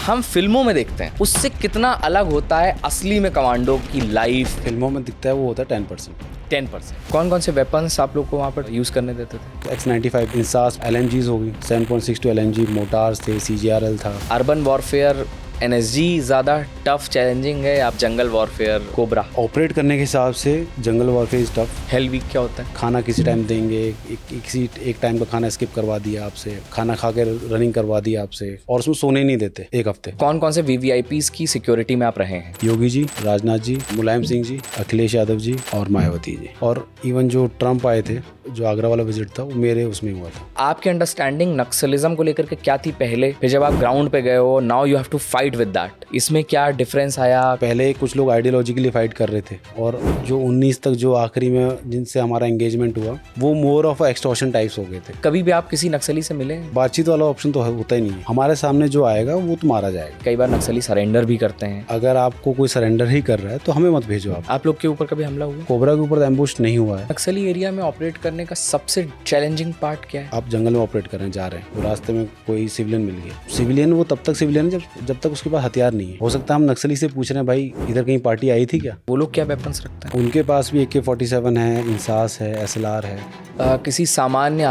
हम फिल्मों में देखते हैं उससे कितना अलग होता है असली में कमांडो की लाइफ? फिल्मों में दिखता है वो होता है 10%। 10%। कौन कौन से वेपन्स आप लोग को वहाँ पर यूज़ करने देते थे? X95 इंसास LMGs होगी, 7.62 LMG मोटार्स थे, CGRL था। अर्बन वॉरफेयर NSG ज़्यादा टफ चैलेंजिंग है, आप जंगल वॉरफेयर कोबरा? ऑपरेट करने के हिसाब से jungle warfare is tough. Hell week क्या होता है? खाना किसी टाइम देंगे, एक टाइम का खाना स्किप करवा दिया आपसे, खाना खा के रनिंग करवा दिया आपसे, और उसमें सोने नहीं देते एक हफ्ते। कौन कौन से VVIPs की सिक्योरिटी में आप रहे हैं? योगी जी, राजनाथ जी, मुलायम सिंह जी, अखिलेश यादव जी और मायावती जी, और इवन जो ट्रम्प आए थे, जो आगरा वाला विजिट था वो मेरे उसमें हुआ था। आपकी अंडरस्टैंडिंग नक्सलिज्म को लेकर के क्या थी पहले, फिर जब आप ग्राउंड पे गए हो, now you have to fight with that, इसमें क्या डिफरेंस आया? पहले कुछ लोग आइडियोलॉजी के लिए फाइट कर रहे थे, और जो 19 तक जो आखिरी में जिनसे हमारा एंगेजमेंट हुआ वो मोर ऑफ एक्सटॉर्शन टाइप्स हो गए थे। कभी भी आप किसी नक्सली से मिले? बातचीत वाला ऑप्शन तो होता ही नहीं है, हमारे सामने जो आएगा वो तो मारा जाएगा। कई बार नक्सली सरेंडर भी करते हैं। अगर आपको कोई सरेंडर ही कर रहा है तो हमें मत भेजो। आप लोग के ऊपर कभी हमला हुआ? कोबरा के ऊपर एम्बुश नहीं हुआ है। नक्सली एरिया में ऑपरेट करने का सबसे चैलेंजिंग पार्ट क्या है? आप जंगल में ऑपरेट करने जा रहे हैं, तो रास्ते में कोई सिविलियन मिल गया। सिविलियन वो तब तक सिविलियन है जब तक उसके पास हथियार नहीं है। हो सकता है हम नक्सली से पूछ रहे हैं, भाई इधर कहीं पार्टी आई थी क्या? वो लोग क्या वेपन्स रखते हैं? उनके पास भी AK-47 है, इंसास है, SLR है। किसी सामान्य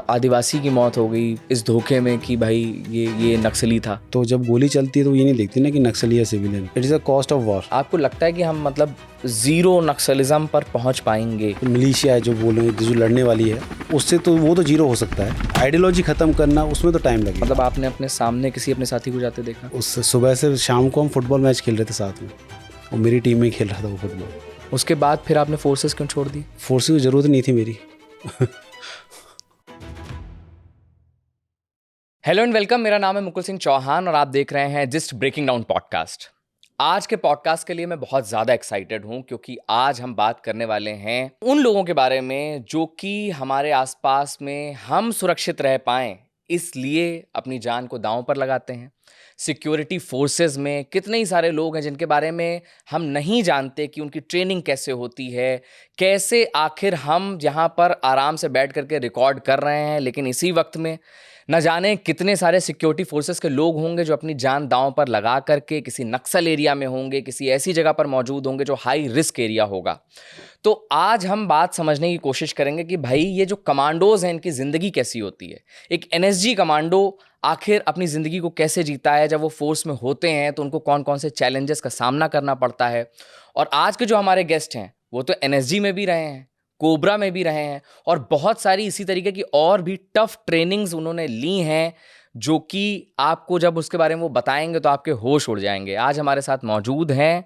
आदिवासी की मौत हो गई इस धोखे में कि भाई ये नक्सली था, तो जब गोली चलती है तो ये नहीं देखती ना कि नक्सली या civilian. It is a cost of war. आपको लगता है कि हम मतलब जीरो नक्सलिज्म पर पहुंच पाएंगे? मिलिशिया है जो बोले, जो लड़ने वाली है, उससे तो वो तो जीरो हो सकता है। आइडियोलॉजी खत्म करना उसमें तो टाइम लगेगा। मतलब आपने अपने सामने किसी अपने साथी को जाते देखा? उस सुबह से शाम को हम फुटबॉल मैच खेल रहे थे साथ में, और मेरी टीम में खेल रहा था वो फुटबॉल। उसके बाद फिर आपने फोर्सेस क्यों छोड़ दी? फोर्सेस की जरूरत नहीं थी मेरी। हेलो एंड वेलकम, मेरा नाम है मुकुल सिंह चौहान और आप देख रहे हैं जस्ट ब्रेकिंग डाउन पॉडकास्ट। आज के पॉडकास्ट के लिए मैं बहुत ज़्यादा एक्साइटेड हूं क्योंकि आज हम बात करने वाले हैं उन लोगों के बारे में जो कि हमारे आसपास में हम सुरक्षित रह पाएं इसलिए अपनी जान को दांव पर लगाते हैं। सिक्योरिटी फोर्सेस में कितने ही सारे लोग हैं जिनके बारे में हम नहीं जानते कि उनकी ट्रेनिंग कैसे होती है, कैसे आखिर हम यहाँ पर आराम से बैठ करके रिकॉर्ड कर रहे हैं, लेकिन इसी वक्त में न जाने कितने सारे सिक्योरिटी फोर्सेस के लोग होंगे जो अपनी जान दांव पर लगा करके किसी नक्सल एरिया में होंगे, किसी ऐसी जगह पर मौजूद होंगे जो हाई रिस्क एरिया होगा। तो आज हम बात समझने की कोशिश करेंगे कि भाई ये जो कमांडोज हैं इनकी ज़िंदगी कैसी होती है। एक NSG कमांडो आखिर अपनी ज़िंदगी को कैसे जीता है, जब वो फोर्स में होते हैं तो उनको कौन कौन से चैलेंजेस का सामना करना पड़ता है। और आज के जो हमारे गेस्ट हैं वो तो NSG में भी रहे हैं, कोबरा में भी रहे हैं, और बहुत सारी इसी तरीके की और भी टफ ट्रेनिंग्स उन्होंने ली हैं जो कि आपको जब उसके बारे में वो बताएंगे तो आपके होश उड़ जाएंगे। आज हमारे साथ मौजूद हैं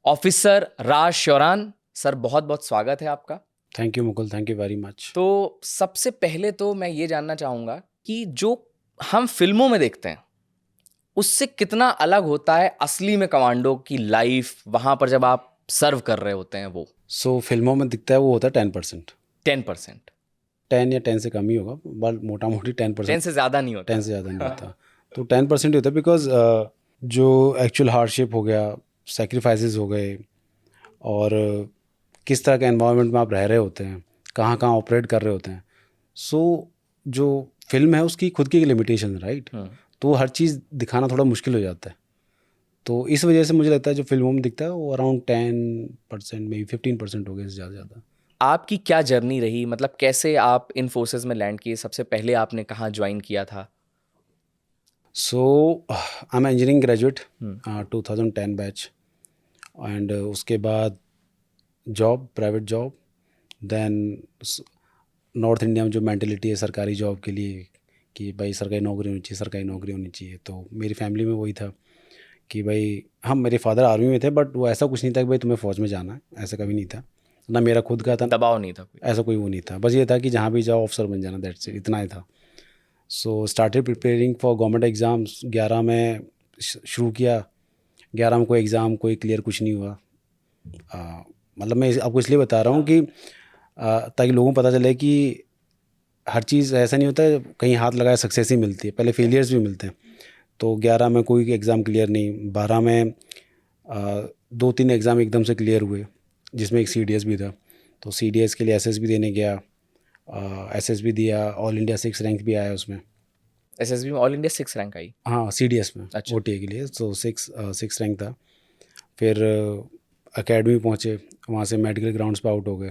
ऑफिसर राज श्योरान। सर बहुत बहुत स्वागत है आपका। Thank you Mukul, thank you very much. तो सबसे पहले तो मैं ये जानना चाहूँगा कि जो हम फिल्मों में देखते हैं उससे कितना अलग होता है असली में कमांडो की लाइफ, वहाँ पर जब आप सर्व कर रहे होते हैं वो? फिल्मों में दिखता है वो होता है 10%। 10%? 10 या 10 से कम ही होगा, बट मोटा मोटी 10%। 10 से ज़्यादा नहीं होता? 10 से ज़्यादा नहीं होता। तो 10% ही होता है, बिकॉज जो एक्चुअल हार्डशिप हो गया, सेक्रीफाइसेस हो गए, और किस तरह के एनवायरनमेंट में आप रह रहे होते हैं, कहाँ कहाँ ऑपरेट कर रहे होते हैं। जो फिल्म है उसकी खुद की लिमिटेशन, राइट? तो हर चीज़ दिखाना थोड़ा मुश्किल हो जाता है। तो इस वजह से मुझे लगता है जो फिल्मों में दिखता है वो अराउंड 10%, मे बी 15% हो गया, इससे ज़्यादा। आपकी क्या जर्नी रही, मतलब कैसे आप इन फोर्सेस में लैंड किए? सबसे पहले आपने कहाँ ज्वाइन किया था? I am engineering graduate, 2010 batch, and उसके बाद job, private job, then north India में जो मेंटलिटी है सरकारी जॉब के लिए कि भाई सरकारी नौकरी होनी चाहिए, सरकारी नौकरी होनी चाहिए। तो मेरी फैमिली में वही था कि भाई, हम मेरे फादर आर्मी में थे, बट वो ऐसा कुछ नहीं था कि भाई तुम्हें फ़ौज में जाना है, ऐसा कभी नहीं था। ना मेरा खुद का था, दबाव नहीं था कोई? ऐसा कोई वो नहीं था, बस ये था कि जहाँ भी जाओ ऑफिसर बन जाना, दैट्स इट, इतना ही था। So started preparing for government exams. 11 में शुरू किया, 11 में कोई एग्ज़ाम कोई क्लियर कुछ नहीं हुआ। मतलब मैं आपको इसलिए बता रहा हूँ कि ताकि लोगों को पता चले कि हर चीज़ ऐसा नहीं होता है कहीं हाथ लगाए सक्सेस ही मिलती है, पहले फेलियर्स भी मिलते हैं। तो 11 में कोई एग्ज़ाम क्लियर नहीं, 12 में 2-3 एग्ज़ाम एकदम से क्लियर हुए, जिसमें एक CDS भी था। तो CDS के लिए SSB देने गया, SSB दिया, ऑल इंडिया 6 रैंक भी आया उसमें। एसएसबी में ऑल इंडिया 6 रैंक आई। हाँ CDS में अच्छा। OTA के लिए, तो 6 रैंक था। फिर एकेडमी पहुँचे, वहाँ से मेडिकल ग्राउंड्स पे आउट हो गए।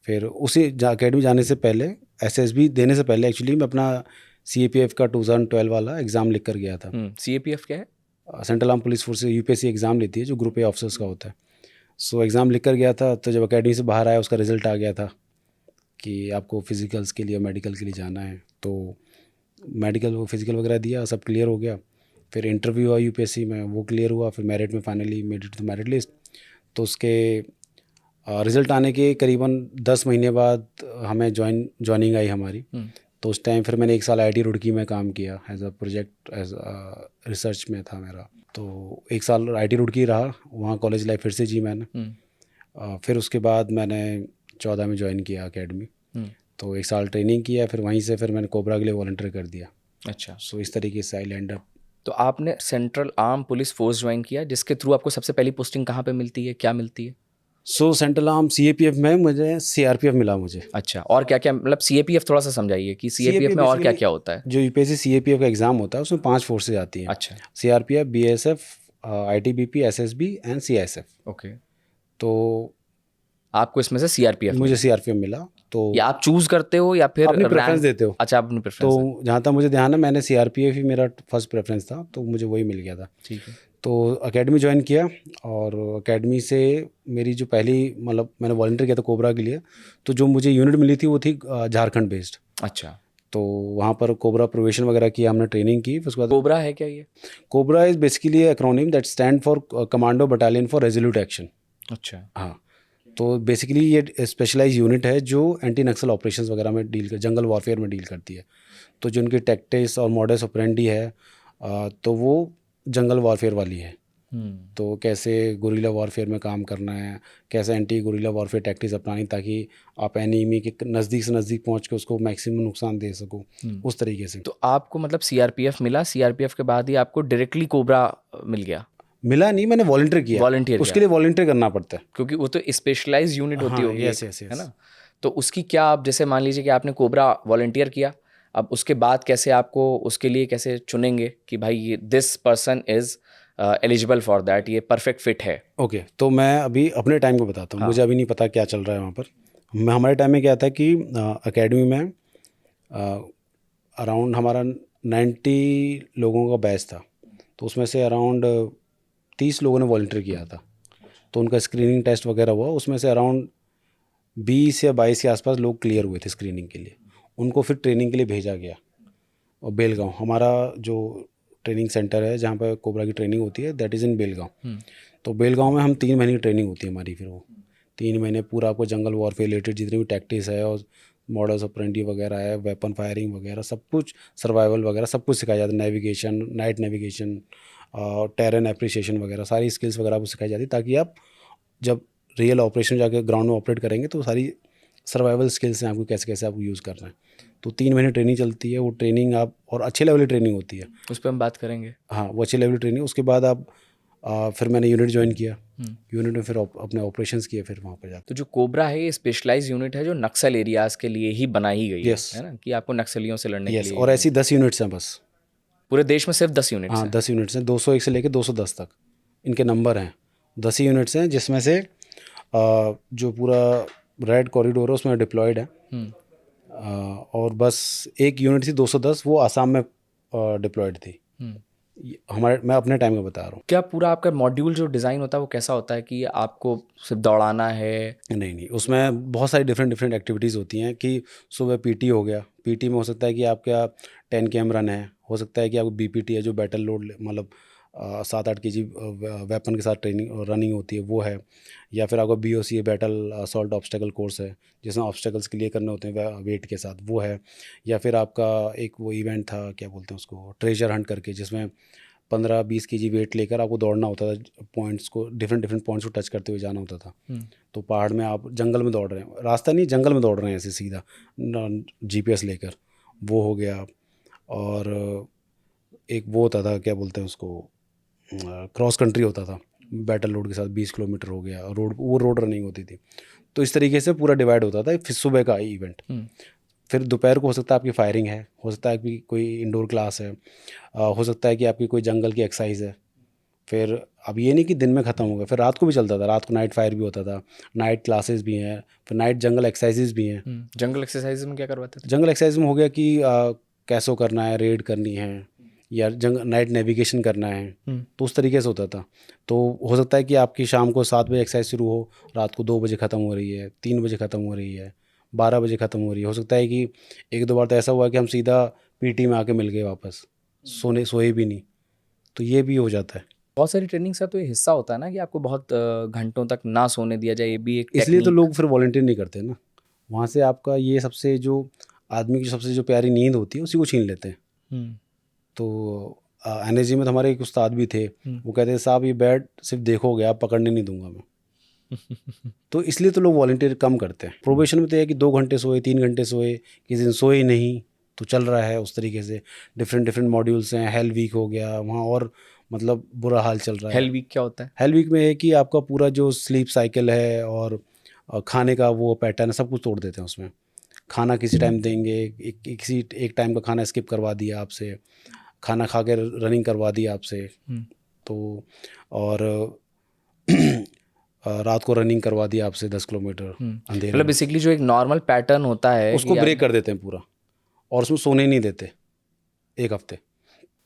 फिर उसी एकेडमी जाने से पहले, SSB देने से पहले एक्चुअली मैं अपना CAPF का 2012 वाला एग्ज़ाम लिख कर गया था। CAPF क्या है? Central arm police force UPSC exam लेती है जो ग्रुप ए ऑफिसर्स का होता है। सो एग्ज़ाम लिख कर गया था, तो जब एकेडमी से बाहर आया उसका रिज़ल्ट आ गया था कि आपको फिज़िकल्स के लिए मेडिकल के लिए जाना है। तो मेडिकल फिज़िकल वगैरह दिया, सब क्लियर हो गया। फिर इंटरव्यू हुआ UPSC में, वो क्लियर हुआ। फिर मेरिट में finally made it to merit list. तो उसके रिज़ल्ट आने के करीबन 10 महीने बाद हमें ज्वाइनिंग आई हमारी। तो उस टाइम फिर मैंने 1 साल IIT रुड़की में काम किया as a project, as research में था मेरा। तो 1 साल IIT रुड़की रहा, वहाँ कॉलेज लाइफ फिर से जी मैंने। फिर उसके बाद मैंने 14 में ज्वाइन किया एकेडमी। तो 1 साल ट्रेनिंग किया, फिर वहीं से फिर मैंने कोबरा के लिए वॉलंटियर कर दिया। अच्छा। सो इस तरीके से आई लैंड अप। तो आपने central arm police force join किया, जिसके थ्रू आपको सबसे पहली पोस्टिंग कहाँ पे मिलती है, क्या मिलती है? सो सेंट्रल आर्म CAPF में मुझे CRPF मिला मुझे। अच्छा, और क्या क्या, मतलब CAPF थोड़ा सा समझाइए कि CAPF में और क्या क्या होता है? जो UPSC CAPF का एग्ज़ाम होता है उसमें 5 फोर्सेज आती हैं। अच्छा। CRPF, BSF, ITBP, SSB and CISF। Okay. तो आपको इसमें से CRPF मुझे मिला? CRPF मिला। तो या आप चूज करते हो या फिर अपनी प्रेफरेंस रैंक? देते हो। अच्छा, अपनी प्रेफरेंस है। तो जहाँ तक मुझे ध्यान है, मैंने CRPF ही मेरा फर्स्ट प्रेफरेंस था, तो मुझे वही मिल गया था। ठीक है। तो एकेडमी ज्वाइन किया, और एकेडमी से मेरी जो पहली, मतलब मैंने वॉलंटियर किया था कोबरा के लिए, तो जो मुझे यूनिट मिली थी वो थी झारखंड बेस्ड। अच्छा। तो वहाँ पर कोबरा प्रोवेशन वगैरह किया, हमने ट्रेनिंग की। उसके बाद कोबरा है क्या ये? Cobra is basically acronym that stand for commando battalion for resolute action. अच्छा। हाँ, तो बेसिकली ये स्पेशलाइज यूनिट है जो एंटी नक्सल ऑपरेशंस वगैरह में जंगल वॉरफेयर में डील करती है। तो जो उनकी टैक्टिक्स और मॉडस ऑपरेंडी है, तो वो जंगल वॉरफेयर वाली है। तो कैसे गुरिल्ला वॉरफेयर में काम करना है, कैसे एंटी गुरिल्ला वॉरफेयर टैक्टिक्स अपनानी ताकि आप एनिमी के नज़दीक से नज़दीक पहुंच के उसको मैक्सिमम नुकसान दे सको, उस तरीके से। तो आपको मतलब CRPF मिला, CRPF के बाद ही आपको डायरेक्टली कोबरा मिल गया? मिला नहीं, मैंने वॉलंटियर किया। वॉलंटियर उसके लिए वॉलंटियर करना पड़ता है, क्योंकि वो तो स्पेशलाइज यूनिट होती हाँ, होगी यस एक, यस है यस। ना? तो उसकी क्या, आप जैसे मान लीजिए कि आपने कोबरा वॉलंटियर किया, अब उसके बाद कैसे आपको उसके लिए कैसे चुनेंगे कि भाई ये this person is eligible for that, ये परफेक्ट फिट है? ओके, तो मैं अभी अपने टाइम को बताता हूँ। हाँ। मुझे अभी नहीं पता क्या चल रहा है वहाँ पर। हमारे टाइम में क्या था कि एकेडमी में अराउंड हमारा 90 लोगों का बैच था। तो उसमें से अराउंड 30 लोगों ने वॉलंटियर किया था। तो उनका स्क्रीनिंग टेस्ट वगैरह हुआ, उसमें से अराउंड 20 या 22 के आसपास लोग क्लियर हुए थे स्क्रीनिंग के लिए। उनको फिर ट्रेनिंग के लिए भेजा गया। और बेलगांव हमारा जो ट्रेनिंग सेंटर है जहाँ पर कोबरा की ट्रेनिंग होती है, दैट इज़ इन बेलगांव। तो बेलगांव में हम 3 महीने की ट्रेनिंग होती है हमारी। फिर वो 3 महीने पूरा आपको जंगल वॉरफेयर रिलेटेड जितनी भी टैक्टिक्स है और मॉडल्स ऑपरेंडी वगैरह है, वेपन फायरिंग वगैरह सब कुछ, सर्वाइवल वगैरह सब कुछ सिखाया जाता है। Navigation, night navigation, terrain appreciation वगैरह सारी स्किल्स वगैरह आपको सिखाई जाती है, ताकि आप जब रियल ऑपरेशन जाके ग्राउंड में ऑपरेट करेंगे तो सारी सर्वाइवल स्किल्स हैं आपको, कैसे कैसे आपको यूज़ करना है। तो 3 महीने ट्रेनिंग चलती है। वो ट्रेनिंग आप, और अच्छे लेवल की ट्रेनिंग होती है, उस पर हम बात करेंगे। हाँ, वो अच्छे लेवल की ट्रेनिंग। उसके बाद आप फिर मैंने यूनिट ज्वाइन किया। यूनिट में फिर अपने ऑपरेशंस किए फिर वहाँ पर जाकर। तो जो कोबरा है ये स्पेशलाइज यूनिट है जो नक्सल एरियाज के लिए ही बनाई गई Yes. है ना, कि आपको नक्सलियों से लड़ने के यस, लिए। और ऐसी 10 यूनिट्स हैं बस। पूरे देश में सिर्फ 10 यूनिट्स हाँ, हैं? 10 यूनिट्स हैं, 201 से लेकर 210 तक इनके नंबर हैं। 10 ही यूनिट्स हैं, जिसमें से जो पूरा रेड कॉरिडोर है उसमें डिप्लॉयड है। और बस एक यूनिट थी 210, वो आसाम में डिप्लॉयड थी। मैं अपने टाइम का बता रहा हूँ। क्या पूरा आपका मॉड्यूल जो डिज़ाइन होता है वो कैसा होता है कि आपको सिर्फ दौड़ाना है? नहीं, उसमें बहुत सारी डिफरेंट एक्टिविटीज़ होती हैं। कि सुबह PT हो गया, PT में हो सकता है कि आपका 10 km रन है, हो सकता है कि आपको BPT है जो बैटल लोड, मतलब 7-8 kg वेपन के साथ ट्रेनिंग रनिंग होती है, वो है। या फिर आपका BOC है, बैटल असॉल्ट ऑब्स्टेकल कोर्स है, जिसमें ऑब्स्टेकल्स क्लियर करने होते हैं वेट के साथ, वो है। या फिर आपका एक वो इवेंट था, क्या बोलते हैं उसको, ट्रेजर हंट करके, जिसमें 15-20 kg वेट लेकर आपको दौड़ना होता था, पॉइंट्स को डिफरेंट पॉइंट्स को टच करते हुए जाना होता था। तो पहाड़ में आप जंगल में दौड़ रहे हैं, रास्ता नहीं, जंगल में दौड़ रहे हैं ऐसे सीधा GPS लेकर, वो हो गया। और एक वो होता था, क्या बोलते हैं उसको, क्रॉस कंट्री होता था बैटल लोड के साथ, 20 किलोमीटर हो गया, वो रोड रनिंग होती थी। तो इस तरीके से पूरा डिवाइड होता था। फिर सुबह का इवेंट, फिर दोपहर को हो सकता है आपकी फायरिंग है, हो सकता है कि कोई इंडोर क्लास है, हो सकता है कि आपकी कोई जंगल की एक्सरसाइज है। फिर अब ये नहीं कि दिन में ख़त्म हो गया, फिर रात को भी चलता था, रात को नाइट फायर भी होता था, नाइट क्लासेस भी हैं, फिर नाइट जंगल एक्सरसाइजेज भी हैं। जंगल एक्सरसाइज में क्या करवाते थे? जंगल एक्सरसाइज में हो गया कि कैसो करना है, रेड करनी है, या नाइट नेविगेशन करना है, तो उस तरीके से होता था। तो हो सकता है कि आपकी शाम को 7 बजे एक्सरसाइज शुरू हो, रात को 2 बजे ख़त्म हो रही है, 3 बजे ख़त्म हो रही है, 12 बजे ख़त्म हो रही है। हो सकता है कि 1-2 बार तो ऐसा हुआ कि हम सीधा पीटी में आके मिल गए वापस, सोए भी नहीं, तो ये भी हो जाता है। बहुत सारी ट्रेनिंग का तो ये हिस्सा होता है ना कि आपको बहुत घंटों तक ना सोने दिया जाए, ये भी एक इसलिए तो टेक्निक। लोग फिर वॉलंटियर नहीं करते ना, वहाँ से आपका ये सबसे जो आदमी की सबसे जो प्यारी नींद होती है उसी को छीन लेते हैं। तो एनर्जी में तो हमारे एक उस्ताद भी थे, वो कहते थे साहब ये बेड सिर्फ देखोगे, आप पकड़ने नहीं दूंगा मैं। तो इसलिए तो लोग वॉलंटियर कम करते हैं। प्रोबेशन में तो है कि 2 घंटे सोए, 3 घंटे सोए, किसी दिन सोए ही नहीं, तो चल रहा है उस तरीके से। डिफरेंट मॉड्यूल्स हैं, हेल वीक हो गया वहाँ, और मतलब बुरा हाल चल रहा है। हेल वीक क्या होता है? हेल वीक में है कि आपका पूरा जो स्लीप साइकिल है और खाने का वो पैटर्न है, सब कुछ तोड़ देते हैं उसमें। खाना किसी टाइम देंगे, किसी एक टाइम का खाना स्किप करवा दिया आपसे, खाना खा के रनिंग करवा दी आपसे, तो और रात को रनिंग करवा दी आपसे 10 किलोमीटर अंधेरे मतलब में। बेसिकली जो एक नॉर्मल पैटर्न होता है उसको कि ब्रेक कर देते हैं पूरा, और उसमें सोने ही नहीं देते 1 हफ्ते।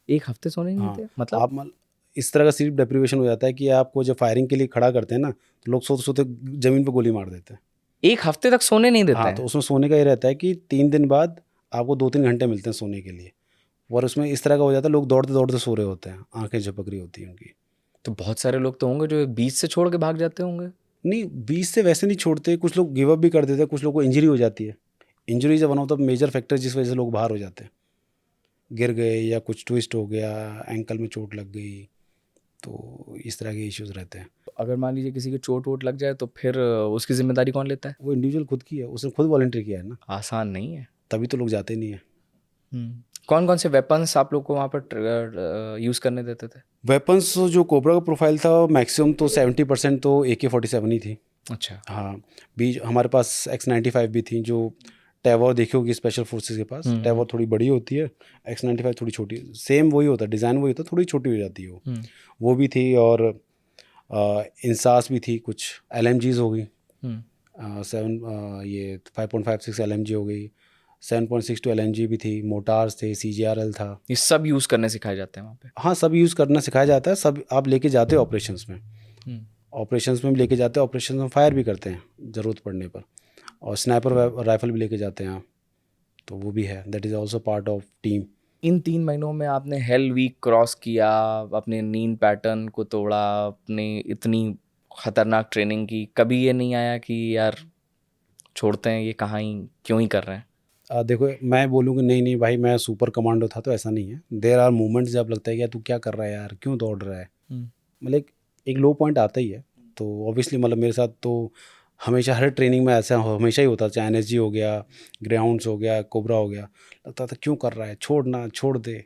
एक हफ्ते सोने नहीं हाँ, देते मतलब? आप इस तरह का स्लीप डेप्रिवेशन हो जाता है कि आपको जब फायरिंग के लिए खड़ा करते हैं ना, तो लोग सोते सोते ज़मीन पे गोली मार देते हैं। एक हफ्ते तक सोने नहीं देते हाँ, हैं? तो उसमें सोने का ये रहता है कि 3 दिन बाद आपको 2-3 घंटे मिलते हैं सोने के लिए, और उसमें इस तरह का हो जाता है लोग दौड़ते दौड़ते सो रहे होते हैं, आंखें झपक रही होती हैं उनकी। तो बहुत सारे लोग तो होंगे जो बीच से छोड़ के भाग जाते होंगे। नहीं, बीच से वैसे नहीं छोड़ते, कुछ लोग गिव अप भी कर देते हैं, कुछ लोग को इंजरी हो जाती है। Injury is one of the major factor जिस वजह से लोग बाहर हो जाते हैं। गिर गए या कुछ ट्विस्ट हो गया, एंकल में चोट लग गई, तो इस तरह के इश्यूज़ रहते हैं। अगर मान लीजिए किसी की चोट वोट लग जाए तो फिर उसकी जिम्मेदारी कौन लेता है? वो इंडिविजुअल खुद की है, उसने खुद वॉलंटियर किया है ना, आसान नहीं है। तभी तो लोग जाते नहीं है। कौन कौन से वेपन्स आप लोग को वहाँ पर यूज़ करने देते थे? वेपन्स जो कोबरा का प्रोफाइल था, मैक्सिमम तो 70% तो AK-47 ही थी। अच्छा। हाँ, बीच हमारे पास X-95 भी थी, जो टैवर देखी होगी स्पेशल फोर्सेस के पास। टैवर थोड़ी बड़ी होती है, X-95 थोड़ी छोटी, सेम वही होता है, डिज़ाइन वही होता है, थोड़ी छोटी हो जाती है वो भी थी। और इंसास भी थी, कुछ LMGs हो गई, 5.56 LMG हो गई, 7.62 LMG भी थी, मोटार्स थे, CGRL था। ये सब यूज़ करने सिखाए जाते हैं वहाँ पे? हाँ, सब यूज़ करना सिखाया जाता है, सब आप लेके जाते हो ऑपरेशंस में। ऑपरेशंस में भी लेके जाते हैं, ऑपरेशंस में फायर भी करते हैं ज़रूरत पड़ने पर, और स्नाइपर राइफल भी लेके जाते हैं आप, तो वो भी है, that is also part of team. इन 3 महीनों में आपने हेल वीक क्रॉस किया, अपने नींद पैटर्न को तोड़ा, अपने इतनी खतरनाक ट्रेनिंग की, कभी ये नहीं आया कि यार छोड़ते हैं, ये कहाँ ही क्यों ही कर रहे हैं? देखो, मैं बोलूँ कि नहीं भाई मैं सुपर कमांडो था, तो ऐसा नहीं है। देयर आर मोमेंट्स जब लगता है कि यार तू क्या कर रहा है यार, क्यों दौड़ रहा है, मतलब एक लो पॉइंट आता ही है। तो ऑब्वियसली मतलब मेरे साथ तो हमेशा हर ट्रेनिंग में ऐसा हमेशा ही होता, चाहे एनएसजी हो गया, ग्राउंड्स हो गया, कोबरा हो गया, लगता था क्यों कर रहा है, छोड़ दे।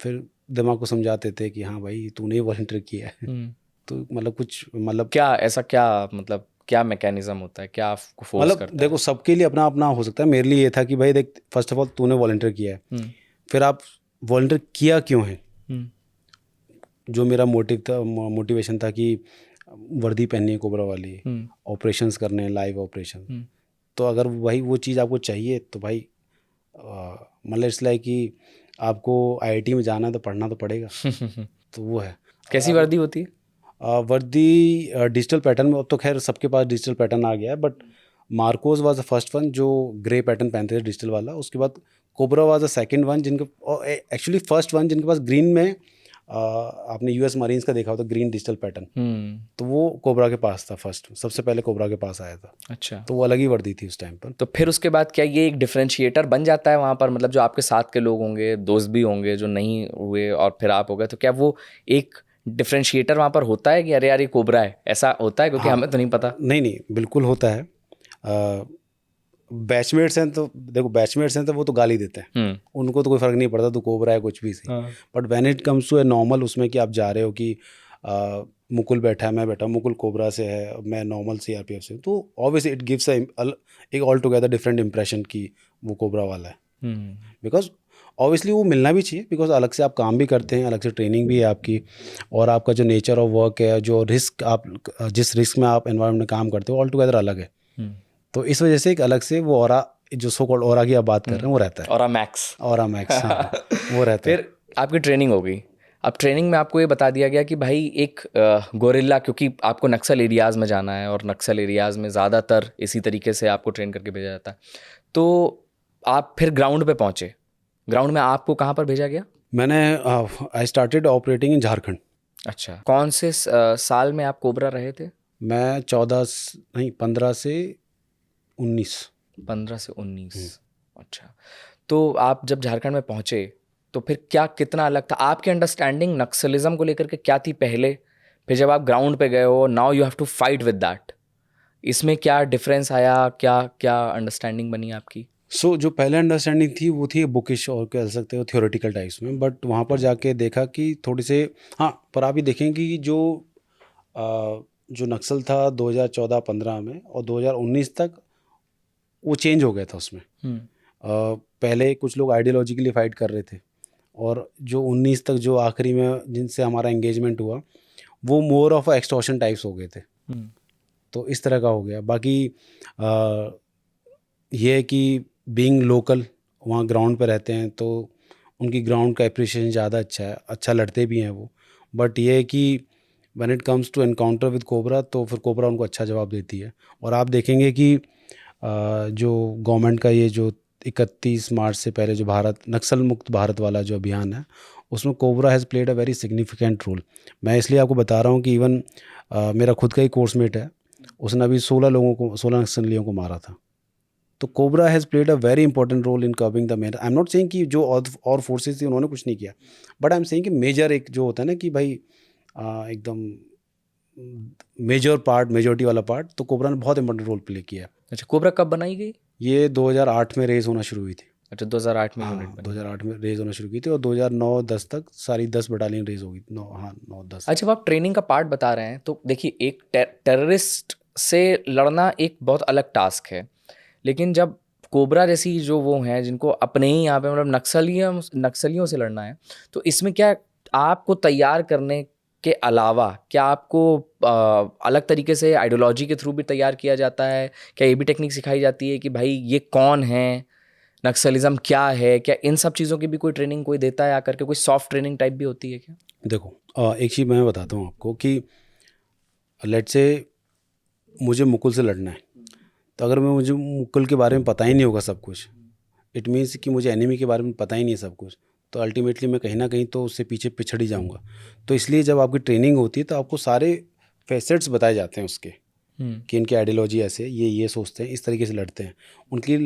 फिर दिमाग को समझाते थे कि हाँ भाई तूने वॉलंटियर किया है। तो मतलब कुछ मतलब क्या ऐसा क्या मतलब क्या मैकेनिज्म होता है, क्या आपको फोर्स मतलब करता देखो सबके लिए अपना अपना हो सकता है। मेरे लिए ये था कि भाई देख, फर्स्ट ऑफ ऑल तूने वॉलंटियर किया है, फिर आप वॉलंटियर किया क्यों है। जो मेरा मोटिवेशन था कि वर्दी पहननी है कोबरा वाली, ऑपरेशंस करने हैं, लाइव ऑपरेशन। तो अगर वही वो चीज़ आपको चाहिए तो भाई मतलब इसलिए कि आपको IIT में जाना है तो पढ़ना तो पड़ेगा। तो वो है। कैसी वर्दी होती है? वर्दी डिजिटल पैटर्न में, अब तो खैर सबके पास डिजिटल पैटर्न आ गया है, but Marcos was the first one जो ग्रे पैटर्न पहनते थे डिजिटल वाला। उसके बाद cobra was the second one जिनके एक्चुअली फर्स्ट वन जिनके पास ग्रीन में आपने US मरीन्स का देखा होता ग्रीन डिजिटल पैटर्न, तो वो कोबरा के पास था फर्स्ट, सबसे पहले कोबरा के पास आया था। अच्छा। तो वो अलग ही वर्दी थी उस टाइम पर। तो फिर उसके बाद क्या ये एक डिफरेंशिएटर बन जाता है वहाँ पर, मतलब जो आपके साथ के लोग होंगे, दोस्त भी होंगे जो नहीं हुए और फिर आप हो गए, तो क्या वो एक डिफरेंशिएटर वहाँ पर होता है कि अरे यार ये कोबरा है, ऐसा होता है? क्योंकि हमें तो नहीं पता। नहीं बिल्कुल होता है। बैचमेट्स हैं तो देखो, बैचमेट्स हैं तो वो तो गाली देते हैं, उनको तो कोई फ़र्क नहीं पड़ता, तो कोबरा है कुछ भी सही। But when it comes to a normal, उसमें कि आप जा रहे हो कि मुकुल बैठा है, मैं बैठा हूँ, मुकुल कोबरा से है, मैं नॉर्मल सीआरपीएफ से हूँ, तो ऑब्वियसली इट गिव्स एक ऑल टुगेदर डिफरेंट इंप्रेशन कि वो कोबरा वाला है। बिकॉज ऑब्वियसली वो मिलना भी चाहिए, बिकॉज अलग से आप काम भी करते हैं, अलग से ट्रेनिंग भी है आपकी, और आपका जो नेचर ऑफ वर्क है, जो रिस्क आप जिस रिस्क में आप एनवायरनमेंट में काम करते हो, ऑल टुगेदर अलग है। तो इस वजह से एक अलग से वो ऑरा, जो सो कॉल्ड ऑरा की आप बात कर रहे हैं, वो रहता है। और मैक्स ऑरा मैक्स, हाँ, वो रहता है। फिर आपकी ट्रेनिंग हो गई। अब ट्रेनिंग में आपको ये बता दिया गया कि भाई एक गोरिल्ला, क्योंकि आपको नक्सल एरियाज़ में जाना है और नक्सल एरियाज़ में ज़्यादातर इसी तरीके से आपको ट्रेन करके भेजा जाता है, तो आप फिर ग्राउंड पे पहुँचे। ग्राउंड में आपको कहाँ पर भेजा गया? मैंने I started operating in Jharkhand. अच्छा, कौन से साल में आप कोबरा रहे थे? मैं 15 से 19। 15 से 19। अच्छा, तो आप जब झारखंड में पहुंचे तो फिर क्या कितना अलग था आपकी अंडरस्टैंडिंग नक्सलिज्म को लेकर के, क्या थी पहले? फिर जब आप ग्राउंड पे गए हो, now you have to fight with that, इसमें क्या डिफरेंस आया, क्या क्या अंडरस्टैंडिंग बनी आपकी? सो जो पहले अंडरस्टैंडिंग थी वो थी बुकिश, और कह सकते हो थियोरेटिकल टाइप्स में, बट वहाँ पर जाके देखा कि थोड़ी से, हाँ, पर आप ये देखें कि जो नक्सल था 2014-15 में और 2019 तक वो चेंज हो गया था उसमें। पहले कुछ लोग आइडियोलॉजिकली फाइट कर रहे थे, और जो 19 तक जो आखिरी में जिनसे हमारा एंगेजमेंट हुआ, वो मोर ऑफ एक्सटॉर्शन टाइप्स हो गए थे। तो इस तरह का हो गया। बाकी ये है कि बीइंग लोकल, वहाँ ग्राउंड पे रहते हैं, तो उनकी ग्राउंड का एप्रिसिएशन ज़्यादा अच्छा है, अच्छा लड़ते भी हैं वो। बट ये है कि when it comes to encounter with cobra, तो फिर कोबरा उनको अच्छा जवाब देती है। और आप देखेंगे कि जो गवर्नमेंट का ये जो 31 मार्च से पहले जो भारत नक्सल मुक्त भारत वाला जो अभियान है, उसमें cobra has played a very significant role. मैं इसलिए आपको बता रहा हूँ कि इवन मेरा खुद का ही कोर्समेट है, उसने अभी 16 नक्सलियों को मारा था। तो cobra has played a very important role in curbing the men. I am not saying कि जो और फोर्सेस थी उन्होंने कुछ नहीं किया, बट आई एम सेइंग कि मेजर एक जो होता है ना कि भाई एकदम मेजर पार्ट, मेजोरिटी वाला पार्ट, तो कोबरा ने बहुत इंपॉर्टेंट रोल प्ले किया है। अच्छा, कोबरा कब बनाई गई? ये 2008 में रेज होना शुरू हुई थी। अच्छा, 2008 में हाँ, यूनिट बनी। 2008 में रेज होना शुरू की थी, और 2009-10 तक सारी 10 बटालियन रेज हो गई। 9-10। अच्छा, जब आप ट्रेनिंग का पार्ट बता रहे हैं, तो देखिए एक टेररिस्ट से लड़ना एक बहुत अलग टास्क है, लेकिन जब कोबरा जैसी जो वो हैं जिनको अपने ही यहाँ पे मतलब नक्सलियों से लड़ना है, तो इसमें क्या आपको तैयार करने के अलावा क्या आपको अलग तरीके से आइडियोलॉजी के थ्रू भी तैयार किया जाता है? क्या ये भी टेक्निक सिखाई जाती है कि भाई ये कौन है, नक्सलिज्म क्या है, क्या इन सब चीज़ों की भी कोई ट्रेनिंग कोई देता है आकर के? कोई सॉफ्ट ट्रेनिंग टाइप भी होती है क्या? देखो, एक चीज़ मैं बताता हूँ आपको कि लेट्स से मुझे मुकुल से लड़ना है, तो अगर मुझे मुकुल के बारे में पता ही नहीं होगा सब कुछ, इट मीन्स कि मुझे एनिमी के बारे में पता ही नहीं है सब कुछ, तो अल्टीमेटली मैं कहीं ना कहीं तो उससे पीछे पिछड़ ही जाऊंगा। तो इसलिए जब आपकी ट्रेनिंग होती है तो आपको सारे फैसेट्स बताए जाते हैं उसके, कि इनकी आइडियोलॉजी ऐसे, ये सोचते हैं, इस तरीके से लड़ते हैं। उनकी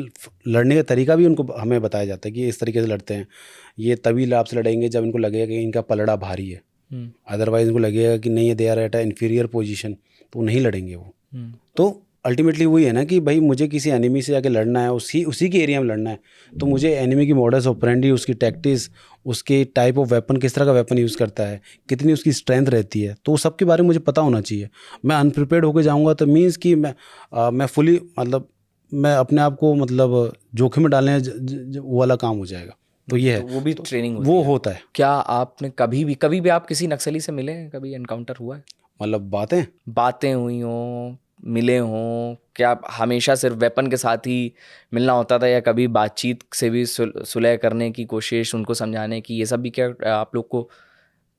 लड़ने का तरीका भी उनको हमें बताया जाता है कि इस तरीके से लड़ते हैं। ये तभी आपसे लड़ेंगे जब इनको लगेगा कि इनका पलड़ा भारी है, अदरवाइज इनको लगेगा कि नहीं, ये they are at a inferior position, तो नहीं लड़ेंगे वो। तो अल्टीमेटली वही है ना कि भाई मुझे किसी एनिमी से जाके लड़ना है, उसी के एरिया में लड़ना है, तो मुझे एनिमी की मॉडल्स ऑपरेंडी, उसकी टैक्टिक्स, उसके टाइप ऑफ वेपन, किस तरह का वेपन यूज़ करता है, कितनी उसकी स्ट्रेंथ रहती है, तो सब के बारे में मुझे पता होना चाहिए। मैं अनप्रिपेयर्ड होकर जाऊँगा तो मीन्स कि मैं फुली, मतलब मैं अपने आप को मतलब जोखिम में डालने वो वाला काम हो जाएगा। तो ये है, तो वो भी ट्रेनिंग वो होता है। क्या आपने कभी भी आप किसी नक्सली से मिले हैं? कभी एनकाउंटर हुआ है? मतलब बातें हुई हों, मिले हों? क्या हमेशा सिर्फ वेपन के साथ ही मिलना होता था, या कभी बातचीत से भी सुलह करने की कोशिश, उनको समझाने की, ये सब भी क्या आप लोग को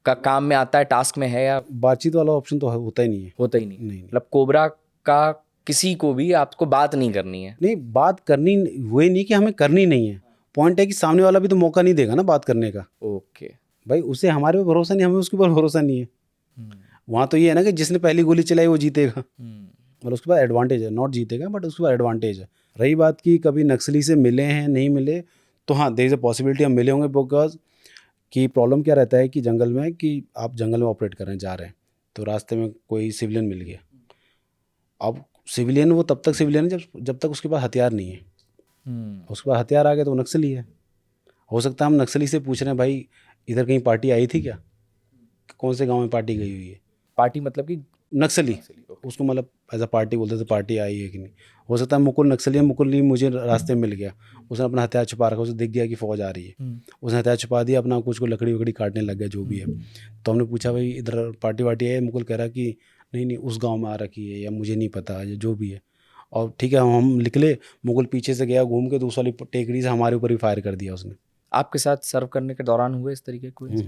का काम में आता है, टास्क में है, या बातचीत वाला ऑप्शन तो होता ही नहीं है। होता ही नहीं? नहीं। मतलब कोबरा का किसी को भी आपको बात नहीं करनी है? नहीं, बात करनी, वही नहीं कि हमें करनी नहीं है, पॉइंट है कि सामने वाला भी तो मौका नहीं देगा ना बात करने का। ओके भाई उसे हमारे पे भरोसा नहीं, हमें उसके ऊपर भरोसा नहीं है। वहाँ तो ये है ना कि जिसने पहली गोली चलाई वो जीतेगा, मतलब उसके पास एडवांटेज है, नॉट जीतेगा बट उसके पास एडवांटेज है। रही बात कि कभी नक्सली से मिले हैं, नहीं मिले, तो हाँ, देयर इज़ अ पॉसिबिलिटी हम मिले होंगे, बिकॉज कि प्रॉब्लम क्या रहता है कि जंगल में, कि आप जंगल में ऑपरेट कर रहे हैं, जा रहे हैं, तो रास्ते में कोई सिविलियन मिल गया। अब सिविलियन वो तब तक सिविलियन है जब तक उसके पास हथियार नहीं है। उसके पास हथियार आ गए तो वो नक्सली है। हो सकता है हम नक्सली से पूछ रहे हैं, भाई इधर कहीं पार्टी आई थी क्या, कौन से गांव में पार्टी गई हुई है, पार्टी मतलब कि नक्सली, उसको मतलब एज अ पार्टी बोलते थे, पार्टी आई है कि नहीं। हो सकता है मुकुल नक्सली है, मुकुल नहीं, मुझे रास्ते में मिल गया, उसने अपना हथियार छुपा रखा, उसे दिख गया कि फ़ौज आ रही है, उसने हथियार छुपा दिया अपना, कुछ को लकड़ी वकड़ी काटने लग गया जो भी है। तो हमने पूछा भाई इधर पार्टी वार्टी है, मुकुल कह रहा कि नहीं नहीं उस गाँव में आ रखी है या मुझे नहीं पता या जो भी है। और ठीक है हम निकले, मुकुल पीछे से गया घूम के, दूसरी वाली टेकड़ी से हमारे ऊपर ही फायर कर दिया उसने। आपके साथ सर्व करने के दौरान हुए इस तरीके कोई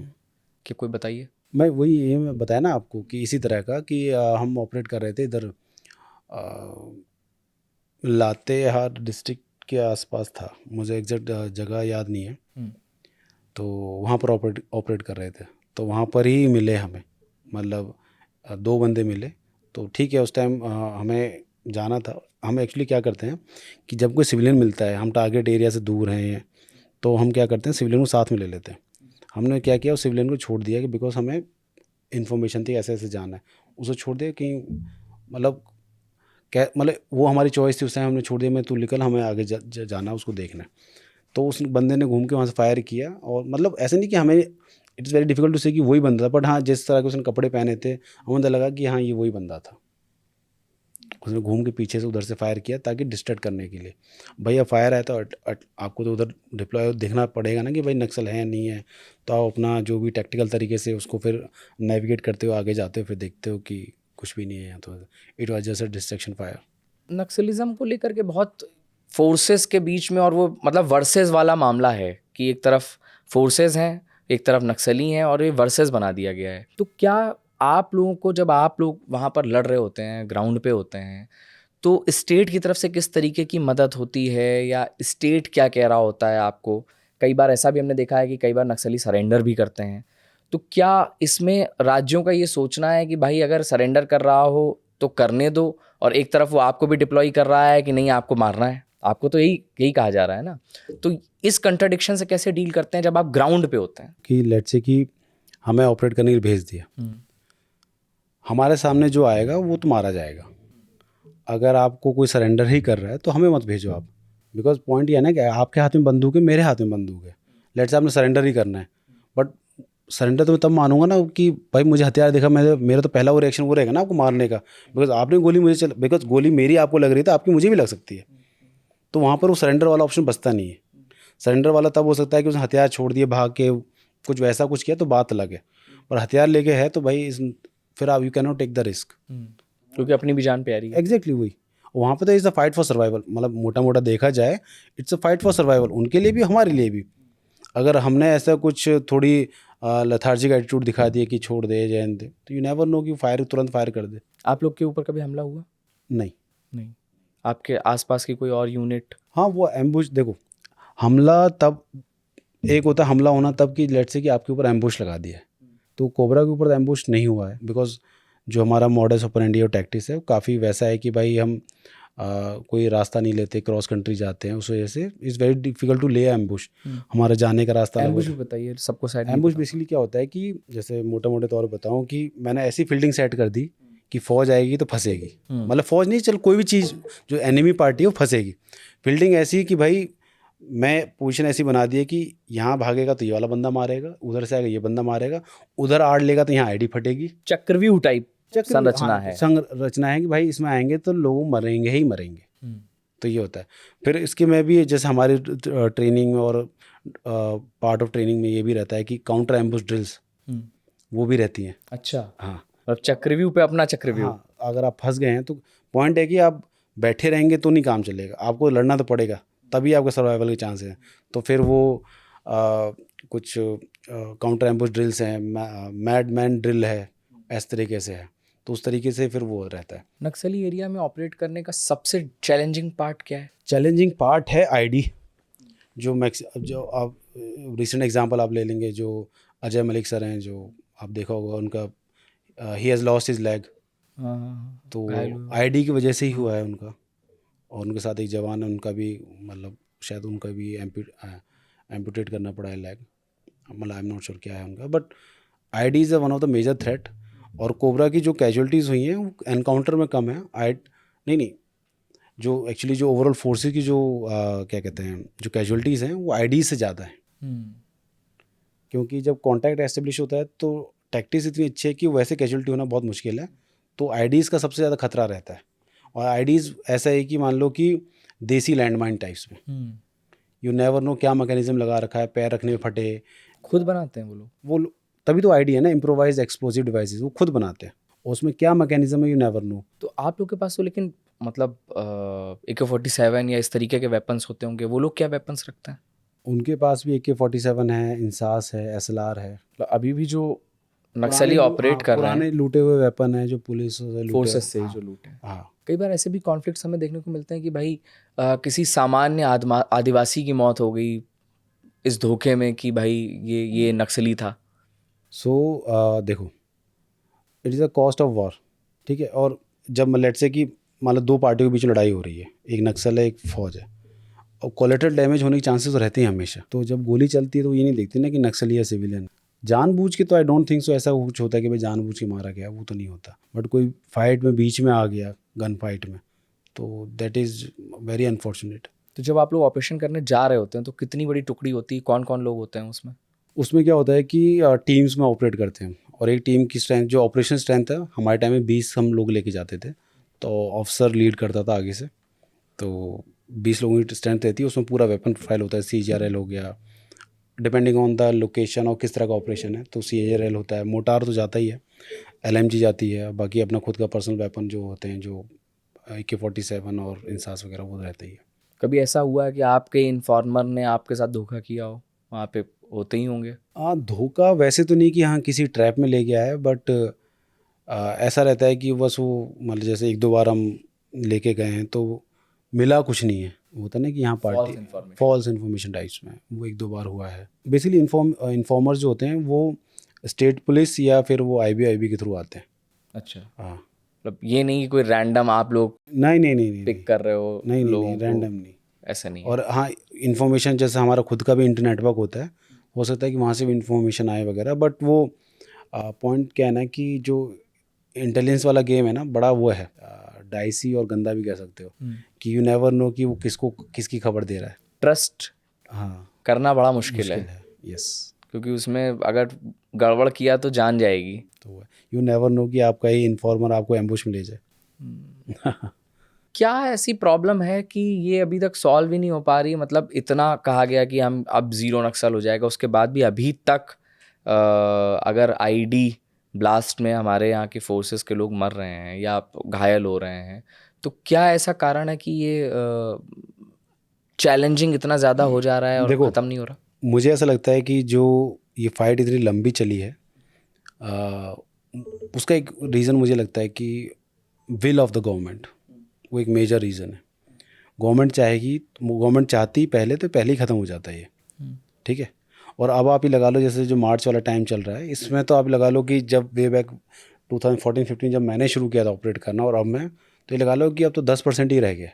कि कोई बताइए। मैं वही ये मैं बताया ना आपको कि इसी तरह का कि हम ऑपरेट कर रहे थे इधर लातेहार डिस्ट्रिक्ट के आसपास था, मुझे एग्जैक्ट जगह याद नहीं है। तो वहाँ पर ऑपरेट कर रहे थे, तो वहाँ पर ही मिले हमें, मतलब 2 बंदे मिले। तो ठीक है उस टाइम हमें जाना था। हम एक्चुअली क्या करते हैं कि जब कोई सिविलियन मिलता है, हम टारगेट एरिया से दूर हैं, तो हम क्या करते हैं सिविलियन को साथ में ले लेते हैं। हमने क्या किया, उस सिविलियन को छोड़ दिया कि बिकॉज हमें इन्फॉर्मेशन थी ऐसे ऐसे जाना है, उसे छोड़ दिया कि मतलब क्या, मतलब वो हमारी चॉइस थी उस टाइम, हमने छोड़ दिया, मैं तू निकल, हमें आगे जाना उसको देखना है। तो उस बंदे ने घूम के वहाँ से फायर किया, और मतलब ऐसे नहीं कि हमें इट्स वेरी डिफिकल्ट टू से कि वही बंदा था, बट हाँ जिस तरह के उसने कपड़े पहने थे हमें तो लगा कि हाँ ये वही बंदा था। उसने घूम के पीछे से उधर से फायर किया ताकि डिस्ट्रैक्ट करने के लिए। भैया फायर है तो आपको तो उधर डिप्लॉय देखना पड़ेगा ना कि भाई नक्सल है नहीं है, तो आप अपना जो भी टैक्टिकल तरीके से उसको फिर नेविगेट करते हो, आगे जाते हो, फिर देखते हो कि कुछ भी नहीं है यहाँ। तो it was just a distraction fire. Naxalism को लेकर के बहुत फोर्सेस के बीच में, और वो मतलब वर्सेस वाला मामला है कि एक तरफ फोर्सेस हैं, एक तरफ नक्सली हैं, और ये वर्सेस बना दिया गया है। तो क्या आप लोगों को, जब आप लोग वहाँ पर लड़ रहे होते हैं, ग्राउंड पे होते हैं, तो स्टेट की तरफ से किस तरीके की मदद होती है, या स्टेट क्या कह रहा होता है आपको? कई बार ऐसा भी हमने देखा है कि कई बार नक्सली सरेंडर भी करते हैं। तो क्या इसमें राज्यों का ये सोचना है कि भाई अगर सरेंडर कर रहा हो तो करने दो, और एक तरफ वो आपको भी डिप्लॉय कर रहा है कि नहीं आपको मारना है, आपको तो यही कहा जा रहा है ना? तो इस कंट्राडिक्शन से कैसे डील करते हैं जब आप ग्राउंड पे होते हैं? कि लेट्स से कि हमें ऑपरेट करने के लिए भेज दिया, हमारे सामने जो आएगा वो तो मारा जाएगा। अगर आपको कोई सरेंडर ही कर रहा है तो हमें मत भेजो आप, बिकॉज पॉइंट ये है ना कि आपके हाथ में बंदूक है, मेरे हाथ में बंदूक है, लेट्स से आपने सरेंडर ही करना है, बट सरेंडर तो मैं तब मानूंगा ना कि भाई मुझे हथियार देखा, मेरा तो पहला वो रिएक्शन वो रहेगा ना आपको मारने का, बिकॉज आपने गोली मुझे बिकॉज गोली मेरी आपको लग रही है तो आपकी मुझे भी लग सकती है। तो वहाँ पर वो सरेंडर वाला ऑप्शन बचता नहीं है। सरेंडर वाला तब हो सकता है कि उसने हथियार छोड़ दिए, भाग के कुछ वैसा कुछ किया तो बात अलग है, पर हथियार लेके है तो भाई फिर आप you can not take the risk, क्योंकि अपनी भी जान प्यारी है। एग्जैक्टली वही। वहाँ पे तो it's a fight for survival, मतलब मोटा मोटा देखा जाए it's a fight for survival, उनके लिए भी हमारे लिए भी। अगर हमने ऐसा कुछ थोड़ी लथार्जिक एटीट्यूड दिखा दिया कि छोड़ दे जैन दे, तो यू नेवर नो कि फायर तुरंत फायर कर दे। आप लोग के ऊपर कभी हमला हुआ? नहीं। नहीं। आपके आसपास की कोई और यूनिट? हाँ वो एम्बुश, देखो हमला तब एक होता है हमला होना तब कि लेट्स से कि आपके ऊपर एम्बुश लगा दिया है, तो कोबरा के ऊपर एम्बुश नहीं हुआ है, बिकॉज जो हमारा मॉडस ऑपरेंडी और टैक्टिस है वो काफ़ी वैसा है कि भाई हम कोई रास्ता नहीं लेते, क्रॉस कंट्री जाते हैं, उस वजह से इज़ वेरी डिफिकल्ट टू ले एम्बुश। हमारा जाने का रास्ता अलग एम्बुश होता भी बताइए सबको, शायद है। एम्बुश बेसिकली क्या होता है कि जैसे मोटा मोटे तौर पर बताऊँ कि मैंने ऐसी फील्डिंग सेट कर दी कि फ़ौज आएगी तो फंसेगी, मतलब फ़ौज नहीं, चल कोई भी चीज़ जो एनिमी पार्टी है वो फंसेगी। फील्डिंग ऐसी कि भाई मैं पोजीशन ऐसी बना दी है कि यहाँ भागेगा तो ये वाला बंदा मारेगा, उधर से आएगा ये बंदा मारेगा, उधर आड़ लेगा तो यहाँ आईडी फटेगी। चक्रव्यूह टाइप संरचना हाँ, है। संरचना है कि भाई इसमें आएंगे तो लोग मरेंगे ही मरेंगे। तो ये होता है। फिर इसके में भी जैसे हमारी ट्रेनिंग और पार्ट ऑफ ट्रेनिंग में ये भी रहता है कि काउंटर एम्बुश ड्रिल्स वो भी रहती हैं। अच्छा, हाँ अब चक्रव्यूह पे अपना चक्रव्यूह। हाँ, अगर आप फंस गए हैं तो पॉइंट है कि आप बैठे रहेंगे तो नहीं काम चलेगा, आपको लड़ना तो पड़ेगा, तभी आपके सर्वाइवल के चांस हैं। तो फिर वो कुछ काउंटर एम्बुश ड्रिल्स हैं, मैड मैन ड्रिल है, इस तरीके से है, तो उस तरीके से फिर वो रहता है। नक्सली एरिया में ऑपरेट करने का सबसे चैलेंजिंग पार्ट क्या है? चैलेंजिंग पार्ट है आईडी, जो आप रिसेंट एग्जांपल आप ले लेंगे, जो अजय मलिक सर हैं, जो आप देखा होगा उनका he has lost his leg, तो आईडी की वजह से ही हुआ है उनका। और उनके साथ एक जवान है, उनका भी मतलब शायद उनका भी एम्पूटेट करना पड़ा है लेग, मतलब आई एम नॉट श्योर क्या है उनका, but IED is one of the major threat. और कोबरा की जो कैजुअलिटीज़ हुई हैं वो एनकाउंटर में कम है। नहीं, जो एक्चुअली जो ओवरऑल फोर्सेस की जो क्या कहते हैं जो कैजुअलिटीज़ हैं वो आईडी से ज़्यादा है, क्योंकि जब कांटेक्ट एस्टेब्लिश होता है तो टैक्टिक्स इतनी अच्छी है कि वैसे कैजुअलिटी होना बहुत मुश्किल है। तो आईडीज़ का सबसे ज़्यादा खतरा रहता है। और आईडीज़ ऐसा है कि मान लो कि देसी लैंडमाइन टाइप्स में, यू नेवर नो क्या मैकेनिज्म लगा रखा है, पैर रखने में फटे। खुद बनाते हैं वो लोग? वो तभी तो आईडी है ना, इम्प्रोवाइज एक्सप्लोसिव डिवाइसेस, वो खुद बनाते हैं। उसमें क्या मैकेनिज्म है, यू नेवर नो। तो आप लोग के पास तो लेकिन मतलब AK-47 या इस तरीके के वेपन्स होते होंगे, वो लोग क्या वेपन्स रखते हैं? उनके पास भी AK-47 है, इंसास है, SLR है। मतलब अभी भी जो नक्सली पुराने ऑपरेट कर रहे पुराने हैं लूटे हुए वेपन है जो पुलिस से लूटे, फोर्सेस से हाँ, जो लूटे हैं। हाँ। कई बार ऐसे भी कॉन्फ्लिक्ट्स हमें देखने को मिलते हैं कि भाई किसी सामान्य आदिवासी की मौत हो गई इस धोखे में कि भाई ये नक्सली था। सो देखो, it is a cost of war, ठीक है। और जब लेट्स से कि मान लो दो पार्टियों के बीच लड़ाई हो रही है, एक नक्सल है, एक फौज है, और कोलेटरल डैमेज होने के चांसेस तो रहते हैं हमेशा। तो जब गोली चलती है तो ये नहीं देखते ना कि नक्सली या सिविलियन। जानबूझ के तो आई डोंट थिंक सो ऐसा कुछ होता है कि भाई जानबूझ के मारा गया, वो तो नहीं होता। बट कोई फाइट में बीच में आ गया, गन फाइट में, तो दैट इज़ वेरी अनफॉर्चुनेट। तो जब आप लोग ऑपरेशन करने जा रहे होते हैं तो कितनी बड़ी टुकड़ी होती है, कौन कौन लोग होते हैं उसमें? उसमें क्या होता है कि टीम्स में ऑपरेट करते हैं, और एक टीम की स्ट्रेंथ, जो ऑपरेशन स्ट्रेंथ है, हमारे टाइम में 20 हम लोग लेके जाते थे। तो ऑफिसर लीड करता था आगे से, तो 20 लोगों की स्ट्रेंथ रहती है। उसमें पूरा वेपन प्रोफाइल होता है, CGRL हो गया, डिपेंडिंग ऑन द लोकेशन और किस तरह का ऑपरेशन है, तो CGRL होता है। मोटार तो जाता ही है, LMG जाती है, बाकी अपना खुद का पर्सनल वेपन जो होते हैं, जो AK-47 और इंसास वगैरह, वो रहता ही है। कभी ऐसा हुआ है कि आपके इन्फॉर्मर ने आपके साथ धोखा किया हो? वहाँ पे होते ही होंगे। हाँ, धोखा वैसे तो नहीं कि हाँ किसी ट्रैप में ले गया है, बट ऐसा रहता है कि बस वो मतलब जैसे एक दो बार हम लेके गए हैं तो मिला कुछ नहीं है। होता ना कि यहाँ पार्टी फॉल्स इन्फॉर्मेशन टाइप्स में, वो एक दो बार हुआ है। बेसिकली इन्फॉर्मर्स जो होते हैं वो स्टेट पुलिस या फिर वो IB के थ्रू आते हैं। अच्छा, हाँ, मतलब ये नहीं कि कोई रैंडम आप लोग नहीं नहीं नहीं नहीं पिक कर रहे हो नहीं नहीं लोगों नहीं, को, रैंडम नहीं। ऐसा नहीं है। और हाँ, इन्फॉर्मेशन जैसे हमारा खुद का भी इंटरनेटवर्क होता है, हो सकता है कि वहाँ से भी इन्फॉर्मेशन आए वगैरह, बट वो पॉइंट क्या है ना कि जो इंटेलिजेंस वाला गेम है ना, बड़ा वो है डाइसी और गंदा भी कह सकते हो, कि यू नेवर नो कि वो किसकी खबर दे रहा है। ट्रस्ट हाँ, करना बड़ा मुश्किल है, यस। क्योंकि उसमें अगर गड़बड़ किया तो जान जाएगी। तो यू नेवर नो कि आपका ही इन्फॉर्मर आपको एम्बुश में ले जाए। क्या ऐसी प्रॉब्लम है कि ये अभी तक सॉल्व ही नहीं हो पा रही? मतलब इतना कहा गया कि हम अब ज़ीरो नक्सल हो जाएगा, उसके बाद भी अभी तक अगर ID ब्लास्ट में हमारे यहाँ की फोर्सेस के लोग मर रहे हैं या घायल हो रहे हैं, तो क्या ऐसा कारण है कि ये चैलेंजिंग इतना ज़्यादा हो जा रहा है और देखो, ख़त्म नहीं हो रहा? मुझे ऐसा लगता है कि जो ये फाइट इतनी लंबी चली है, उसका एक रीज़न मुझे लगता है कि विल ऑफ द गवर्नमेंट, वो एक मेजर रीज़न है। गवर्नमेंट चाहेगी, गवर्नमेंट चाहती पहले तो पहले ही ख़त्म हो जाता है ये, ठीक है। और अब आप ही लगा लो, जैसे जो मार्च वाला टाइम चल रहा है, इसमें तो आप लगा लो कि जब वे बैक 2014-15 जब मैंने शुरू किया था ऑपरेट करना, और अब मैं तो ये लगा लो कि अब तो 10% ही रह गया।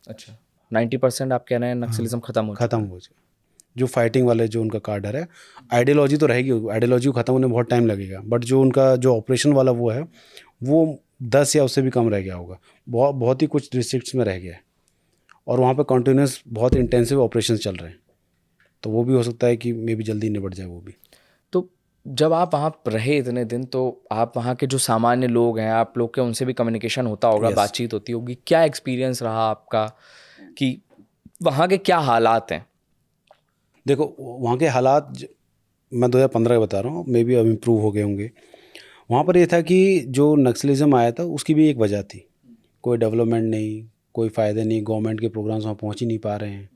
अच्छा, 90% आप कह रहे हैं नक्सलिज्म ख़त्म हो ख़त्म हो जाए। जो फाइटिंग वाले जो उनका कार्डर है, आइडियोलॉजी तो रहेगी, आइडियोलॉजी को ख़त्म होने में बहुत टाइम लगेगा, बट जो उनका जो ऑपरेशन वाला वो है, वो 10 या उससे भी कम रह गया होगा। बहुत ही कुछ डिस्ट्रिक्ट्स में रह गया है, और वहाँ पे कंटिन्यूस बहुत इंटेंसिव ऑपरेशन चल रहे हैं, तो वो भी हो सकता है कि मे बी जल्दी निपट जाए वो भी। तो जब आप वहाँ रहे इतने दिन, तो आप वहाँ के जो सामान्य लोग हैं, आप लोग के उनसे भी कम्युनिकेशन होता होगा, बातचीत होती होगी। क्या एक्सपीरियंस रहा आपका कि वहाँ के क्या हालात हैं? देखो, वहाँ के हालात मैं 2015 का बता रहा हूँ, मे बी अब इम्प्रूव हो गए होंगे। वहाँ पर ये था कि जो नक्सलिज्म आया था उसकी भी एक वजह थी, कोई डेवलपमेंट नहीं, कोई फ़ायदे नहीं, गवर्नमेंट के प्रोग्राम्स वहाँ पहुँच ही नहीं पा रहे हैं।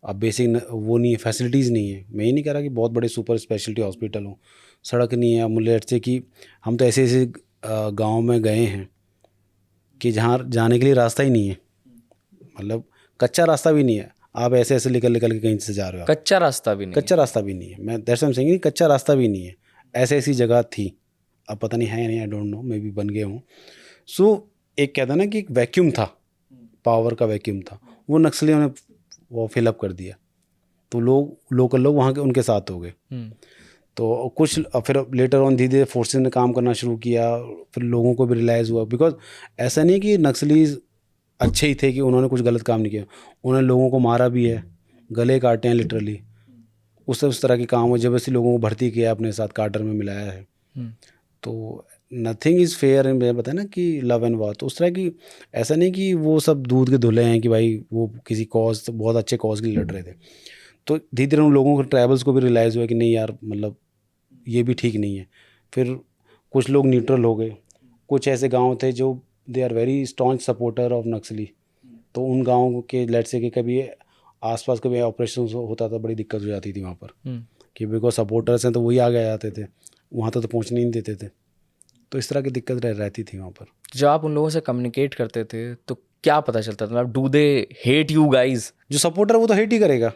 अब बेसिक वो नहीं है, फैसिलिटीज़ नहीं है। मैं ये नहीं कह रहा कि बहुत बड़े सुपर स्पेशलिटी हॉस्पिटल हों, सड़क नहीं है। मुझे से कि हम तो ऐसे ऐसे गाँव में गए हैं कि जहाँ जाने के लिए रास्ता ही नहीं है, मतलब कच्चा रास्ता भी नहीं है। आप ऐसे ऐसे निकल के कहीं से जा रहे हो, कच्चा रास्ता भी नहीं? कच्चा रास्ता भी नहीं है। मैं दैट्स आई एम सेइंग, कच्चा रास्ता भी नहीं है। ऐसी ऐसी जगह थी, अब पता नहीं है या नहीं, I don't know, may be बन गए हों। सो एक कहता ना कि एक वैक्यूम था, पावर का वैक्यूम था, वो नक्सलियों ने वो फिलअप कर दिया, तो लोकल लोग वहाँ के उनके साथ हो गए। तो कुछ फिर लेटर ऑन धीरे धीरे फोर्सेस ने काम करना शुरू किया, फिर लोगों को भी रियलाइज़ हुआ, बिकॉज ऐसा नहीं कि नक्सली अच्छे ही थे कि उन्होंने कुछ गलत काम नहीं किया, उन्होंने लोगों को मारा भी है, गले काटे हैं लिटरली, उस तरह के काम हो, जबरदस्ती लोगों को भर्ती किया अपने साथ, कार्टर में मिलाया है। तो नथिंग इज़ फेयर, मैं बताया ना कि लव एंड वार, तो उस तरह की ऐसा नहीं कि वो सब दूध के धुले हैं कि भाई वो किसी कॉज, बहुत अच्छे कॉज के लिए लड़ रहे थे। तो धीरे धीरे उन लोगों को, ट्राइबल्स को भी रियलाइज़ हुआ कि नहीं यार, मतलब ये भी ठीक नहीं है। फिर कुछ लोग न्यूट्रल हो गए, कुछ ऐसे गांव थे जो they are very staunch supporter of Naxali, तो उन गाँव के लेट्स से कि कभी आसपास कभी ऑपरेशन होता था, बड़ी दिक्कत हो जाती थी वहाँ पर कि बिकॉज सपोर्टर्स हैं तो वही आगे आ जाते थे, वहाँ तो पहुँचने नहीं देते थे। तो इस तरह की दिक्कत रहती थी वहाँ पर। जब आप उन लोगों से कम्युनिकेट करते थे तो क्या पता चलता था, मतलब do they hate you guys? जो सपोर्टर वो तो हेट ही करेगा,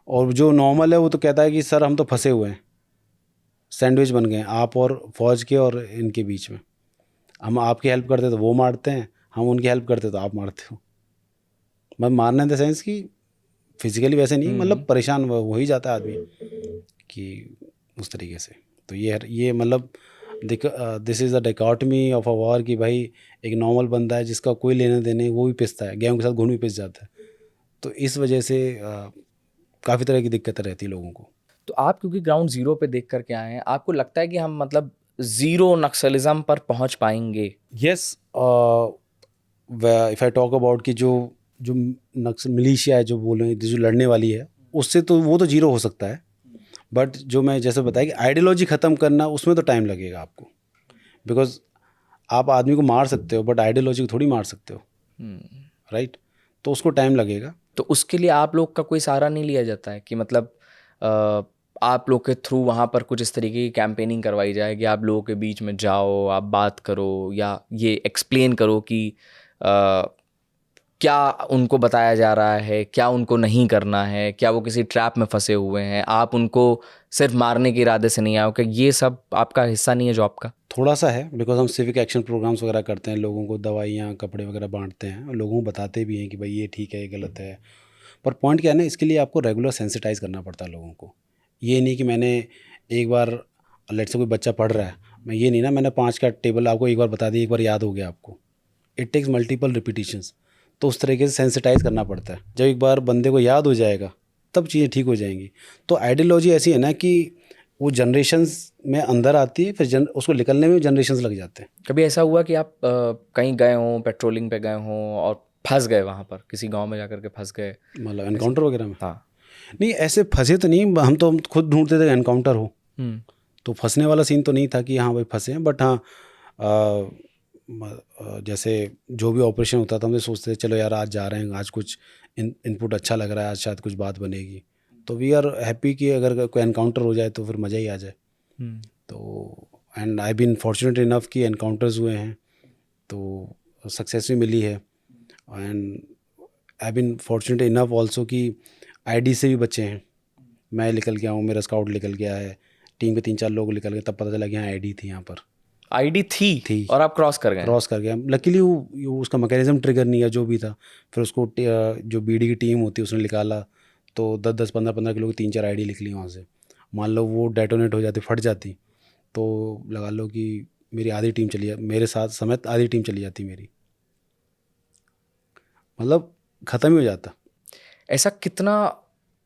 और जो नॉर्मल है वो तो कहता है कि सर हम तो फंसे हुए हैं, सैंडविच बन गए हैं आप और फौज के और इनके बीच में। हम आपकी हेल्प करते तो वो मारते हैं, हम उनकी हेल्प करते तो आप मारते हो। मैं मारना इन द सेंस कि फिजिकली वैसे नहीं, मतलब परेशान हो ही जाता है आदमी कि उस तरीके से। तो ये मतलब this is the dichotomy of a war कि भाई एक नॉर्मल बंदा है जिसका कोई लेने देने, वो भी पिसता है, गेहूं के साथ घुन भी पिस जाता है। तो इस वजह से काफ़ी तरह की दिक्कतें रहती लोगों को। तो आप क्योंकि ग्राउंड जीरो पे देख करके आए हैं, आपको लगता है कि हम मतलब जीरो नक्सलिज्म पर पहुंच पाएंगे? Yes, if I talk about कि जो जो नक्सल मिलिशिया है, जो बोले जो लड़ने वाली है, उससे तो वो तो जीरो हो सकता है, बट जो मैं जैसे बताया कि आइडियोलॉजी ख़त्म करना, उसमें तो टाइम लगेगा आपको, बिकॉज आप आदमी को मार सकते हो बट आइडियोलॉजी को थोड़ी मार सकते हो, राइट? तो उसको टाइम लगेगा। तो उसके लिए आप लोग का कोई सहारा नहीं लिया जाता है कि मतलब आप लोग के थ्रू वहाँ पर कुछ इस तरीके की कैंपेनिंग करवाई जाए कि आप लोगों के बीच में जाओ, आप बात करो या ये एक्सप्लेन करो कि क्या उनको बताया जा रहा है, क्या उनको नहीं करना है, क्या वो किसी ट्रैप में फंसे हुए हैं, आप उनको सिर्फ मारने के इरादे से नहीं आओ, कि ये सब आपका हिस्सा नहीं है जॉब का? थोड़ा सा है, बिकॉज हम सिविक एक्शन प्रोग्राम्स वगैरह करते हैं, लोगों को दवाइयाँ कपड़े वगैरह बांटते हैं और लोगों को बताते भी हैं कि भाई ये ठीक है, ये गलत है। पर पॉइंट क्या है ना, इसके लिए आपको रेगुलर सेंसिटाइज करना पड़ता है लोगों को। ये नहीं कि मैंने एक बार, लेट से कोई बच्चा पढ़ रहा है, मैं ये नहीं ना मैंने 5 का टेबल आपको एक बार बता दिया, एक बार याद हो गया आपको। It takes multiple repetitions. तो उस तरीके से सेंसिटाइज करना पड़ता है। जब एक बार बंदे को याद हो जाएगा तब चीज़ें ठीक हो जाएंगी। तो आइडियोलॉजी ऐसी है ना कि वो जनरेशन्स में अंदर आती है, फिर उसको निकलने में जनरेशन्स लग जाते हैं। कभी ऐसा हुआ कि आप कहीं गए हों, पेट्रोलिंग पे गए हों और फंस गए वहाँ पर, किसी गांव में जाकर के फंस गए? मतलब एनकाउंटर वगैरह में? हाँ। नहीं, ऐसे फंसे तो नहीं, हम तो खुद ढूंढते थे एनकाउंटर हो। तो फंसने वाला सीन तो नहीं था कि हाँ भाई फंसे हैं, बट हाँ जैसे जो भी ऑपरेशन होता था हम सोचते थे चलो यार आज जा रहे हैं, आज कुछ इनपुट अच्छा लग रहा है, आज शायद कुछ बात बनेगी। तो वी आर हैप्पी कि अगर कोई एनकाउंटर हो जाए तो फिर मज़ा ही आ जाए। तो and I been fortunate enough कि एनकाउंटर्स हुए हैं तो सक्सेस भी मिली है। And I been fortunate enough also कि आईडी से भी बचे हैं। मैं निकल गया हूँ, मेरा स्काउट निकल गया है, टीम के 3-4 लोग निकल गए, तब पता चला कि हाँ आईडी थी यहाँ पर। आईडी थी और आप क्रॉस कर गए? क्रॉस कर गया। लकीली वो उसका मैकेनिज्म ट्रिगर नहीं है जो भी था। फिर उसको जो बीडी की टीम होती है उसने निकाला, तो 10-10 15-15 किलो की 3-4 आईडी निकली वहाँ से। मान लो वो डेटोनेट हो जाती, फट जाती, तो लगा लो कि मेरी आधी टीम चली, मेरे साथ समेत आधी टीम चली जाती मेरी, मतलब ख़त्म ही हो जाता। ऐसा कितना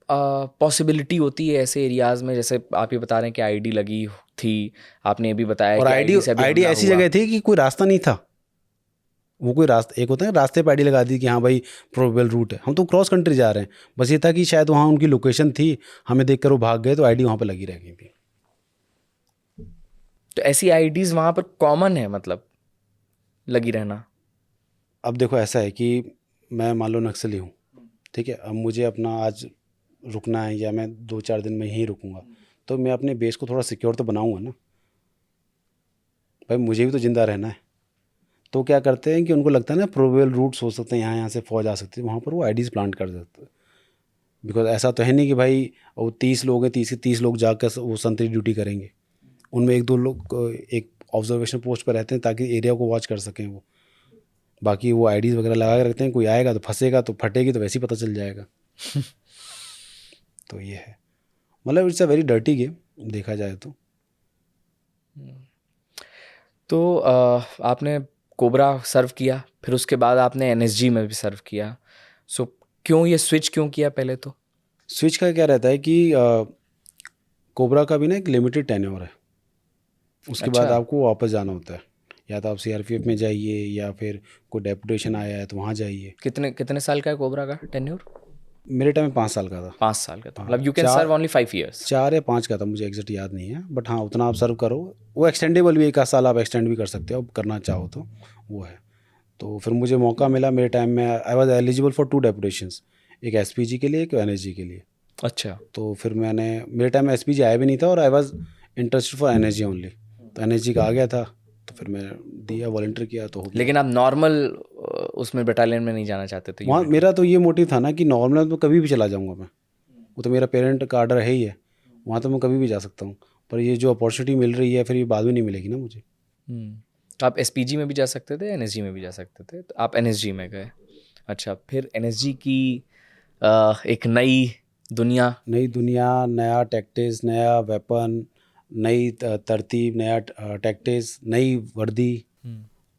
पॉसिबिलिटी होती है ऐसे एरियाज़ में, जैसे आप ये बता रहे हैं कि आईडी लगी थी, आपने ये भी बताया और कि आईडी ऐसी जगह थी कि कोई रास्ता नहीं था। वो कोई रास्ता, एक होता है रास्ते पर आईडी लगा दी कि हाँ भाई प्रोबेबल रूट है, हम तो क्रॉस कंट्री जा रहे हैं, बस ये था कि शायद वहाँ उनकी लोकेशन थी, हमें देखकर वो भाग गए, तो आईडी वहाँ पर लगी रह गई थी। तो ऐसी आईडीज़ वहाँ पर कॉमन है, मतलब लगी रहना? अब देखो ऐसा है कि मैं मान लो नक्सली हूँ, ठीक है, अब मुझे अपना आज रुकना है या मैं 2-4 दिन में यहीं रुकूंगा, तो मैं अपने बेस को थोड़ा सिक्योर तो बनाऊंगा ना भाई, मुझे भी तो ज़िंदा रहना है। तो क्या करते हैं कि उनको लगता है ना प्रोबेबल रूट्स हो सकते हैं, यहाँ से फौज आ सकती है, वहाँ पर वो आईडीज़ प्लांट कर देते हैं। बिकॉज ऐसा तो है नहीं कि भाई वो 30 लोग हैं, 30 लोग जाकर वो संतरी ड्यूटी करेंगे। उनमें 1-2 लोग एक ऑब्जर्वेशन पोस्ट पर रहते हैं ताकि एरिया को वॉच कर सकें वो। बाकी वो आईडीज़ वगैरह लगा के रखते हैं, कोई आएगा तो फंसेगा, तो फटेगी तो वैसे ही पता चल जाएगा। तो ये है, मतलब it's a very dirty game देखा जाए तो। तो आपने कोबरा सर्व किया, फिर उसके बाद आपने एनएसजी में भी सर्व किया, सो क्यों ये स्विच क्यों किया पहले? तो स्विच का क्या रहता है कि कोबरा का भी ना एक लिमिटेड टेन्योर है, उसके बाद आपको वापस जाना होता है, या तो आप सीआरपीएफ में जाइए या फिर कोई डेपुटेशन आया है तो वहाँ जाइए। कितने कितने साल का है कोबरा का टेन्योर? मेरे टाइम में 5 साल का था। 5 साल का था, हाँ, मतलब you can serve only 5 years। 4 या 5 का था, मुझे एग्जैक्ट याद नहीं है, बट हाँ उतना आप सर्व करो। वो एक्सटेंडेबल भी, 1 साल आप एक्सटेंड भी कर सकते हो, अब करना चाहो तो वो है। तो फिर मुझे मौका मिला मेरे टाइम में, आई वॉज एलिजिबल फॉर 2 डेपुटेशंस, एक एसपीजी के लिए, एक एनएसजी के लिए। अच्छा। तो फिर मेरे टाइम में एसपीजी आया भी नहीं था और I was interested for NSG only, तो एनएसजी का आ गया था, तो फिर मैं दिया, वॉलंटियर किया तो हो गया। लेकिन आप नॉर्मल उसमें बटालियन में नहीं जाना चाहते थे? वहाँ मेरा तो ये मोटिव था ना कि नॉर्मल तो कभी भी चला जाऊँगा मैं, वो तो मेरा पेरेंट का आर्डर है ही है, वहाँ तो मैं कभी भी जा सकता हूँ, पर ये जो अपॉर्चुनिटी मिल रही है फिर ये बाद में नहीं मिलेगी ना मुझे। तो आप एसपीजी में भी जा सकते थे, एनएसजी में भी जा सकते थे, तो आप एनएसजी में गए। अच्छा, फिर एनएसजी की एक नई दुनिया। नया टैक्टिस, नया वेपन, नई तरतीब, नया टैक्टिस, नई वर्दी,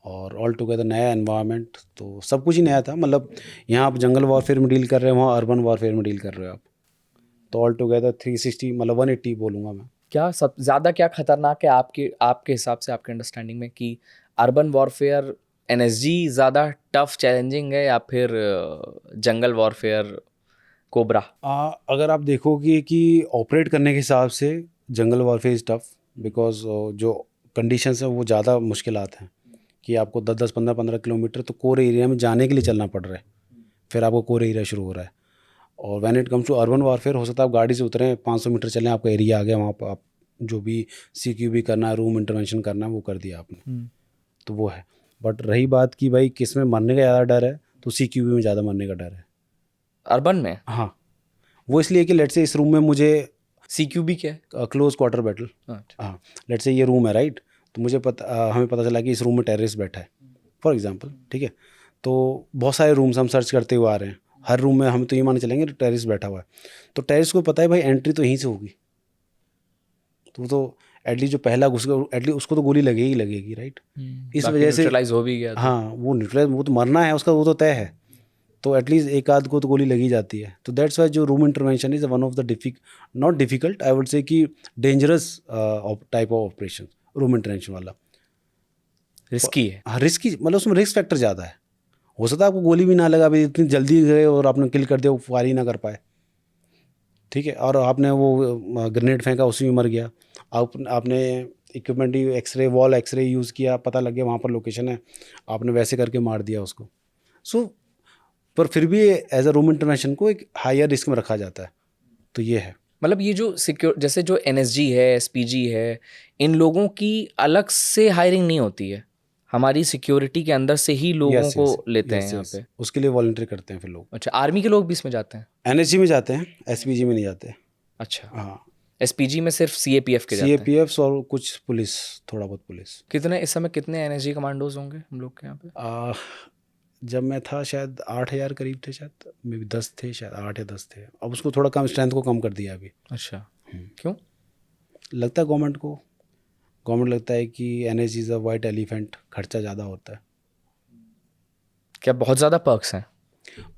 और ऑल टुगेदर नया एनवायरनमेंट, तो सब कुछ ही नया था। मतलब यहाँ आप जंगल वॉरफेयर में डील कर रहे हो, वहाँ अर्बन वॉरफेयर में डील कर रहे हो आप, तो ऑल टुगेदर 360 मतलब 180 बोलूँगा मैं। क्या सब ज़्यादा क्या खतरनाक है आपके हिसाब से, आपके अंडरस्टैंडिंग में, कि अर्बन वॉरफेयर एनएसजी ज़्यादा टफ चैलेंजिंग है या फिर जंगल वॉरफेयर कोबरा? अगर आप देखोगे कि ऑपरेट करने के हिसाब से jungle warfare is tough, because जो कंडीशंस हैं वो ज़्यादा मुश्किलात हैं, कि आपको 10-10, 15-15 किलोमीटर तो कोर एरिया में जाने के लिए चलना पड़ रहा है, फिर आपको कोर एरिया शुरू हो रहा है। और when it comes to urban warfare, हो सकता है आप गाड़ी से उतरें, 500 मीटर चलें, आपका एरिया आ गया, वहाँ पर आप जो भी CQB करना है, रूम इंटरवेंशन करना है, वो कर दिया आपने, तो वो है। बट रही बात कि भाई किस में मरने का ज़्यादा डर है, तो CQB में ज़्यादा मरने का डर है अर्बन में। हाँ, वो इसलिए कि लेट्स से इस रूम में मुझे सीक्यूबी क्या है? Close quarter battle. अच्छा। हाँ, लेट्स से ये रूम है, राइट, तो मुझे हमें पता चला कि इस रूम में टेररिस्ट बैठा है, फॉर एग्जांपल, ठीक है, तो बहुत सारे रूम्स हम सर्च करते हुए आ रहे हैं, हर रूम में हम तो ये मान चलेंगे टेररिस्ट बैठा हुआ है, तो टेररिस्ट को पता है भाई एंट्री तो यहीं से होगी, तो एटलीस्ट जो पहला घुसेगा एटलीस्ट उसको तो गोली लगेगी, राइट। इस वजह से न्यूट्रलाइज हो भी गया तो। हाँ, वो न्यूट्रलाइज, वो तो मरना है उसका, वो तो तय है, तो एटलीस्ट एक आध को तो गोली लगी जाती है। तो दैट्स वाई जो room intervention is one of the not difficult, I would say कि dangerous type of operation, room intervention वाला। रिस्की है। हाँ, रिस्की, मतलब उसमें रिस्क फैक्टर ज़्यादा है, हो सकता है आपको गोली भी ना लगा, अभी इतनी जल्दी गए और आपने किल कर दिया, वो फायर ही ना कर पाए, ठीक है, और आपने वो ग्रेनेड फेंका, उसी में मर गया। आपने इक्विपमेंट ही एक्सरे, वॉल एक्सरे यूज़ किया, पता लग गया वहाँ पर लोकेशन है, आपने वैसे करके मार दिया उसको। सो पर फिर भी एज अ रूम इंटरवेंशन को एक हायर रिस्क में रखा जाता है, तो ये है। मतलब ये जो जैसे जो एनएसजी है, एसपीजी है, इन लोगों की अलग से हायरिंग नहीं होती है, हमारी सिक्योरिटी के अंदर से ही लोगों को लेते हैं यहाँ पे। उसके लिए वॉलंटियर करते हैं फिर लोग। अच्छा, आर्मी के लोग भी इसमें जाते हैं? एनएसजी में जाते हैं, एसपीजी में नहीं जाते। अच्छा। हाँ, एसपीजी में सिर्फ सीएपीएफ के जाते हैं? सीएपीएफ और कुछ पुलिस, थोड़ा बहुत पुलिस। कितने इस समय कितने एनएसजी कमांडोज होंगे हम लोग के यहाँ पे? जब मैं था शायद 8,000 करीब थे, शायद मे बी 10 थे, शायद 8 या 10 थे। अब उसको थोड़ा कम, स्ट्रेंथ को कम कर दिया अभी। अच्छा, क्यों? लगता है गवर्नमेंट लगता है कि NSG is a white elephant, खर्चा ज़्यादा होता है। क्या बहुत ज़्यादा पर्क्स हैं?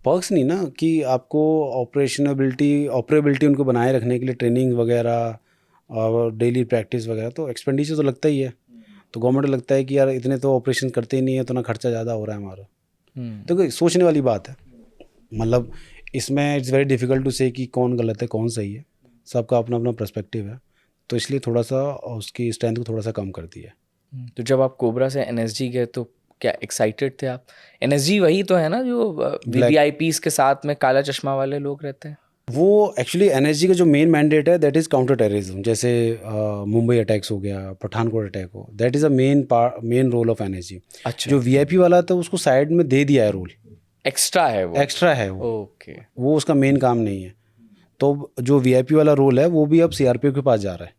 पर्क्स नहीं ना, कि आपको ऑपरेबिलिटी उनको बनाए रखने के लिए ट्रेनिंग वगैरह और डेली प्रैक्टिस वगैरह, तो एक्सपेंडिचर तो लगता ही है। तो गवर्नमेंट को लगता है कि यार इतने तो ऑपरेशन करते ही नहीं है, तो ना खर्चा ज़्यादा हो रहा है हमारा। तो कोई सोचने वाली बात है, मतलब इसमें इट्स वेरी डिफ़िकल्ट टू से कि कौन गलत है कौन सही है, सबका अपना अपना पर्सपेक्टिव है, तो इसलिए थोड़ा सा उसकी स्ट्रेंथ को थोड़ा सा कम कर दिया। तो जब आप कोबरा से एनएसजी गए तो क्या एक्साइटेड थे आप? एनएसजी वही तो है ना जो वीवीआईपीज के साथ में काला चश्मा वाले लोग रहते हैं? वो एक्चुअली एनएसजी का जो मेन मैंडेट है दैट इज़ काउंटर टेररिज्म। जैसे मुंबई अटैक्स हो गया, पठानकोट अटैक हो, that is a main role of NSG. अच्छा। जो वीआईपी वाला था उसको साइड में दे दिया है रोल, एक्स्ट्रा है वो? एक्स्ट्रा है वो। ओके। वो उसका मेन काम नहीं है, तो जो वीआईपी वाला रोल है वो भी अब सीआरपीएफ के पास जा रहा है।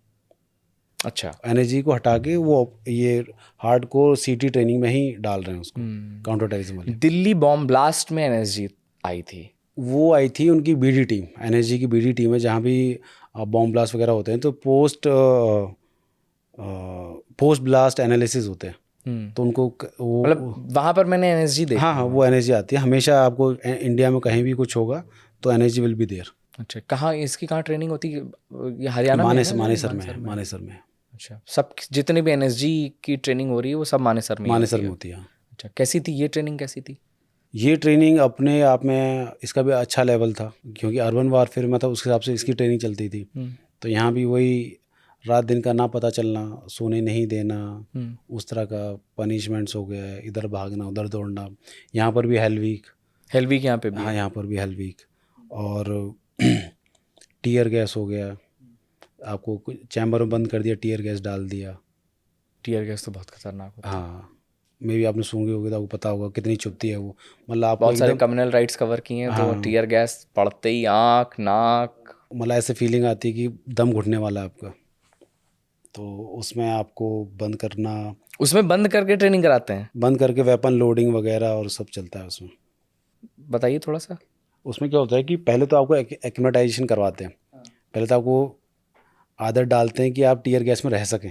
अच्छा। एनएसजी को हटा के वो ये हार्डकोर सीटी ट्रेनिंग में ही डाल रहे हैं उसको, काउंटर टेररिज्म वाले। दिल्ली बॉम्ब ब्लास्ट में एनएसजी आई थी? वो आई थी उनकी बीडी टीम, एनएसजी की बीडी टीम है, जहाँ भी बॉम्ब ब्लास्ट वगैरह होते हैं तो पोस्ट ब्लास्ट एनालिसिस होते हैं, तो उनको वो मतलब वहाँ पर मैंने एनएसजी देखा। हाँ, वो एनएसजी आती है हमेशा। आपको इंडिया में कहीं भी कुछ होगा तो एनएसजी विल बी देयर। अच्छा, कहाँ इसकी ट्रेनिंग होती है? ये हरियाणा में है ना? मानेसर में। अच्छा। अच्छा, सब जितने भी एनएसजी की ट्रेनिंग हो रही है वो सब मानेसर में ही मानेसर होती में है? होती है। अच्छा, कैसी थी ये ट्रेनिंग, कैसी थी? ये ट्रेनिंग अपने आप में इसका भी अच्छा लेवल था, क्योंकि अर्बन वारफेयर में था, उसके हिसाब से इसकी ट्रेनिंग चलती थी। तो यहाँ भी वही रात दिन का ना पता चलना, सोने नहीं देना, उस तरह का पनिशमेंट्स हो गया, इधर भागना उधर दौड़ना। यहाँ पर भी हेल वीक। हेल वीक यहाँ पे भी हाँ, है? यहाँ पर भी हेल वीक। और टीयर गैस हो गया, आपको चैम्बर में बंद कर दिया, टीयर गैस डाल दिया। टीयर गैस तो बहुत खतरनाक होता है। हाँ, मे भी आपने सूंघी होगी तो आपको पता होगा कितनी चुभती है वो। मतलब आपको बहुत सारे एकदम, कम्युनल राइट्स कवर किए हैं, तो हाँ, टीयर गैस पड़ते ही आँख नाक। मतलब ऐसे फीलिंग आती है कि दम घुटने वाला है आपका। तो उसमें आपको बंद करना, उसमें बंद करके ट्रेनिंग कराते हैं? बंद करके वेपन लोडिंग वगैरह और सब चलता है उसमें। बताइए थोड़ा सा। उसमें क्या होता है कि पहले तो आपको एक्लिमेटाइजेशन करवाते हैं। पहले तो आपको आदत डालते हैं कि आप टीयर गैस में रह सकें।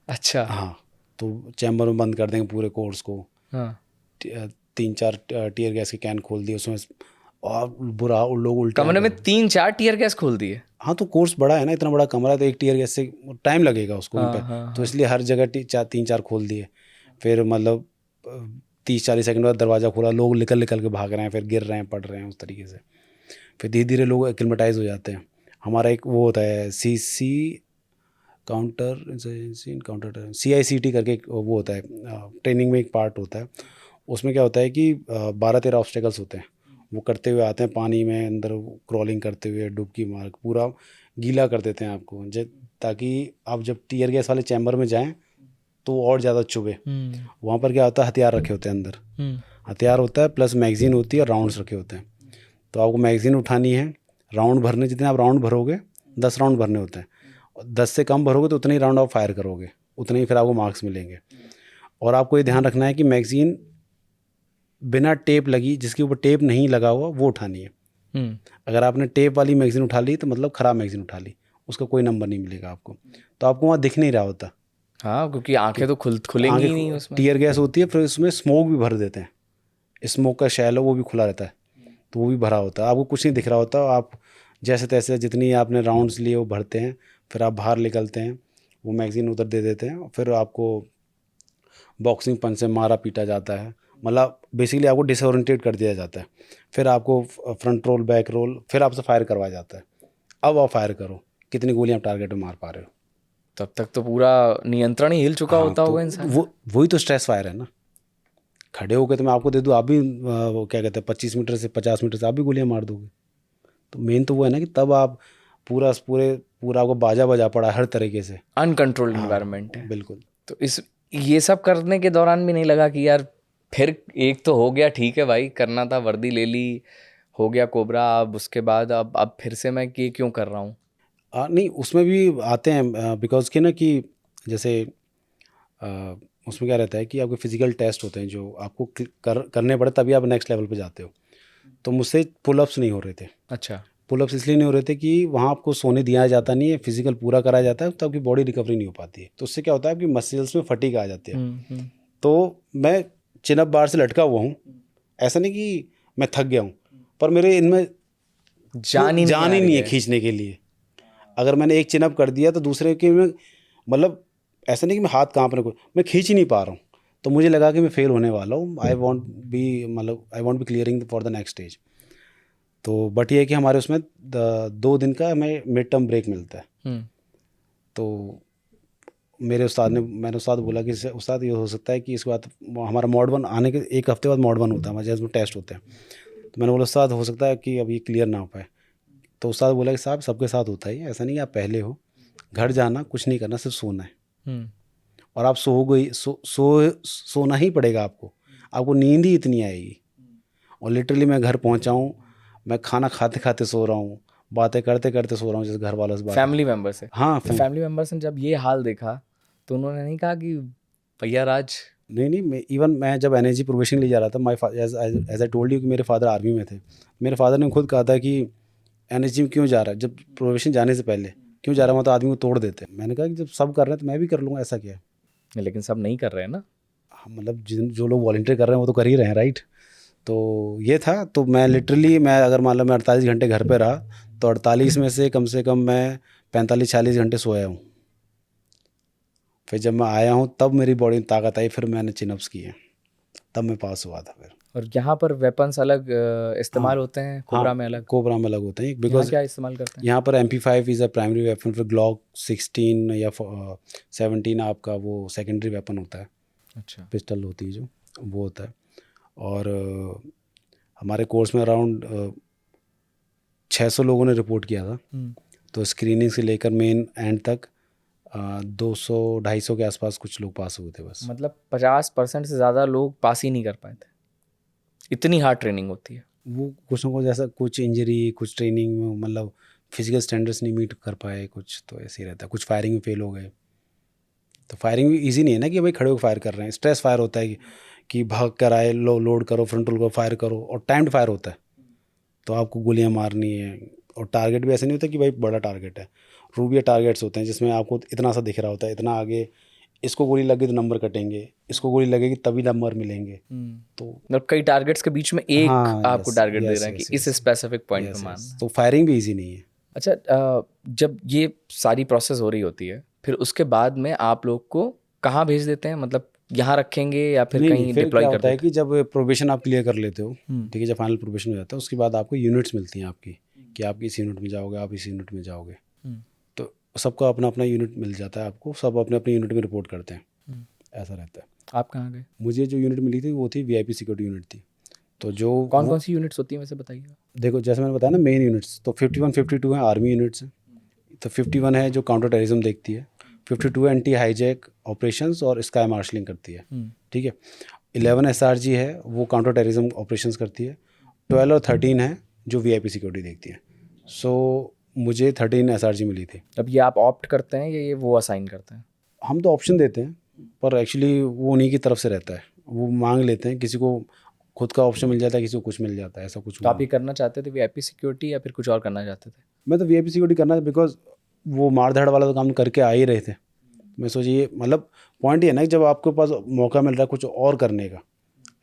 अच्छा। हाँ, तो चैम्बर में बंद कर देंगे पूरे कोर्स को। हाँ। 3-4 टीयर गैस के कैन खोल दिए उसमें, और बुरा लोग उल्टे कमरे में 3-4 टीयर गैस खोल दिए? हाँ, तो कोर्स बड़ा है ना, इतना बड़ा कमरा है, तो एक टीयर गैस से टाइम लगेगा उसको हाँ, पे। हाँ, तो इसलिए हर जगह 3-4 खोल दिए। फिर मतलब 30-40 सेकंड बाद दरवाज़ा खोला, लोग निकल निकल के भाग रहे हैं, फिर गिर रहे हैं, पड़ रहे हैं, उस तरीके से। फिर धीरे धीरे लोग एक्लिमेटाइज हो जाते हैं। हमारा एक वो होता है CC काउंटर CICT करके एक वो होता है, ट्रेनिंग में एक पार्ट होता है। उसमें क्या होता है कि 12-13 ऑब्स्टेकल्स होते हैं, वो करते हुए आते हैं पानी में अंदर, क्रॉलिंग करते हुए डुबकी मार, पूरा गीला कर देते हैं आपको, ताकि आप जब टीयर गैस वाले चैम्बर में जाएं तो और ज़्यादा चुभे। वहाँ पर क्या होता है, हथियार रखे होते हैं अंदर, हथियार होता है प्लस मैगजीन होती है और राउंड्स रखे होते हैं। तो आपको मैगजीन उठानी है, राउंड भरने, जितने आप राउंड भरोगे 10 राउंड भरने होते हैं, 10 से कम भरोगे तो उतने ही राउंड आप फायर करोगे, उतने ही फिर आपको मार्क्स मिलेंगे। और आपको ये ध्यान रखना है कि मैगजीन बिना टेप लगी, जिसके ऊपर टेप नहीं लगा हुआ, वो उठानी है। अगर आपने टेप वाली मैगजीन उठा ली तो मतलब ख़राब मैगजीन उठा ली, उसका कोई नंबर नहीं मिलेगा आपको। तो आपको वहाँ दिख नहीं रहा होता। हाँ, क्योंकि आंखें तो खुलेंगी ही नहीं उसमें। टीयर गैस होती है, फिर उसमें स्मोक भी भर देते हैं, स्मोक का शैल वो भी खुला रहता है, तो वो भी भरा होता है, आपको कुछ नहीं दिख रहा होता। आप जैसे तैसे जितनी आपने राउंड्स लिए वो भरते हैं, फिर आप बाहर निकलते हैं, वो मैगजीन उधर दे देते हैं, फिर आपको बॉक्सिंग पंच से मारा पीटा जाता है, मतलब बेसिकली आपको डिसओरिएंटेड कर दिया जाता है। फिर आपको फ्रंट रोल बैक रोल, फिर आपसे फायर करवाया जाता है। अब आप फायर करो, कितनी गोलियां आप टारगेट में मार पा रहे हो। तब तक तो पूरा नियंत्रण ही हिल चुका हाँ, होता तो होगा इंसान। वही तो स्ट्रेस फायर है ना। खड़े होकर तो मैं आपको दे दूँ, आप भी वो क्या कहते हैं 25 मीटर से 50 मीटर से आप भी गोलियां मार दोगे। तो मेन तो वो है ना कि तब आप पूरा आपको बाजा बजा पड़ा हर तरीके से, अनकंट्रोल्ड हाँ, एनवायरनमेंट है। बिल्कुल। तो ये सब करने के दौरान भी नहीं लगा कि यार फिर एक तो हो गया, ठीक है भाई, करना था, वर्दी ले ली, हो गया कोबरा, अब उसके बाद अब फिर से मैं ये क्यों कर रहा हूँ? नहीं, उसमें भी आते हैं बिकॉज कि ना कि जैसे उसमें क्या रहता है कि आपके फिजिकल टेस्ट होते हैं जो आपको करने पड़े, तभी आप नेक्स्ट लेवल पे जाते हो। तो मुझसे पुलअप्स नहीं हो रहे थे। अच्छा। पुलअप्स इसलिए नहीं हो रहे थे कि वहाँ आपको सोने दिया जाता नहीं है, फिजिकल पूरा कराया जाता है, तो आपकी बॉडी रिकवरी नहीं हो पाती है। तो उससे क्या होता है, आपकी मसल्स में फटीग आ जाती है। तो मैं चिनअप बार से लटका हुआ हूँ, ऐसा नहीं कि मैं थक गया हूँ, पर मेरे इनमें जान ही नहीं है खींचने के लिए। अगर मैंने एक चिनअप कर दिया तो दूसरे के में, मतलब ऐसा नहीं कि मैं हाथ कांपने को, मैं खींच ही नहीं पा रहा हूँ। तो मुझे लगा कि मैं फेल होने वाला हूँ। I won't be clearing for the next stage. तो बट ये है कि हमारे उसमें 2 दिन का हमें मिड टर्म ब्रेक मिलता है। तो मैंने उस्ताद बोला कि उस्ताद ये हो सकता है कि इसके बाद हमारा मॉड 1 आने के 1 हफ्ते बाद मॉड 1 होता है हमारे, जैसे टेस्ट होते हैं। तो मैंने बोला उस्ताद हो सकता है कि अब ये क्लियर ना हो पाए। तो उस्ताद बोला कि साहब सबके साथ होता है, ऐसा नहीं कि आप पहले हो, घर जाना, कुछ नहीं करना, सिर्फ सोना है। और आप सोना ही पड़ेगा आपको नींद ही इतनी आएगी। और लिटरली मैं घर पहुंचा हूँ, मैं खाना खाते खाते सो रहा हूँ, बातें करते करते सो रहा हूँ, जैसे घर वालों से बात। फैमिली मेंबर से? हाँ, फैमिली मेंबर्स ने जब ये हाल देखा तो उन्होंने नहीं कहा कि भैया राज? नहीं, मैं जब NSG प्रोबेशन ले जा रहा था, एज आई टोल्ड यू कि मेरे फादर आर्मी में थे। मेरे फादर ने खुद कहा था कि NSG में क्यों जा रहा है, जब प्रोबेशन जाने से पहले क्यों जा रहा है, वहाँ तो आदमी को तोड़ देते हैं। मैंने कहा कि जब सब कर रहे हैं तो मैं भी कर लूँगा, ऐसा क्या है। लेकिन सब नहीं कर रहे हैं ना। मतलब जो लोग वॉलंटियर कर रहे हैं वो तो कर ही रहे हैं, राइट। तो ये था। तो मैं लिटरली अगर मान लो मैं 48 घंटे घर पे रहा, तो 48 में से कम मैं 45-46 घंटे सोया हूँ। फिर जब मैं आया हूँ तब मेरी बॉडी में ताकत आई, फिर मैंने चिनअप्स किए, तब मैं पास हुआ था फिर। और यहाँ पर वेपन्स अलग इस्तेमाल हाँ होते हैं, कोबरा हाँ, में अलग? कोबरा में अलग होते हैं यहाँ बिकॉज क्या इस्तेमाल करते हैं? यहाँ पर MP5 is a primary weapon, फिर ग्लॉक 16 या 17 आपका वो सेकेंडरी वेपन होता है, अच्छा। पिस्टल होती है जो, वो होता है। और हमारे कोर्स में अराउंड 600 लोगों ने रिपोर्ट किया था, तो स्क्रीनिंग से लेकर मेन एंड तक 200-250 के आसपास कुछ लोग पास हुए थे बस। मतलब 50% से ज़्यादा लोग पास ही नहीं कर पाए थे, इतनी हार्ड ट्रेनिंग होती है। वो कुछ ना कुछ ऐसा, कुछ इंजरी, कुछ ट्रेनिंग में मतलब फिजिकल स्टैंडर्ड्स नहीं मीट कर पाए, कुछ तो ऐसे ही रहता है, कुछ फायरिंग में फेल हो गए। तो फायरिंग भी ईजी नहीं है ना कि भाई खड़े होकर फायर कर रहे हैं, स्ट्रेस फायर होता है कि भाग कर आए, लोड करो, फ्रंटल को फायर करो, और टाइम्ड फायर होता है, तो आपको गोलियां मारनी है। और टारगेट भी ऐसे नहीं होता कि भाई बड़ा टारगेट है, रूबिया टारगेट्स होते हैं जिसमें आपको इतना सा दिख रहा होता है, इतना आगे, इसको गोली लगी तो नंबर कटेंगे, इसको गोली लगेगी तभी नंबर मिलेंगे। तो मतलब कई टारगेट्स के बीच में एक हाँ, आपको यस टारगेट दे यस रहे हैं कि यस इस यस स्पेसिफिक पॉइंट पे यस मारना यस, है। तो फायरिंग भी इजी नहीं है। अच्छा, जब ये सारी प्रोसेस हो रही होती है, फिर उसके बाद में आप लोग को कहाँ भेज देते हैं? मतलब यहाँ रखेंगे या फिर नहीं नहीं, कहीं फिर डिप्लॉय क्या कर होता है देते कि जब प्रोबेशन आप क्लियर कर लेते हो, हैं? ठीक है, जब फाइनल प्रोबेशन हो जाता है उसके बाद आपको यूनिट्स मिलती हैं आपकी, कि आप इस यूनिट में जाओगे, आप इस यूनिट में जाओगे, तो सबका अपना अपना यूनिट मिल जाता है आपको, सब अपने अपने यूनिट में रिपोर्ट करते हैं, ऐसा रहता है। आप कहाँ गए? मुझे जो यूनिट मिली थी वो थी VIP सिक्योरिटी यूनिट थी। तो जो कौन वो, कौन सी यूनिट्स होती हैं वैसे बताइएगा? देखो जैसे मैंने बताया ना, मेन यूनिट्स तो 51 52 है आर्मी यूनिट्स हैं। तो 51 है जो काउंटर टेररिज्म देखती है, 52 एंटी हाईजैक ऑपरेशंस और स्काई मार्शलिंग करती है, ठीक है। 11 SRG है, वो काउंटर टेररिज्म ऑपरेशंस करती है। 12 और 13 है जो VIP सिक्योरिटी देखती है। सो मुझे 13 SRG मिली थी। अब ये आप ऑप्ट करते हैं या ये वो असाइन करते हैं? हम तो ऑप्शन देते हैं, पर एक्चुअली वो उन्हीं की तरफ से रहता है, वो मांग लेते हैं, किसी को खुद का ऑप्शन मिल जाता है, किसी को कुछ मिल जाता है, ऐसा कुछ तो आप हुआ। ये करना चाहते थे VIP सिक्योरिटी या फिर कुछ और करना चाहते थे? मैं तो VIP सिक्योरिटी करना, बिकॉज वो मार धाड़ वाला तो काम करके आ ही रहे थे। मैं सोचिए, मतलब पॉइंट ये है ना कि जब आपके पास मौका मिल रहा है कुछ और करने का,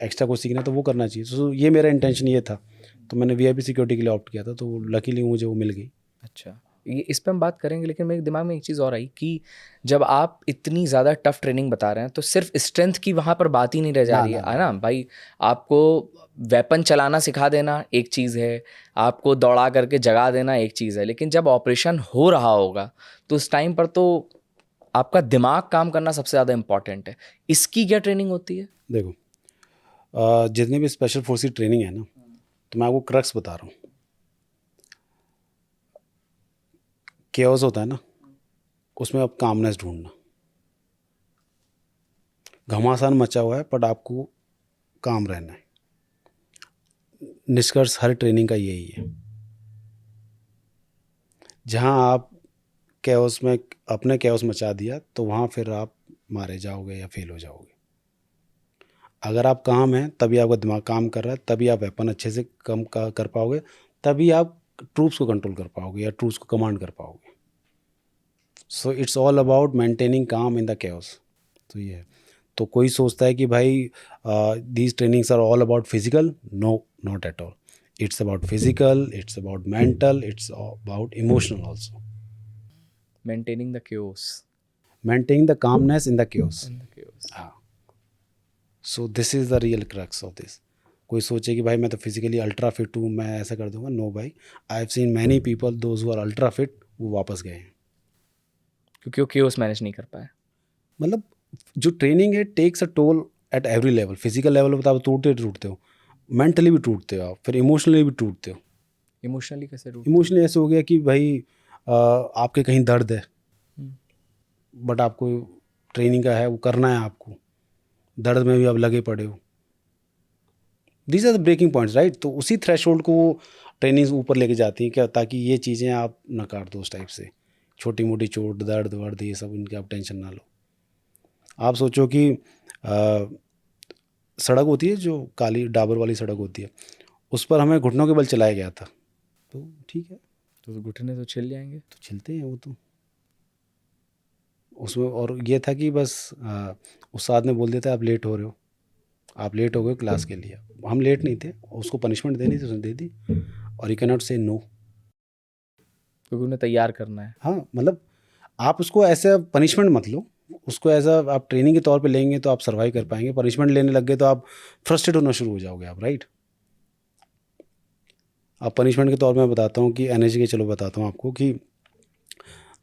एक्स्ट्रा कुछ सीखना, तो वो करना चाहिए। तो ये मेरा इंटेंशन ये था, तो मैंने VIP सिक्योरिटी के लिए ऑप्ट किया था, तो लकीली मुझे वो मिल गई। अच्छा, ये इस पे हम बात करेंगे, लेकिन मेरे दिमाग में एक चीज़ और आई कि जब आप इतनी ज़्यादा टफ ट्रेनिंग बता रहे हैं तो सिर्फ स्ट्रेंथ की वहाँ पर बात ही नहीं रह जा ना रही ना है ना भाई। आपको वेपन चलाना सिखा देना एक चीज़ है, आपको दौड़ा करके जगा देना एक चीज़ है, लेकिन जब ऑपरेशन हो रहा होगा तो उस टाइम पर तो आपका दिमाग काम करना सबसे ज़्यादा इम्पॉर्टेंट है। इसकी क्या ट्रेनिंग होती है? देखो, जितनी भी स्पेशल फोर्स की ट्रेनिंग है ना, तो मैं आपको क्रक्स बता रहा हूँ। केओस होता है ना, उसमें अब कामनेस ढूंढना, घमासान मचा हुआ है बट आपको काम रहना है। निष्कर्ष हर ट्रेनिंग का यही है। जहाँ आप कैओस में अपने कैओस मचा दिया, तो वहाँ फिर आप मारे जाओगे या फेल हो जाओगे। अगर आप काम हैं तभी आपका दिमाग काम कर रहा है, तभी आप वेपन अच्छे से कर पाओगे, तभी आप ट्रूप्स को कंट्रोल कर पाओगे या ट्रूप्स को कमांड कर पाओगे। So it's all about maintaining काम इन द कैओस। तो ये है। तो कोई सोचता है कि भाई these trainings are all about physical, no, not at all. It's about physical, it's about mental, it's about emotional also. Maintaining the chaos. Maintaining the calmness in the chaos। In the chaos. हाँ, so this is the real crux of this. कोई सोचे कि भाई मैं तो physically ultra fit हूँ, मैं ऐसा कर दूंगा, नो भाई। I have seen many people those who are ultra fit, वो वापस गए हैं। क्योंकि वो chaos मैनेज नहीं कर पाए। मतलब जो ट्रेनिंग है takes a toll at every level. Physical level पर तो आप टूटते हो, मेंटली भी टूटते हो आप, फिर इमोशनली भी टूटते हो। इमोशनली कैसे रूट? इमोशनली ऐसे हो गया कि भाई आपके कहीं दर्द है, बट आपको ट्रेनिंग का है, वो करना है आपको, दर्द में भी आप लगे पड़े हो। These are the breaking points, right. तो उसी थ्रेशोल्ड को वो ट्रेनिंग ऊपर लेके जाती हैं क्या, ताकि ये चीज़ें आप ना काट दो उस टाइप से। छोटी मोटी चोट, दर्द वर्द, ये सब इनकी आप टेंशन ना लो। आप सोचो कि सड़क होती है जो काली डाबर वाली सड़क होती है, उस पर हमें घुटनों के बल चलाया गया था, तो ठीक है, तो घुटने तो छिल जाएंगे। तो चलते हैं वो तो उसमें। और ये था कि बस उस्ताद ने बोल दिया था आप लेट हो रहे हो, आप लेट हो गए क्लास के लिए। हम लेट नहीं थे, उसको पनिशमेंट देनी थी, उसने दे दी। और यू कैन नॉट से नो, क्योंकि उन्हें तैयार करना है। हाँ, मतलब आप उसको ऐसे पनिशमेंट मत लो उसको एज अ आप ट्रेनिंग के तौर पे लेंगे तो आप सर्वाइव कर पाएंगे। पनिशमेंट लेने लग गए तो आप फ्रस्ट्रेट होना शुरू हो जाओगे आप, राइट। आप पनिशमेंट के तौर पे मैं बताता हूँ कि एनर्जी के, चलो बताता हूँ आपको कि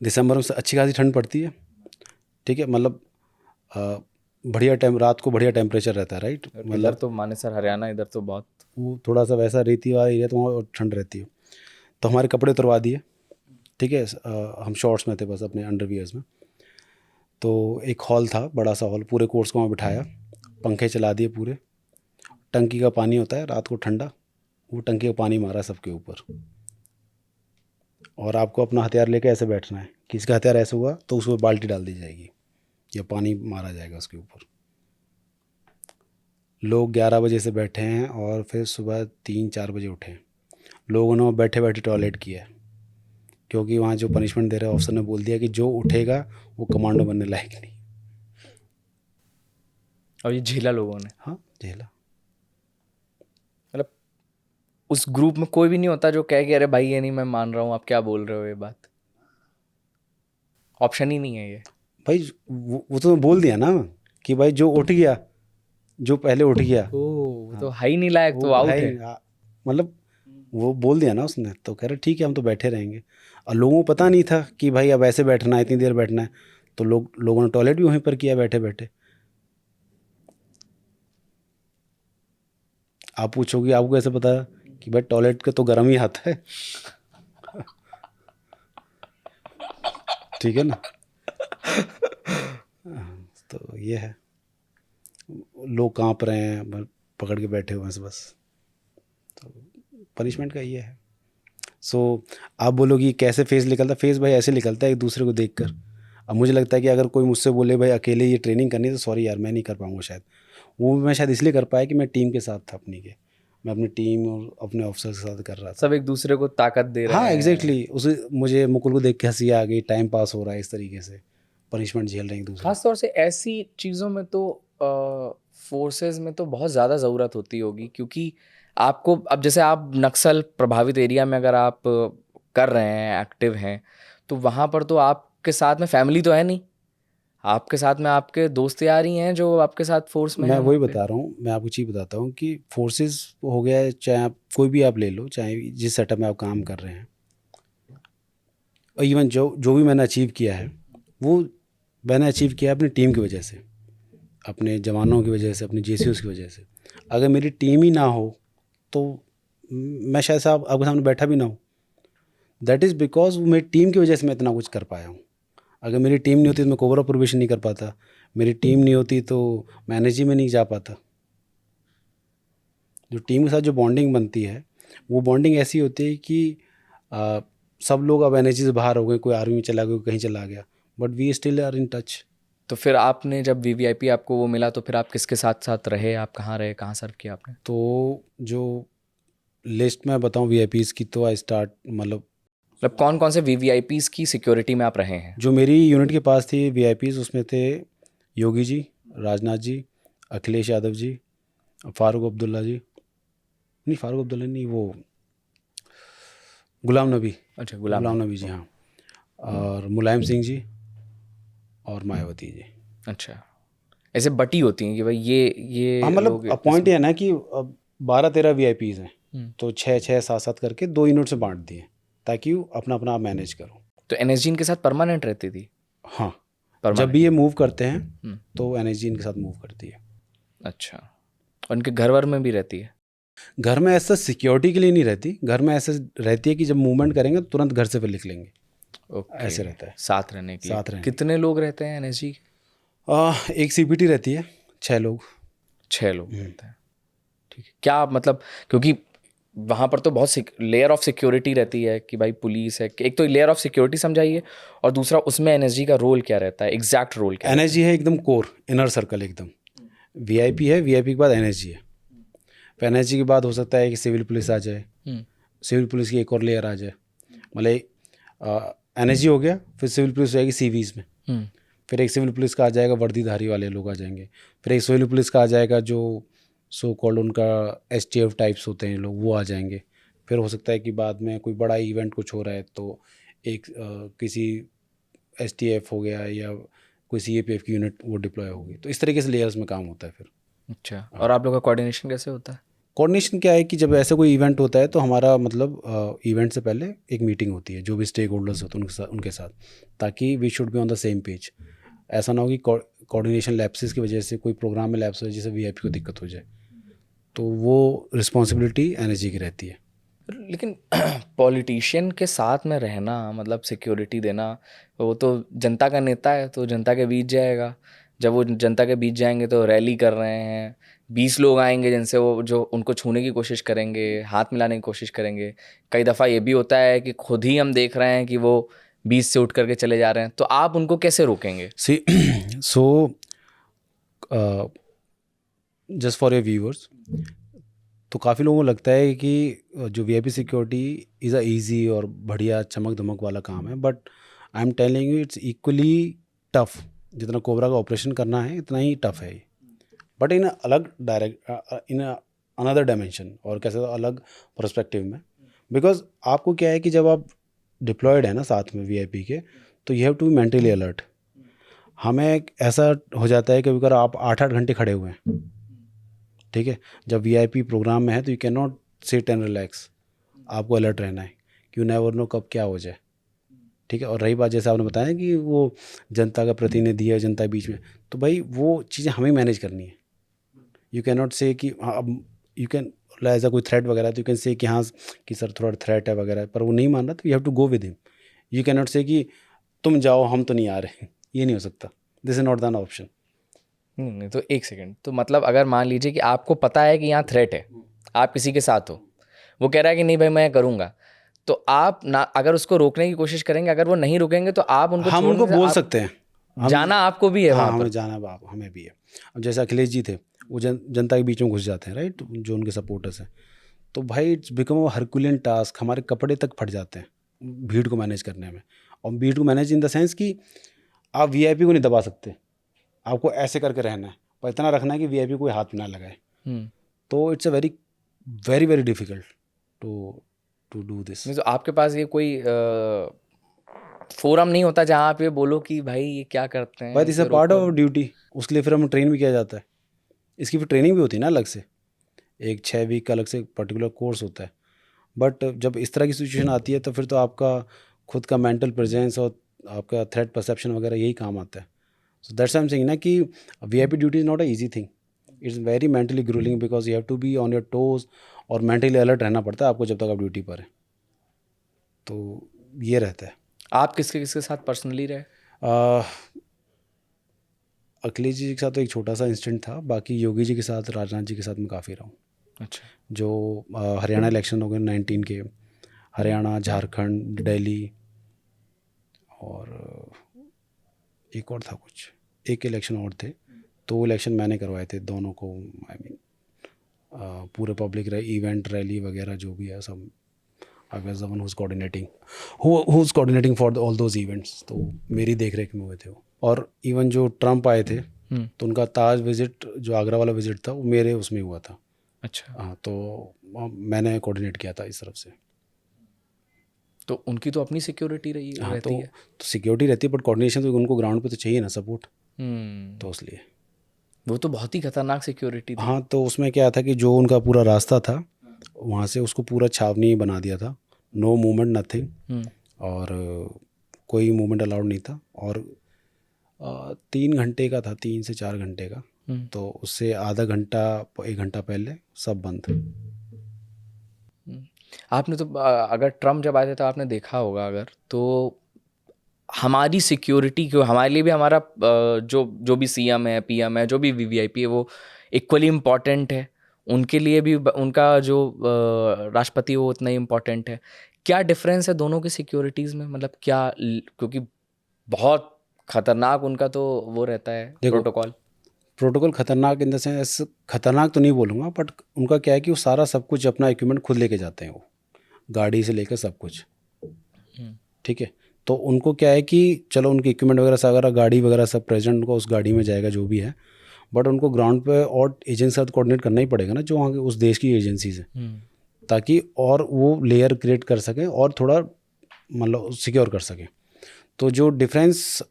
दिसंबर में अच्छी खासी ठंड पड़ती है, ठीक है, मतलब बढ़िया रात को बढ़िया टेम्परेचर रहता है, राइट। इधर मतलब तो मानेसर हरियाणा, इधर तो बहुत वो थोड़ा सा वैसा रेती वाला एरिया, तो वहाँ ठंड रहती है। तो हमारे कपड़े उतरवा दिए, ठीक है, हम शॉर्ट्स में थे बस, अपने अंडरवियर्स में। तो एक हॉल था, बड़ा सा हॉल, पूरे कोर्स को वहाँ बिठाया, पंखे चला दिए पूरे, टंकी का पानी होता है रात को ठंडा, वो टंकी का पानी मारा सबके ऊपर। और आपको अपना हथियार लेके ऐसे बैठना है, किसी का हथियार ऐसे हुआ तो उसमें बाल्टी डाल दी जाएगी या पानी मारा जाएगा उसके ऊपर। लोग 11 बजे से बैठे हैं और फिर सुबह 3-4 बजे उठे। लोगों ने बैठे बैठे टॉयलेट किया है, क्योंकि वहाँ जो पनिशमेंट दे रहे ऑफिसर ने बोल दिया कि जो उठेगा वो कमांडो बनने लायक नहीं। और ये झेला लोगों ने। हाँ, झेला। मतलब उस ग्रुप में कोई भी नहीं होता जो कहे कि अरे भाई ये नहीं मैं मान रहा हूँ, आप क्या बोल रहे हो, ये बात ऑप्शन ही नहीं है ये। भाई वो तो बोल दिया ना कि भाई जो उठ गया, जो पहले उठ गया ओ तो है ही नहीं लायक, तो वो आउट है है। ही, मतलब वो बोल दिया ना उसने, तो कह रहे ठीक है हम तो बैठे रहेंगे। और लोगों को पता नहीं था कि भाई अब ऐसे बैठना है, इतनी देर बैठना है, तो लोगों ने टॉयलेट भी वहीं पर किया बैठे बैठे। आप पूछोगे आपको कैसे पता कि भाई टॉयलेट का तो गर्म ही आता है, ठीक है ना। तो ये है, लोग कांप रहे हैं, पकड़ के बैठे हुए हैं बस। तो पनिशमेंट का ये है। सो आप बोलोगे कि कैसे फेस निकलता, फेस भाई ऐसे निकलता है एक दूसरे को देखकर। अब मुझे लगता है कि अगर कोई मुझसे बोले भाई अकेले ये ट्रेनिंग करनी है, तो सॉरी यार मैं नहीं कर पाऊंगा शायद। वो मैं शायद इसलिए कर पाया कि मैं टीम के साथ था अपनी के, मैं अपनी टीम और अपने ऑफिसर के साथ कर रहा था। सब एक दूसरे को ताकत दे रहे हाँ हैं। एग्जैक्टली, उसे मुझे मुकुल को देख के हंसी आ गई, टाइम पास हो रहा है इस तरीके से, पनिशमेंट झेल रहे हैं एक दूसरे। खास तौर से ऐसी चीज़ों में तो फोर्सेस में तो बहुत ज़्यादा ज़रूरत होती होगी, क्योंकि आपको अब जैसे आप नक्सल प्रभावित एरिया में अगर आप कर रहे हैं, एक्टिव हैं, तो वहाँ पर तो आपके साथ में फैमिली तो है नहीं, आपके साथ में आपके दोस्त यार ही हैं जो आपके साथ फोर्स में मैं हैं वही वहाँ पे। बता रहा हूँ, मैं आपको चीज़ बताता हूँ कि फोर्सेस हो गया, चाहे आप कोई भी आप ले लो, चाहे जिस सेटअप में आप काम कर रहे हैं, और इवन जो जो भी मैंने अचीव किया है, वो मैंने अचीव किया अपनी टीम की वजह से, अपने जवानों की वजह से, अपने जेसीओस की वजह से। अगर मेरी टीम ही ना हो तो मैं शायद साहब आपके सामने बैठा भी ना हूँ। दैट इज़ बिकॉज मेरी टीम की वजह से मैं इतना कुछ कर पाया हूँ। अगर मेरी टीम नहीं होती तो मैं कोबरा प्रोबेशन नहीं कर पाता, मेरी टीम नहीं होती तो मैं एनर्जी में नहीं जा पाता। जो टीम के साथ जो बॉन्डिंग बनती है, वो बॉन्डिंग ऐसी होती है कि सब लोग अब एनर्जी से बाहर हो गए, कोई आर्मी में चला गया, कोई कहीं चला गया, but we still are in touch. तो फिर आपने जब वीवीआईपी आपको वो मिला, तो फिर आप किसके साथ साथ रहे, आप कहाँ रहे, कहाँ सर्व किया आपने? तो जो लिस्ट में बताऊँ वीआईपीज़ की, तो आई स्टार्ट, मतलब मतलब कौन कौन से वीवीआईपीज की सिक्योरिटी में आप रहे हैं? जो मेरी यूनिट के पास थी वीआईपीज़, उसमें थे योगी जी, राजनाथ जी, अखिलेश यादव जी, फारूक अब्दुल्ला जी, नहीं फारूक अब्दुल्ला नहीं, वो गुलाम नबी, अच्छा, गुलाम नबी जी, हाँ, और मुलायम सिंह जी और मायावती जी। अच्छा, ऐसे बटी होती हैं कि भाई ये हाँ, मतलब लोग पॉइंट ये है ना कि अब 12-13 वीआईपीज़ हैं, हम्म। तो 6-6, 7-7 करके 2 यूनिट से बांट दिए, ताकि वो अपना अपना आप मैनेज करो। तो एनएसजी इनके साथ परमानेंट रहती थी? हाँ, जब परमानेंट। भी ये मूव करते हैं तो एनएसजी इनके साथ मूव करती है। अच्छा, और इनके घर वर में भी रहती है? घर में ऐसा सिक्योरिटी के लिए नहीं रहती, घर में ऐसे रहती है कि जब मूवमेंट करेंगे तो तुरंत घर से फिर लिख लेंगे, ओके, ऐसे रहता है। साथ रहने के लिए। साथ रहने कितने लोग रहते हैं एनएसजी? एक सीपीटी रहती है, 6 लोग। 6 लोग रहते हैं, ठीक है। क्या मतलब, क्योंकि वहाँ पर तो बहुत लेयर ऑफ सिक्योरिटी रहती है कि भाई पुलिस है, एक तो लेयर ऑफ सिक्योरिटी समझाइए, और दूसरा उसमें एनएसजी का रोल क्या रहता है, एग्जैक्ट रोल क्या रहता एनएसजी है एकदम कोर, इनर सर्कल एकदम। वीआईपी है, वीआईपी के बाद एनएसजी है, फिर एनएसजी के बाद हो सकता है कि सिविल पुलिस आ जाए, है? सिविल पुलिस की एक और लेयर आ जाए, मतलब एनएसजी हो गया, फिर सिविल पुलिस हो जाएगी सीवीज़ में, फिर एक सिविल पुलिस का आ जाएगा, वर्दीधारी वाले लोग आ जाएंगे, फिर एक सिविल पुलिस का आ जाएगा जो सो कॉल्ड उनका एसटीएफ टाइप्स होते हैं लोग, वो आ जाएंगे। फिर हो सकता है कि बाद में कोई बड़ा इवेंट कुछ हो रहा है तो एक किसी एसटीएफ हो गया या कोई CAPF की यूनिट वो डिप्लॉय होगी। तो इस तरीके से लेयर्स में काम होता है फिर। अच्छा, और आप लोग का कोऑर्डिनेशन कैसे होता है? कोऑर्डिनेशन क्या है कि जब ऐसा कोई इवेंट होता है तो हमारा मतलब इवेंट से पहले एक मीटिंग होती है जो भी स्टेक होल्डर्स होते हैं उनके साथ, ताकि we should be on the same page. ऐसा ना हो कि कोऑर्डिनेशन लैप्सेस की वजह से कोई प्रोग्राम में लैप्स हो जिससे VIP को दिक्कत हो जाए, तो वो रिस्पॉन्सिबिलिटी NSG की रहती है। लेकिन पॉलिटिशियन के साथ में रहना, मतलब सिक्योरिटी देना, वो तो जनता का नेता है, तो जनता के बीच जाएगा। जब वो जनता के बीच जाएंगे तो रैली कर रहे हैं, 20 लोग आएंगे जिनसे वो जो उनको छूने की कोशिश करेंगे, हाथ मिलाने की कोशिश करेंगे। कई दफ़ा ये भी होता है कि खुद ही हम देख रहे हैं कि वो 20 से उठ करके चले जा रहे हैं, तो आप उनको कैसे रोकेंगे? See so just for your viewers, तो काफ़ी लोगों को लगता है कि जो VIP security is a easy और बढ़िया चमक धमक वाला काम है, but I am telling you it's equally tough. जितना कोबरा का ऑपरेशन करना है इतना ही टफ है, बट इन अलग इन अनदर डायमेंशन, और कैसे अलग पर्सपेक्टिव में। बिकॉज आपको क्या है कि जब आप डिप्लॉयड है ना साथ में VIP के, तो you have to be mentally alert. हमें ऐसा हो जाता है कि अगर आप 8-8 घंटे खड़े हुए हैं, ठीक है, जब VIP प्रोग्राम में है तो you can not sit and relax, आपको अलर्ट रहना है कि यू नेवर नो कब क्या हो जाए, ठीक है। और रही बात जैसे आपने बताया कि वो जनता का प्रतिनिधि है, जनता के बीच में, तो भाई वो चीज़ें हमें मैनेज करनी है। यू कैन नॉट से कि अब यू कैन ऐसा कोई थ्रेट वगैरह, तो यू कैन से कि हाँ कि सर थोड़ा थ्रेट है वगैरह, पर वो नहीं मान रहा तो you have to go with him. You can not say कि तुम जाओ हम तो नहीं आ रहे, ये नहीं हो सकता। This is not than option. नहीं, तो एक सेकंड, तो मतलब अगर मान लीजिए कि आपको पता है कि यहाँ थ्रेट है, आप किसी के साथ हो, वो कह रहा है कि नहीं भाई मैं करूँगा, तो आप ना अगर उसको रोकने की कोशिश करेंगे, अगर वो नहीं रुकेंगे तो आप उनको हम उनको बोल सकते हैं, जाना आपको भी है हाँ वहाँ हमें पर। जाना हमें भी है। अब जैसे अखिलेश जी थे, वो जनता के बीच में घुस जाते हैं, राइट, जो उनके सपोर्टर्स हैं, तो भाई it's become a Herculean task. हमारे कपड़े तक फट जाते हैं भीड़ को मैनेज करने में। और भीड़ को मैनेज इन द सेंस कि आप VIP को नहीं दबा सकते, आपको ऐसे करके रहना है, पर इतना रखना है कि VIP कोई हाथ ना लगाए। तो it's a very very very difficult to do this. नहीं, तो आपके पास ये कोई फोरम नहीं होता जहाँ आप ये बोलो कि भाई ये क्या करते हैं, भाई दिस अ इसे पार्ट रोको? ऑफ ड्यूटी, उसके लिए फिर हम ट्रेन भी किया जाता है। इसकी फिर ट्रेनिंग भी होती है ना अलग से, एक 6 वीक का अलग से पर्टिकुलर कोर्स होता है। बट जब इस तरह की सिचुएशन आती है तो फिर तो आपका खुद का मेंटल प्रेजेंस और आपका थ्रेट परसेप्शन वगैरह यही काम आता है। So that's I am saying ना कि VIP duty is not a easy thing, it's very mentally grueling, because you have to be on your toes और मेंटली अलर्ट रहना पड़ता है आपको जब तक आप ड्यूटी पर है। तो ये रहता है। आप किसके किसके साथ पर्सनली रहे? अखिलेश जी के साथ तो एक छोटा सा इंसिडेंट था, बाकी योगी जी के साथ, राजनाथ जी के साथ मैं काफ़ी रहा हूँ। अच्छा, जो हरियाणा इलेक्शन हो गए 19 के, हरियाणा, झारखंड, दिल्ली, और एक और था कुछ, एक इलेक्शन और थे, तो इलेक्शन मैंने करवाए थे दोनों को। आई मीन पूरे पब्लिक इवेंट रैली वगैरह जो भी है सब, I was the one who is coordinating for all those events. तो मेरी देख रेख में हुए थे वो। और इवन जो ट्रम्प आए थे तो उनका ताज विजिट, जो आगरा वाला विजिट था, वो मेरे उसमें हुआ था। अच्छा, हाँ, तो मैंने कोऑर्डिनेट किया था इस तरफ से। तो उनकी तो अपनी सिक्योरिटी रही हाँ, रहती है। तो सिक्योरिटी रहती है, बट कोऑर्डिनेशन तो उनको ग्राउंड पे तो चाहिए ना, सपोर्ट, तो इसलिए। वो तो बहुत ही खतरनाक सिक्योरिटी थी। हाँ, तो उसमें क्या था कि जो उनका पूरा रास्ता था वहाँ से उसको पूरा छावनी बना दिया था, नो मूवमेंट नथिंग, और कोई मूवमेंट अलाउड नहीं था। और 3 घंटे का था, 3 से 4 घंटे का, तो उससे आधा घंटा 1 घंटा पहले सब बंद। आपने तो अगर ट्रम्प जब आए थे तो आपने देखा होगा, अगर तो हमारी सिक्योरिटी क्यों, हमारे लिए भी हमारा जो भी CM है, PM है, जो भी VVIP है, वो इक्वली इम्पॉर्टेंट है। उनके लिए भी उनका जो राष्ट्रपति है वो उतना ही इम्पॉर्टेंट है। क्या डिफरेंस है दोनों की सिक्योरिटीज़ में, मतलब क्या क्योंकि बहुत खतरनाक उनका तो वो रहता है देखो, प्रोटोकॉल खतरनाक इन द सेंस, खतरनाक तो नहीं बोलूँगा, बट उनका क्या है कि वो सारा सब कुछ अपना इक्विपमेंट खुद लेके जाते हैं, वो गाड़ी से लेकर सब कुछ, ठीक है। तो उनको क्या है कि चलो उनके इक्विपमेंट वगैरह सब, अगर गाड़ी वगैरह सब प्रेजेंट, उनको उस गाड़ी में जाएगा जो भी है, बट उनको ग्राउंड पे और एजेंसी के साथ कोऑर्डिनेट करना ही पड़ेगा ना, जो वहाँ के उस देश की एजेंसीज है, ताकि और वो लेयर क्रिएट कर सकें और थोड़ा मतलब सिक्योर कर सकें। तो जो डिफरेंस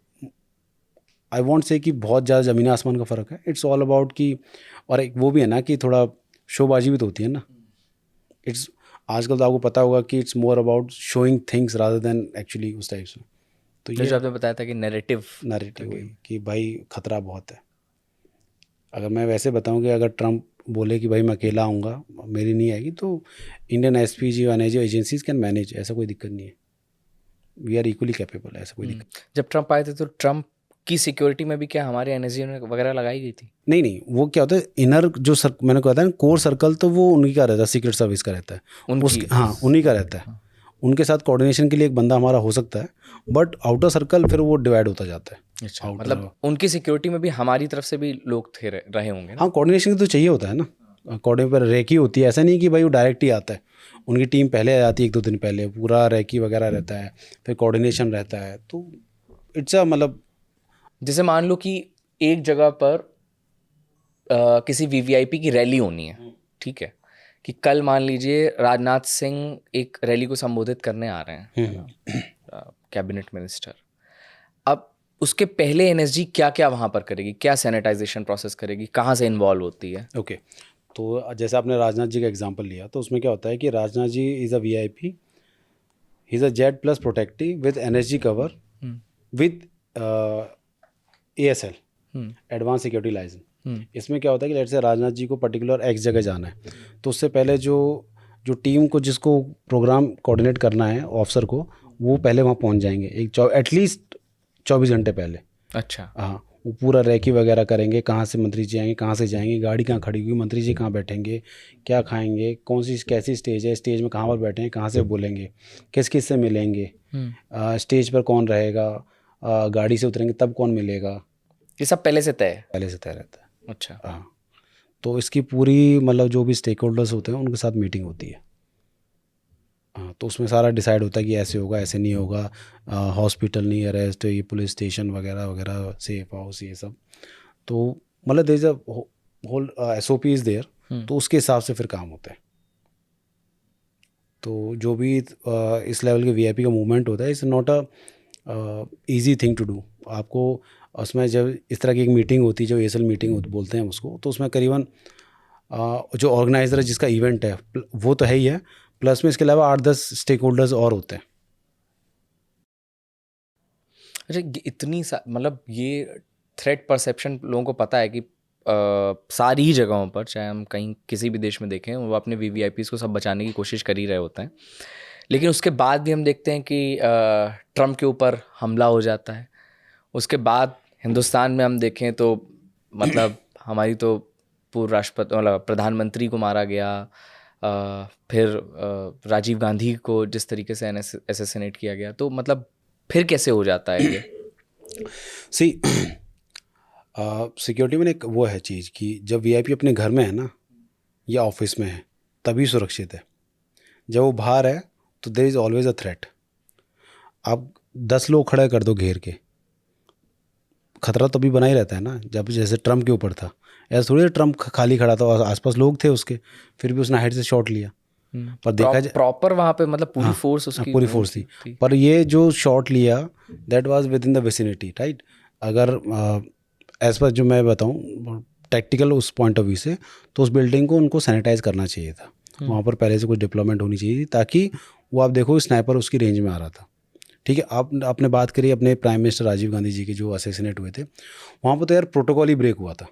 आई वॉन्ट से कि बहुत ज़्यादा ज़मीन आसमान का फ़र्क है. इट्स ऑल अबाउट कि, और एक वो भी है ना कि थोड़ा शोबाजी भी तो होती है ना. इट्स आजकल तो आपको पता होगा कि it's more about showing things rather than actually उस टाइप से. तो ये जो आपने बताया था कि नैरेटिव वही कि भाई खतरा बहुत है. अगर मैं वैसे बताऊं कि अगर ट्रम्प बोले कि भाई मैं अकेला आऊँगा, मेरी नहीं आएगी, तो इंडियन एसपीजी और एनर्जी एजेंसीज कैन मैनेज, ऐसा कोई दिक्कत नहीं है. वी आर इक्वली कैपेबल, ऐसा कोई दिक्कत जब ट्रम्प आए थे तो ट्रम्प की सिक्योरिटी में भी क्या हमारे एनर्जी वगैरह लगाई गई थी? नहीं. वो क्या होता है, इनर जो मैंने कहा था ना, कोर सर्कल, तो वो उन्हीं का रहता है, सीक्रेट सर्विस का रहता है उसके. हाँ, उन्हीं का रहता है. उनके साथ कोऑर्डिनेशन के लिए एक बंदा हमारा हो सकता है, बट आउटर सर्कल फिर वो डिवाइड होता जाता है. अच्छा, मतलब उनकी सिक्योरिटी में भी हमारी तरफ से भी लोग थे रहे होंगे ना? हाँ, कोऑर्डिनेशन तो चाहिए होता है ना. कोऑर्डिनेशन पर रेकी होती है, ऐसा नहीं कि भाई वो डायरेक्ट ही आता है. उनकी टीम पहले आ जाती है, 1-2 दिन पहले पूरा रेकी वगैरह रहता है, फिर कोऑर्डिनेशन रहता है. तो इट्स अ मतलब, जैसे मान लो कि एक जगह पर किसी वीवीआईपी की रैली होनी है, ठीक है, कि कल मान लीजिए राजनाथ सिंह एक रैली को संबोधित करने आ रहे हैं, कैबिनेट मिनिस्टर. अब उसके पहले एनएसजी क्या क्या वहाँ पर करेगी, क्या सैनिटाइजेशन प्रोसेस करेगी, कहाँ से इन्वॉल्व होती है? ओके. तो जैसे आपने राजनाथ जी का एग्जांपल लिया, तो उसमें क्या होता है कि Rajnath ji is a VIP, he is a Z plus protective with NSG cover with ASL, advance security licence. इसमें क्या होता है कि लेट्स से राजनाथ जी को पर्टिकुलर एक्स जगह जाना है, तो उससे पहले जो टीम को, जिसको प्रोग्राम कोऑर्डिनेट करना है ऑफिसर को, वो पहले वहाँ पहुँच जाएंगे एटलीस्ट 24 घंटे पहले. अच्छा. हाँ, वो पूरा रैकी वगैरह करेंगे, कहाँ से मंत्री जी आएंगे, कहाँ से जाएंगे, गाड़ी कहाँ खड़ी हुई, मंत्री जी कहाँ बैठेंगे, क्या खाएंगे, कौन सी कैसी स्टेज है, स्टेज में कहाँ पर बैठे हैं, कहाँ से बोलेंगे, किस किस से मिलेंगे, स्टेज पर कौन रहेगा, गाड़ी से उतरेंगे तब कौन मिलेगा, ये सब पहले से तय रहता है. अच्छा. हाँ, तो इसकी पूरी मतलब जो भी स्टेक होल्डर्स होते हैं उनके साथ मीटिंग होती है. हाँ, तो उसमें सारा डिसाइड होता है कि ऐसे होगा, ऐसे नहीं होगा, हॉस्पिटल नहीं अरेस्ट, ये पुलिस स्टेशन वगैरह वगैरह, सेफ हाउस, ये सब. तो मतलब there is a whole SOP is there. तो उसके हिसाब से फिर काम होता है. तो जो भी इस लेवल के VIP का मूवमेंट होता है, it's not a easy thing to do. आपको उसमें जब इस तरह की एक मीटिंग होती है, जो ASL मीटिंग बोलते हैं उसको, तो उसमें करीबन जो ऑर्गेनाइज़र है जिसका इवेंट है वो तो है ही है, प्लस में इसके अलावा 8-10 स्टेक होल्डर्स और होते हैं. अच्छा, इतनी मतलब ये थ्रेट परसेप्शन लोगों को पता है कि सारी जगहों पर, चाहे हम कहीं किसी भी देश में देखें, वो अपने VVIPs को सब बचाने की कोशिश कर ही रहे होते हैं, लेकिन उसके बाद भी हम देखते हैं कि ट्रम्प के ऊपर हमला हो जाता है. उसके बाद हिंदुस्तान में हम देखें तो मतलब हमारी तो पूर्व राष्ट्रपति, मतलब प्रधानमंत्री को मारा गया, फिर राजीव गांधी को जिस तरीके से असैसिनेट किया गया, तो मतलब फिर कैसे हो जाता है ये? सी सिक्योरिटी में एक वो है चीज़ कि जब VIP अपने घर में है ना या ऑफिस में है तभी सुरक्षित है. जब वो बाहर है तो there is always a threat. आप 10 लोग खड़े कर दो घेर के, खतरा तो भी बना ही रहता है ना. जब जैसे ट्रम्प के ऊपर था, ऐसा थोड़ी ट्रम्प खाली खड़ा था और आसपास लोग थे उसके, फिर भी उसने हाइट से शॉट लिया. पर देखा जाए प्रॉपर वहाँ पे मतलब पूरी फोर्स उसकी पूरी फोर्स थी. पर ये जो शॉट लिया that was with in the vicinity, right. अगर एज पर जो मैं बताऊँ टैक्टिकल उस पॉइंट ऑफ व्यू से, तो उस बिल्डिंग को उनको सैनिटाइज करना चाहिए था. वहाँ पर पहले से कुछ डिप्लॉयमेंट होनी चाहिए थी, ताकि वो, आप देखो स्नाइपर उसकी रेंज में आ रहा था. ठीक है, आपने बात करी अपने प्राइम मिनिस्टर राजीव गांधी जी के जो असैसिनेट हुए थे, वहाँ पर तो यार प्रोटोकॉल ही ब्रेक हुआ था.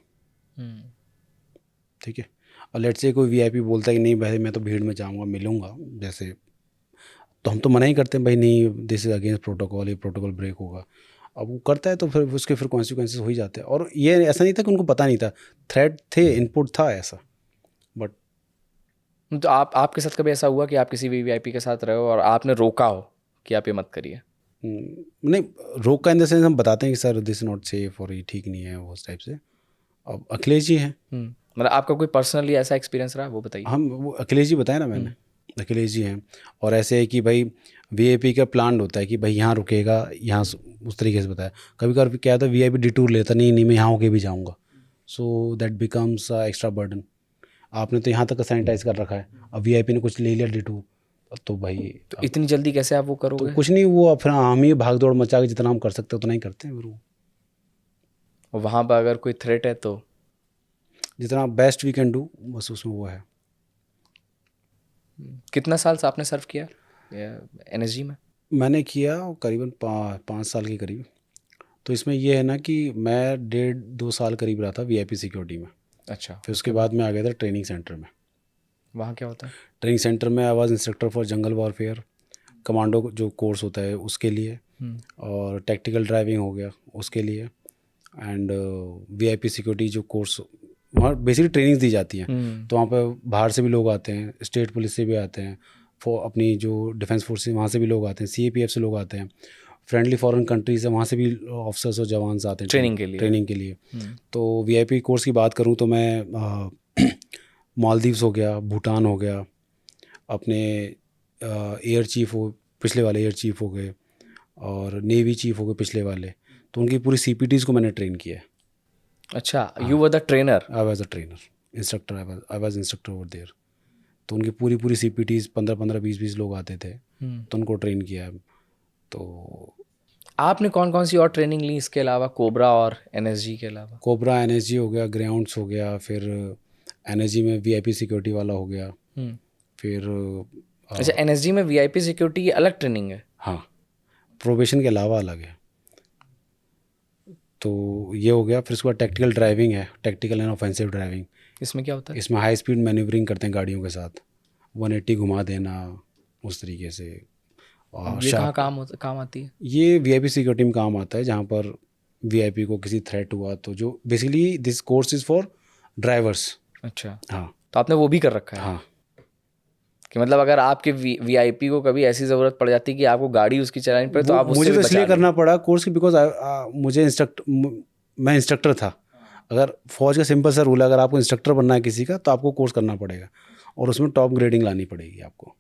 ठीक है, और लेट्स से कोई VIP बोलता है कि नहीं भाई मैं तो भीड़ में जाऊँगा, मिलूँगा, जैसे, तो हम तो मना ही करते हैं भाई, नहीं दिस इज अगेंस्ट प्रोटोकॉल, ये प्रोटोकॉल ब्रेक होगा. अब वो करता है तो फिर उसके फिर कॉन्सिक्वेंसेस हो ही जाते हैं. और ये ऐसा नहीं था कि उनको पता नहीं था, थ्रेट थे, इनपुट था ऐसा. बट तो आपके साथ कभी ऐसा हुआ कि आप किसी VVIP के साथ रहे हो और आपने रोका हो कि आप ये मत करिए? नहीं, रोक का इन द सेंस हम बताते हैं कि sir this is not safe और ये ठीक नहीं है, वो उस टाइप से. अब अखिलेश जी हैं, मतलब आपका कोई पर्सनली ऐसा एक्सपीरियंस रहा, वो बताइए. हम वो अखिलेश जी बताया ना मैंने, अखिलेश जी हैं. और ऐसे है कि भाई VIP का प्लान होता है कि भाई यहाँ रुकेगा, यहाँ उस तरीके से बताया. कभी कभी क्या होता है VIP डिटूर लेता, नहीं मैं यहाँ होके भी जाऊँगा, so that becomes extra burden. आपने तो यहाँ तक सैनिटाइज कर रखा है, अब VIP ने कुछ ले लिया डिटूर, तो भाई तो इतनी जल्दी कैसे आप वो करोगे? तो कुछ नहीं, वो फिर हम ही भाग दौड़ मचा के जितना हम कर सकते हैं उतना ही करते हैं फिर वो. और वहाँ पर अगर कोई थ्रेट है तो? जितना बेस्ट वी कैन डू बस उसमें वो है। कितना साल से आपने सर्व किया एनएसजी में? मैंने किया करीबन 5 साल के करीब। तो इसमें ये है ना कि मैं 1.5-2 साल करीब रहा था वीआईपी सिक्योरिटी में। अच्छा, फिर उसके बाद मैं आ गया था ट्रेनिंग सेंटर में। वहाँ क्या होता है? ट्रेनिंग सेंटर में आई was instructor for jungle warfare, commando जो कोर्स होता है उसके लिए, और टैक्टिकल ड्राइविंग हो गया उसके लिए, एंड वीआईपी सिक्योरिटी जो कोर्स वहाँ बेसिकली ट्रेनिंग्स दी जाती हैं। तो वहाँ पर बाहर से भी लोग आते हैं, स्टेट पुलिस से भी आते हैं, अपनी जो डिफेंस फोर्स वहाँ से भी लोग आते हैं, सीएपीएफ से लोग आते हैं, फ्रेंडली फॉरेन कंट्रीज से वहाँ से भी ऑफिसर्स और जवान आते हैं ट्रेनिंग के लिए। तो वीआईपी कोर्स की बात करूँ तो मैं मालदीव्स हो गया, भूटान हो गया, अपने एयर चीफ हो, पिछले वाले एयर चीफ हो गए, और नेवी चीफ हो गए पिछले वाले, तो उनकी पूरी सीपीटीज़ को मैंने ट्रेन किया है। अच्छा, you were the trainer? I was a trainer, instructor, I was instructor over there. तो उनकी पूरी सीपीटीज़ 15-15, 20-20 लोग आते थे, तो उनको ट्रेन किया है। तो आपने कौन कौन सी और ट्रेनिंग ली इसके अलावा, कोबरा और एनएसजी के अलावा? कोबरा, एनएसजी हो गया, ग्राउंड्स हो गया, फिर एनएसजी में वीआईपी सिक्योरिटी वाला हो गया, फिर अच्छा, एनएसजी में वीआईपी सिक्योरिटी की अलग ट्रेनिंग है? हाँ, प्रोबेशन के अलावा अलग है। तो ये हो गया। फिर उसके बाद टैक्टिकल ड्राइविंग है, टैक्टिकल एंड ऑफेंसिव ड्राइविंग। इसमें क्या होता है? इसमें हाई स्पीड मैन्यूवरिंग करते हैं गाड़ियों के साथ, 180 घुमा देना उस तरीके से। और ये कहाँ काम आती है? ये वीआईपी सिक्योरिटी में काम आता है, जहाँ पर वीआईपी को किसी थ्रेट हुआ तो, जो basically this course is for drivers. अच्छा, हाँ, तो आपने वो भी कर रखा है? हाँ, कि मतलब अगर आपके वीआईपी को कभी ऐसी ज़रूरत पड़ जाती कि आपको गाड़ी उसकी चलानी पड़े तो आप उससे मुझे भी तो बचा इसलिए लें। करना पड़ा कोर्स की, बिकॉज मुझे मैं इंस्ट्रक्टर था। अगर फौज का सिंपल सा रूल है, अगर आपको इंस्ट्रक्टर बनना है किसी का तो आपको कोर्स करना पड़ेगा, और उसमें टॉप ग्रेडिंग लानी पड़ेगी आपको,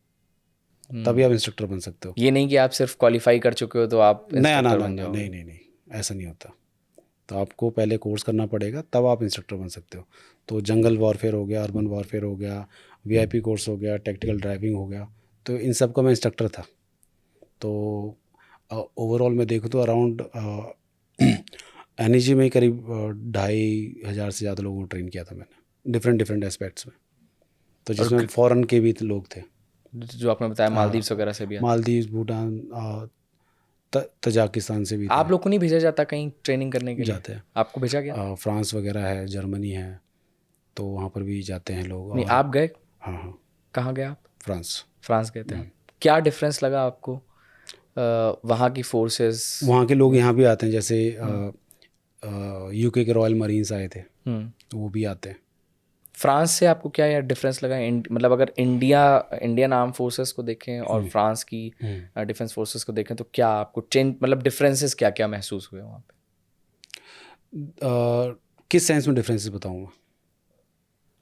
तभी आप इंस्ट्रक्टर बन सकते हो। ये नहीं कि आप सिर्फ क्वालिफाई कर चुके हो तो आप इंस्ट्रक्टर बन जाओ। नहीं, ऐसा नहीं होता। तो आपको पहले कोर्स करना पड़ेगा, तब आप इंस्ट्रक्टर बन सकते हो। तो जंगल वॉरफेयर हो गया, अर्बन वॉरफेयर हो गया, वीआईपी कोर्स हो गया, टैक्टिकल ड्राइविंग हो गया, तो इन सब का मैं इंस्ट्रक्टर था। तो ओवरऑल मैं देखूँ तो अराउंड एनईजी में ही करीब 2,500 से ज़्यादा लोगों को ट्रेन किया था मैंने, डिफरेंट एस्पेक्ट्स में। तो जिसमें फ़ॉरेन के भी लोग थे, जो आपने बताया मालदीव्स वगैरह से भी। मालदीव, भूटान, तजाकिस्तान से भी आप लोग को नहीं भेजा जाता कहीं ट्रेनिंग करने के लिए? जाते हैं। आपको भेजा गया? फ्रांस वगैरह है, जर्मनी है, तो वहाँ पर भी जाते हैं लोग। नहीं, आप गए? हाँ, कहाँ गए आप? फ्रांस गए थे। क्या डिफरेंस लगा आपको वहाँ की फोर्सेस? वहाँ के लोग यहाँ भी आते हैं, जैसे यूके के रॉयल मरीन्स आए थे, तो वो भी आते हैं। फ्रांस से आपको क्या यार डिफरेंस लगा? मतलब अगर इंडियन आर्म फोर्सेस को देखें और फ्रांस की डिफेंस फोर्सेस को देखें तो क्या आपको चेंज, मतलब डिफरेंसेस क्या क्या महसूस हुए वहाँ पे? किस सेंस में डिफरेंसेस बताऊँगा?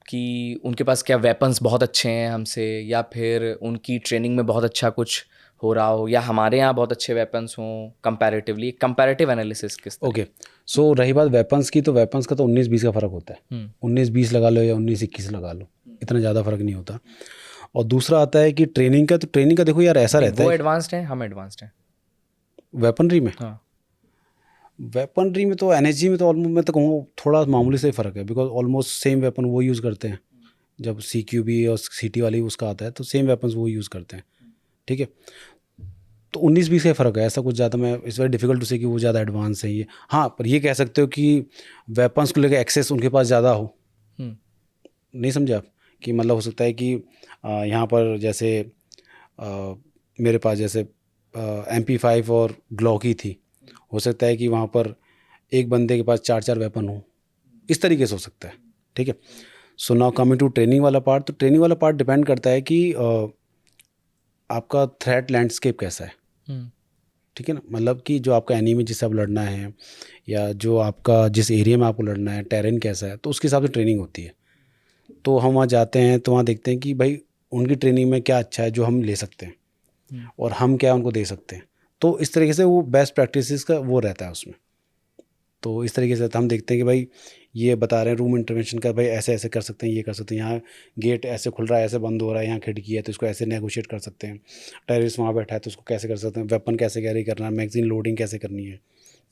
कि उनके पास क्या वेपन्स बहुत अच्छे हैं हमसे, या फिर उनकी ट्रेनिंग में बहुत अच्छा कुछ हो रहा हो, या हमारे यहाँ बहुत अच्छे वेपन्स हों कंपैरेटिवली? कंपैरेटिव एनालिसिस किस तरह? ओके, सो रही बात वेपन्स की, तो वेपन्स का तो 19-20 का फ़र्क होता है। 19-20 लगा लो या 19-21 लगा लो, इतना ज़्यादा फ़र्क नहीं होता। और दूसरा आता है कि ट्रेनिंग का, तो ट्रेनिंग का देखो यार ऐसा रहता वो है, एडवांस्ड है, हम एडवांस्ड हैं वेपनरी में। हाँ। वेपनरी में तो एनएसजी में तो ऑलमोस्ट मैं तो कहूँ थोड़ा मामूली से फ़र्क है, बिकॉज ऑलमोस्ट सेम वेपन वो यूज़ करते हैं। जब CQB और सिटी वाली उसका आता है तो सेम वेपन्स वो यूज़ करते हैं, ठीक है। तो 19-20 का फ़र्क है, ऐसा कुछ ज़्यादा मैं, इट्स वेरी डिफिकल्ट टू से कि वो ज़्यादा एडवांस है ये। हाँ, पर ये कह सकते हो कि वेपन्स को लेकर एक्सेस उनके पास ज़्यादा हो। नहीं समझे आप? कि मतलब हो सकता है कि यहाँ पर जैसे मेरे पास जैसे MP5 और ग्लॉक ही थी, हो सकता है कि वहाँ पर एक बंदे के पास 4-4 वेपन हो, इस तरीके से हो सकता है, ठीक है। So now coming to training वाला पार्ट, तो ट्रेनिंग वाला पार्ट डिपेंड करता है कि आपका थ्रेट लैंडस्केप कैसा है, ठीक है ना। मतलब कि जो आपका एनिमी जिससे आप लड़ना है, या जो आपका जिस एरिया में आपको लड़ना है, टेरेन कैसा है, तो उसके हिसाब से ट्रेनिंग होती है। तो हम वहाँ जाते हैं तो वहाँ देखते हैं कि भाई उनकी ट्रेनिंग में क्या अच्छा है जो हम ले सकते हैं, और हम क्या उनको दे सकते हैं। तो इस तरीके से वो बेस्ट प्रैक्टिसेस का वो रहता है उसमें। तो इस तरीके से हम देखते हैं कि भाई ये बता रहे हैं रूम इंटरवेंशन का, भाई ऐसे ऐसे कर सकते हैं, ये कर सकते हैं, यहाँ गेट ऐसे खुल रहा है, ऐसे बंद हो रहा है, यहाँ खिड़की है तो इसको ऐसे नेगोशिएट कर सकते हैं, टेररिस्ट वहाँ बैठा है तो उसको कैसे कर सकते हैं, वेपन कैसे कैरी करना है, मैगजीन लोडिंग कैसे करनी है,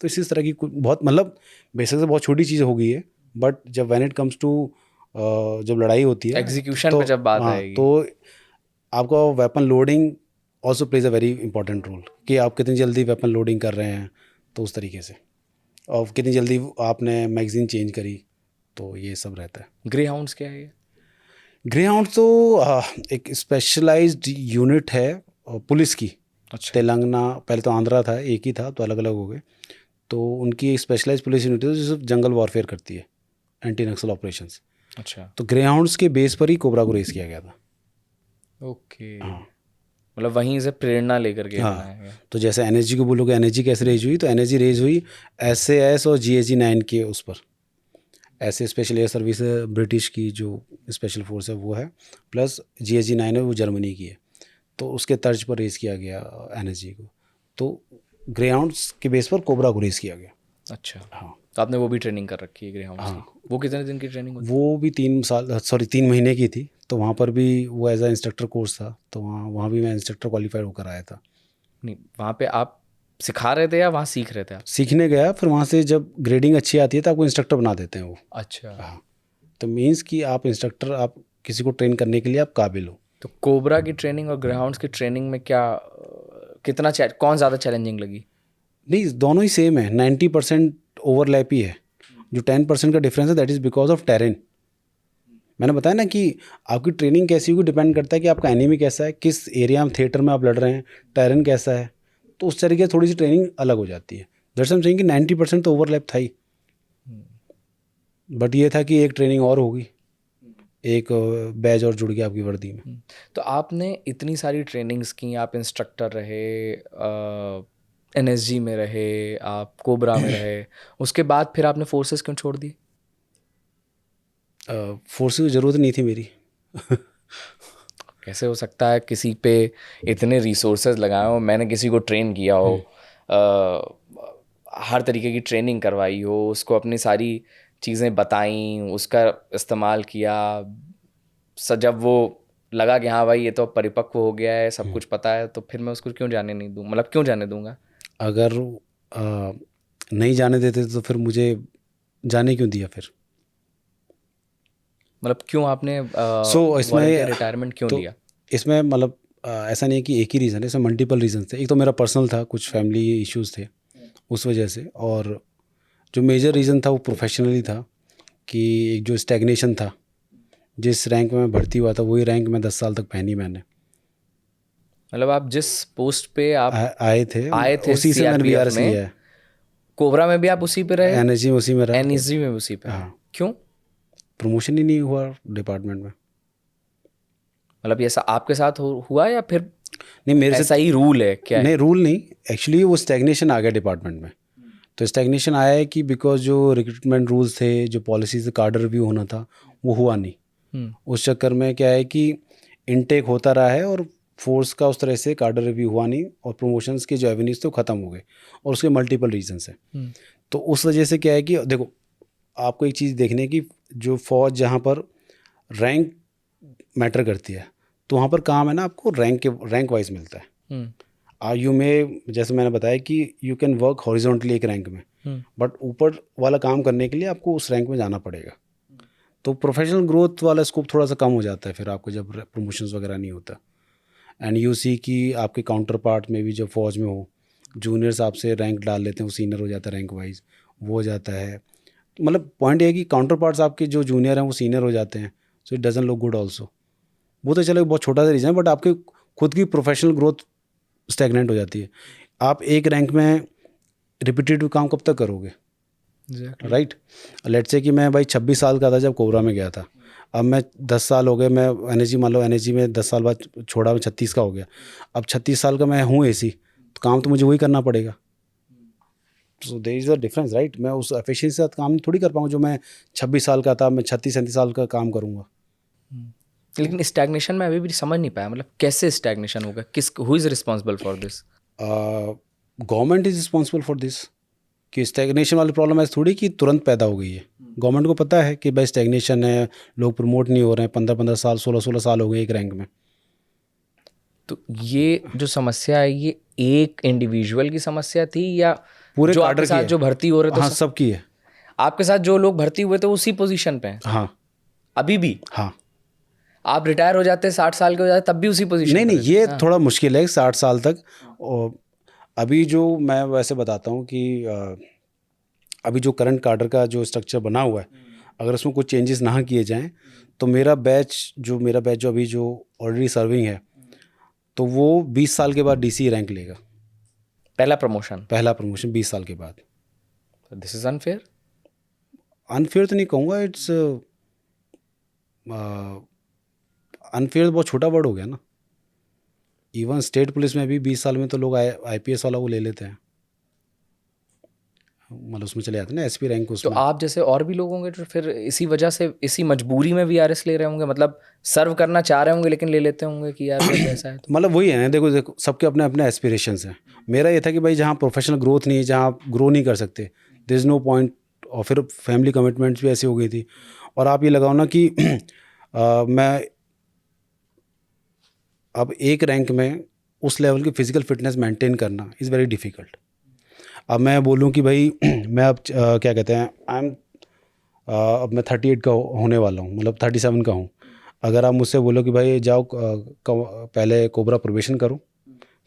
तो इसी तरह की बहुत मतलब बेसिक से बहुत छोटी चीज़ हो गई है, बट जब व्हेन इट कम्स टू जब लड़ाई होती है एग्जीक्यूशन पे जब बात हाँ, आएगी तो आपका weapon loading also plays a very important role कि आप कितनी जल्दी वेपन लोडिंग कर रहे हैं, तो उस तरीके से, और कितनी जल्दी आपने मैगजीन चेंज करी, तो ये सब रहता है। ग्रे हाउंड्स क्या है ये? ग्रे हाउंड तो एक स्पेशलाइज्ड यूनिट है पुलिस की। अच्छा तेलंगाना, पहले तो आंध्रा था, एक ही था, तो अलग अलग हो गए। तो उनकी एक स्पेशलाइज्ड पुलिस यूनिट है जो सिर्फ जंगल वॉरफेयर करती है, एंटी नक्सल ऑपरेशंस। अच्छा तो ग्रे हाउंड्स के बेस पर ही कोबरा को रेस किया गया था। ओके, हाँ मतलब वहीं से प्रेरणा लेकर के हाँ, बनाया गया। तो जैसे एनएसजी को बोलोगे एनएसजी कैसे रेज हुई, तो एनएसजी रेज हुई SAS और GSG 9 के उस पर। ऐसे स्पेशल एयर सर्विस ब्रिटिश की जो स्पेशल फोर्स है वो है, प्लस GSG 9 है वो जर्मनी की है, तो उसके तर्ज पर रेस किया गया एनएसजी को। तो ग्रे हाउंड्स के बेस पर कोबरा को रेस किया गया। अच्छा, हाँ तो आपने वो भी ट्रेनिंग कर रखी है ग्रे हाउंड्स हाँ, की? वो कितने दिन की ट्रेनिंग होती वो भी 3 महीने की थी। तो वहाँ पर भी वो एज अ इंस्ट्रक्टर कोर्स था, तो वहाँ भी मैं इंस्ट्रक्टर क्वालिफाइड होकर आया था। है? नहीं, वहाँ पे आप सिखा रहे थे या वहाँ सीख रहे थे आप? सीखने गया, फिर वहाँ से जब ग्रेडिंग अच्छी आती है तो आपको इंस्ट्रक्टर बना देते हैं वो। अच्छा, हाँ, तो मीन्स कि आप इंस्ट्रक्टर, आप किसी को ट्रेन करने के लिए आप काबिल हो। तो कोबरा की ट्रेनिंग और ग्रे हाउंड्स की ट्रेनिंग में क्या कितना कौन ज़्यादा चैलेंजिंग लगी? नहीं, दोनों ही सेम है, 90% ओवरलैप ही है। जो 10% का डिफरेंस है that is because of terrain. मैंने बताया ना कि आपकी ट्रेनिंग कैसी होगी डिपेंड करता है कि आपका एनिमी कैसा है, किस एरिया में थिएटर में आप लड़ रहे हैं, टेरेन कैसा है, तो उस तरीके से थोड़ी सी ट्रेनिंग अलग हो जाती है। दैट्स आई एम सेइंग कि 90% तो ओवरलैप था ही, बट ये था कि एक ट्रेनिंग और होगी, एक बैज और जुड़ गया आपकी वर्दी में। तो आपने इतनी सारी ट्रेनिंग्स की, आप इंस्ट्रक्टर रहे, NSG में रहे, आप कोबरा में रहे, उसके बाद फिर आपने फोर्सेस क्यों छोड़ दी? फोर्स की ज़रूरत नहीं थी मेरी। कैसे हो सकता है किसी पे इतने रिसोर्सेज लगाए हो, मैंने किसी को ट्रेन किया हो, हर तरीके की ट्रेनिंग करवाई हो, उसको अपनी सारी चीज़ें बताई, उसका इस्तेमाल किया, जब वो लगा कि हाँ भाई ये तो परिपक्व हो गया है, सब कुछ पता है, तो फिर मैं उसको क्यों जाने नहीं दूँ, मतलब क्यों जाने दूंगा? अगर नहीं जाने देते तो फिर मुझे जाने क्यों दिया फिर? मतलब क्यों आपने इसमें रिटायरमेंट क्यों तो लिया? इसमें मतलब ऐसा नहीं है कि एक ही रीज़न है, इसमें मल्टीपल रीज़न थे। एक तो मेरा पर्सनल था, कुछ फैमिली इश्यूज़ थे उस वजह से, और जो मेजर रीज़न था वो प्रोफेशनली था कि एक जो स्टैग्नेशन था, जिस रैंक में मैं भर्ती हुआ था वही रैंक में 10 साल तक पहनी मैंने। मतलब आप जिस पोस्ट पे आप आए थे उसी से मैंने CRPF VRS में, लिया है। कोबरा में भी आप उसी पे रहे, एनर्जी में उसी में रहा। NSG में भी उसी पे? हाँ, क्यों? प्रमोशन ही नहीं हुआ डिपार्टमेंट में। मतलब ये ऐसा आपके साथ हुआ या फिर नहीं, मेरे से ऐसा ही रूल है क्या है? नहीं, रूल नहीं, एक्चुअली वो स्टैग्नेशन आ गया डिपार्टमेंट में। तो स्टैग्नेशन आया है कि बिकॉज जो रिक्रूटमेंट रूल्स थे, जो पॉलिसीज कार्ड रिव्यू होना था वो हुआ नहीं। उस चक्कर में क्या है कि इनटेक होता रहा है और फोर्स का उस तरह से कार्ड रिव्यू हुआ नहीं, और प्रमोशंस के जो एवेन्यूज थे वो ख़त्म हो गए, और उसके मल्टीपल रीजंस हैं। तो उस वजह से क्या है कि देखो, आपको एक चीज़ देखने की, जो फौज जहाँ पर रैंक मैटर करती है, तो वहाँ पर काम है ना आपको रैंक वाइज मिलता है। यू में जैसे मैंने बताया कि यू कैन वर्क हॉरिजॉन्टली एक रैंक में, बट ऊपर वाला काम करने के लिए आपको उस रैंक में जाना पड़ेगा। तो प्रोफेशनल ग्रोथ वाला स्कोप थोड़ा सा कम हो जाता है फिर आपको जब प्रमोशंस वगैरह नहीं होता। एंड यू सी कि आपके काउंटर पार्ट में भी जब फौज में हो, जूनियर्स आपसे रैंक डाल लेते हैं, वो सीनियर हो जाता है रैंक वाइज, वो हो जाता है। मतलब पॉइंट ये है कि काउंटर पार्ट्स आपके जो जूनियर हैं वो सीनियर हो जाते हैं, so it doesn't look good also. वो तो चलो बहुत छोटा सा रीज़न है, बट आपके खुद की प्रोफेशनल ग्रोथ स्टैग्नेंट हो जाती है। आप एक रैंक में रिपीटेटिव काम कब तक करोगे? राइट। लेट्स से कि मैं भाई 26 साल का था जब कोबरा में गया था, अब मैं 10 साल हो गए, मैं एनर्जी मान लो एनर्जी में 10 साल बाद छोड़ा, मैं 36 का हो गया, अब 36 साल का मैं हूँ AC, तो काम तो मुझे वही करना पड़ेगा। So there is a difference, right. मैं उस एफिशिएंसी के साथ काम थोड़ी कर पाऊँ, जो मैं 26 साल का था मैं 36-37 साल का काम करूँगा। लेकिन स्टैग्नेशन में अभी भी समझ नहीं पाया, मतलब कैसे स्टैग्नेशन होगा, किस who is responsible for this? Government is responsible for this. कि स्टैग्नेशन वाली प्रॉब्लम ऐसी थोड़ी कि तुरंत पैदा हो गई है। गवर्नमेंट को पता है कि भाई स्टैग्नेशन है, लोग प्रमोट नहीं हो रहे हैं, 15-15 साल 16-16 साल हो गए एक रैंक में। तो ये जो समस्या है, ये एक इंडिविजुअल की समस्या थी या पूरे जो cadre आपके की साथ है। जो भर्ती हो रहे थे हाँ, सबकी है। आपके साथ जो लोग भर्ती हुए थे उसी पोजीशन पे हैं हाँ, अभी भी? हाँ। आप रिटायर हो जाते 60 साल के हो जाते तब भी उसी पोजीशन नहीं, पे नहीं, रहते? ये हाँ। थोड़ा मुश्किल है 60 साल तक। और अभी जो मैं वैसे बताता हूँ कि अभी जो करंट काडर का जो स्ट्रक्चर बना हुआ है, अगर उसमें कुछ चेंजेस ना किए जाएँ, तो मेरा बैच जो अभी जो ऑलरेडी सर्विंग है, तो वो 20 साल के बाद डीसी रैंक लेगा। पहला प्रमोशन? पहला प्रमोशन 20 साल के बाद। This is unfair. अनफेयर तो नहीं कहूँगा, इट्स अनफेयर बहुत छोटा वर्ड हो गया ना। इवन स्टेट पुलिस में भी 20 साल में तो लोग आईपीएस वाला को ले लेते हैं, मतलब उसमें चले जाते हैं ना, एसपी रैंक तो उसमें। आप जैसे और भी लोग होंगे जो फिर इसी वजह से इसी मजबूरी में वीआरएस ले रहे होंगे, मतलब सर्व करना चाह रहे होंगे लेकिन ले लेते होंगे कि यार जब ऐसा है तो। मतलब वही है ना, देखो देखो सबके अपने अपने एस्पिरेशंस हैं। मेरा ये था कि भाई जहाँ प्रोफेशनल ग्रोथ नहीं है, जहाँ आप ग्रो नहीं कर सकते, देयर इज़ नो पॉइंट। और फिर फैमिली कमिटमेंट्स भी ऐसी हो गई थी। और आप ये लगाओ ना कि मैं अब एक रैंक में उस लेवल की फिजिकल फिटनेस मेंटेन करना इज़ वेरी डिफ़िकल्ट। अब मैं बोलूँ कि भाई मैं अब क्या कहते हैं, अब मैं 38 का होने वाला हूँ, मतलब 37 का हूँ। अगर आप मुझसे बोलो कि भाई जाओ पहले कोबरा प्रोबेशन करो,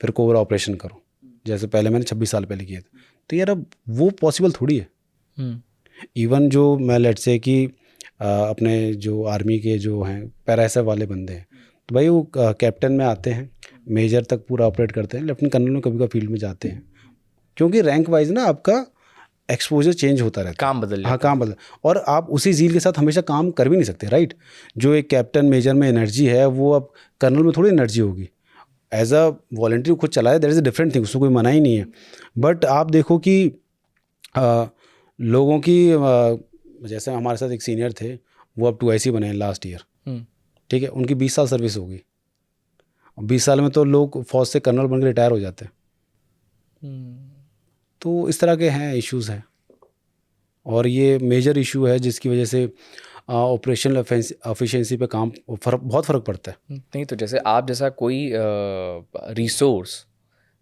फिर कोबरा ऑपरेशन करो, जैसे पहले मैंने 26 साल पहले किए थे, तो यार अब वो पॉसिबल थोड़ी है। इवन जो मैं लेट से कि अपने जो आर्मी के जो हैं पैराएसएफ वाले बंदे हैं, तो भाई वो कैप्टन में आते हैं, मेजर तक पूरा ऑपरेट करते हैं, लेफ्टिनेंट कर्नल में कभी कभी फील्ड में जाते हैं, क्योंकि रैंक वाइज ना आपका एक्सपोजर चेंज होता रहता है, काम बदल जाता हाँ काम बदल, और आप उसी झील के साथ हमेशा काम कर भी नहीं सकते, राइट। जो एक कैप्टन मेजर में एनर्जी है वो अब कर्नल में थोड़ी एनर्जी होगी। एज अ वॉलंटियर खुद चलाए, that is a different thing, उसमें कोई मना ही नहीं है। बट आप देखो कि लोगों की जैसे हमारे साथ एक सीनियर थे, वो अब 2IC बने हैं लास्ट ईयर, ठीक है, उनकी 20 साल सर्विस होगी। 20 साल में तो लोग फौज से कर्नल बन के रिटायर हो जाते हैं। तो इस तरह के हैं, इश्यूज़ हैं, और ये मेजर इशू है जिसकी वजह से ऑपरेशनल एफिशिएंसी पे बहुत फ़र्क पड़ता है। नहीं तो जैसे आप जैसा कोई रिसोर्स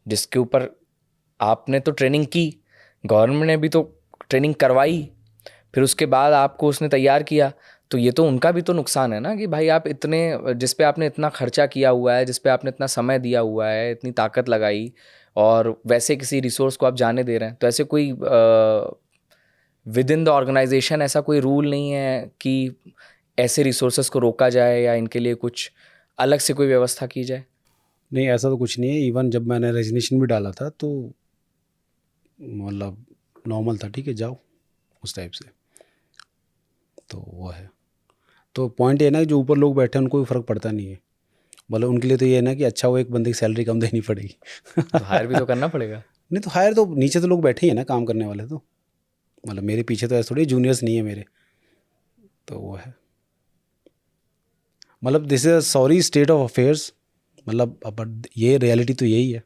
जिसके ऊपर आपने तो ट्रेनिंग की, गवर्नमेंट ने भी तो ट्रेनिंग करवाई, फिर उसके बाद आपको उसने तैयार किया, तो ये तो उनका भी तो नुकसान है ना कि भाई आप इतने, जिस पे आपने इतना खर्चा किया हुआ है, जिस पे आपने इतना समय दिया हुआ है, इतनी ताकत लगाई, और वैसे किसी रिसोर्स को आप जाने दे रहे हैं, तो ऐसे कोई विद इन द ऑर्गेनाइजेशन ऐसा कोई रूल नहीं है कि ऐसे रिसोर्सेज को रोका जाए या इनके लिए कुछ अलग से कोई व्यवस्था की जाए? नहीं, ऐसा तो कुछ नहीं है। इवन जब मैंने रेजिग्नेशन भी डाला था तो मतलब नॉर्मल था, ठीक है जाओ उस टाइप से, तो वो है। तो पॉइंट ये ना, जो ऊपर लोग बैठे हैं उनको कोई फ़र्क पड़ता नहीं है, मतलब उनके लिए तो ये है ना कि अच्छा वो एक बंदे की सैलरी कम देनी पड़ेगी। तो हायर भी तो करना पड़ेगा। नहीं तो हायर तो नीचे तो लोग बैठे ही हैं ना काम करने वाले, तो मतलब मेरे पीछे तो ऐसे थोड़ी जूनियर्स नहीं है मेरे, तो वो है। मतलब this is a sorry state of affairs, मतलब बट ये रियलिटी तो यही है।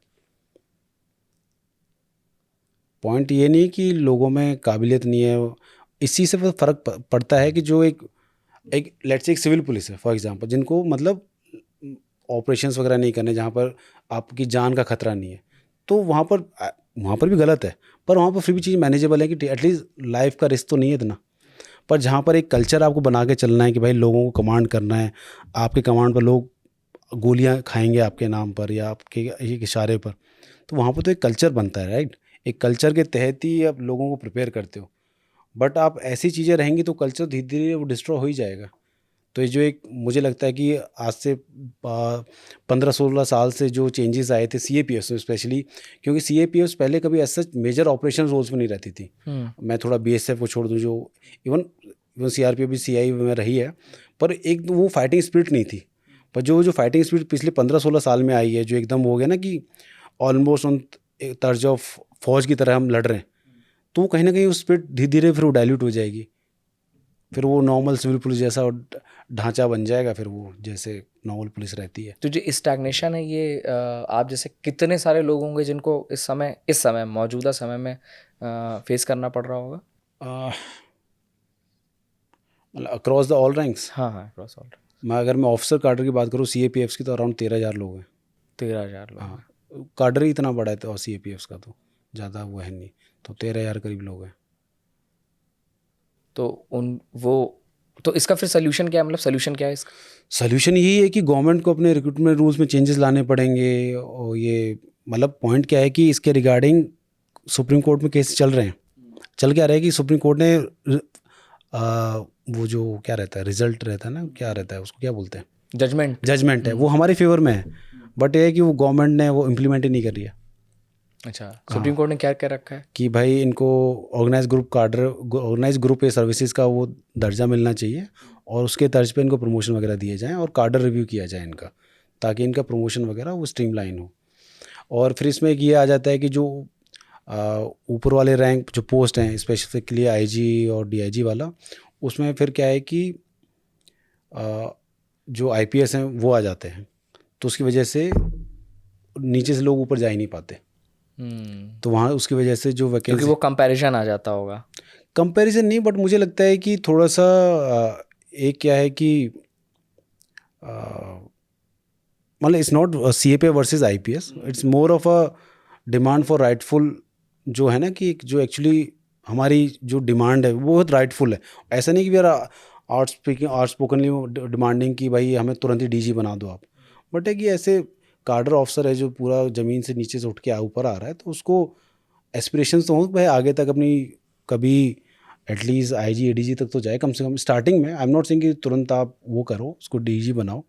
पॉइंट ये नहीं कि लोगों में काबिलियत नहीं है, इस चीज़ से फ़र्क पड़ता है कि जो एक लेट्स से एक सिविल पुलिस है फॉर एग्जांपल, जिनको मतलब ऑपरेशंस वगैरह नहीं करने, जहाँ पर आपकी जान का खतरा नहीं है, तो वहाँ पर भी गलत है, पर वहाँ पर फिर भी चीज़ मैनेजेबल है कि एटलीस्ट लाइफ का रिस्क तो नहीं है इतना। पर जहाँ पर एक कल्चर आपको बना के चलना है कि भाई लोगों को कमांड करना है, आपके कमांड पर लोग गोलियाँ खाएंगे आपके नाम पर या आपके एक इशारे पर, तो वहाँ पर तो एक कल्चर बनता है, राइट। एक कल्चर के तहत ही आप लोगों को प्रिपेयर करते हो, बट आप ऐसी चीज़ें रहेंगी तो कल्चर धीरे धीरे वो डिस्ट्रॉय हो ही जाएगा। तो ये जो एक मुझे लगता है कि आज से 15-16 साल से जो चेंजेस आए थे CAPS में स्पेशली, क्योंकि CAPS पहले कभी ऐसा मेजर ऑपरेशन रोल्स में नहीं रहती थी। मैं थोड़ा BSF को छोड़ दूँ, जो इवन CRPF भी CI में रही है, पर एक वो फाइटिंग स्पिरिट नहीं थी। पर जो फाइटिंग स्पिरिट पिछले 15-16 साल में आई है, जो एकदम हो गया ना कि ऑलमोस्ट उन तर्ज ऑफ फौज की तरह हम लड़ रहे हैं, तो वो कहीं ना कहीं उस स्पिरिट धीरे धीरे फिर वो डाइल्यूट हो जाएगी, फिर वो नॉर्मल सिविल पुलिस जैसा ढांचा बन जाएगा, फिर वो जैसे नॉर्मल पुलिस रहती है। तो जो स्टैग्नेशन है ये आप जैसे कितने सारे लोग होंगे जिनको इस समय मौजूदा समय में फेस करना पड़ रहा होगा? मतलब अक्रॉस द ऑल रैंक्स, हाँ हाँ, क्रॉस ऑल। अगर मैं ऑफिसर कार्डर की बात करूँ CAPF की, तो अराउंड 13,000 लोग हैं। 13,000 लोग। हाँ, कार्डर ही इतना बड़ा है तो, और CAPF का तो ज़्यादा वो है नहीं। तो 13,000 करीब लोग हैं। तो इसका फिर सोल्यूशन क्या है, मतलब सोल्यूशन क्या है इसका? सोल्यूशन यही है कि गवर्नमेंट को अपने रिक्रूटमेंट रूल्स में चेंजेस लाने पड़ेंगे। और ये मतलब पॉइंट क्या है कि इसके रिगार्डिंग सुप्रीम कोर्ट में केस चल रहे हैं। चल क्या रहा है कि सुप्रीम कोर्ट ने वो जो क्या रहता है, रिजल्ट रहता है ना, क्या रहता है उसको क्या बोलते हैं, जजमेंट है, वो हमारे फेवर में है। बट ये है कि वो गवर्नमेंट ने वो इम्प्लीमेंट ही नहीं कर रही है। अच्छा, सुप्रीम कोर्ट ने क्या क्या रखा है? कि भाई इनको ऑर्गेनाइज ग्रुप या सर्विसेज का वो दर्जा मिलना चाहिए, और उसके तर्ज पे इनको प्रमोशन वगैरह दिए जाएं, और कार्डर रिव्यू किया जाए इनका, ताकि इनका प्रमोशन वगैरह वो स्ट्रीमलाइन हो। और फिर इसमें एक ये आ जाता है कि जो ऊपर वाले रैंक जो पोस्ट हैं, स्पेसिफिकली आईजी और डीआईजी वाला, उसमें फिर क्या है कि जो आईपीएस हैं वो आ जाते हैं, तो उसकी वजह से नीचे से लोग ऊपर जा ही नहीं पाते। तो वहाँ उसकी वजह से जो वैकेंसी, क्योंकि वो कंपैरिजन आ जाता होगा। कंपैरिजन नहीं, बट मुझे लगता है कि थोड़ा सा एक क्या है कि मतलब it's not CAP versus IPS, it's more of a demand for rightful, जो है ना कि जो एक्चुअली हमारी जो डिमांड है वो बहुत राइटफुल है। ऐसा नहीं कि वी आर आर्ट स्पोकनली डिमांडिंग कि भाई हमें तुरंत ही डीजी बना दो आप, बट है कि ऐसे कार्डर ऑफिसर है जो पूरा ज़मीन से नीचे से उठ के ऊपर आ रहा है, तो उसको एस्पिरेशंस तो हो भाई आगे तक अपनी, कभी एटलीस्ट आईजी एडीजी तक तो जाए कम से कम स्टार्टिंग में। आई एम नॉट सेइंग कि तुरंत आप वो करो, उसको डीजी बनाओ,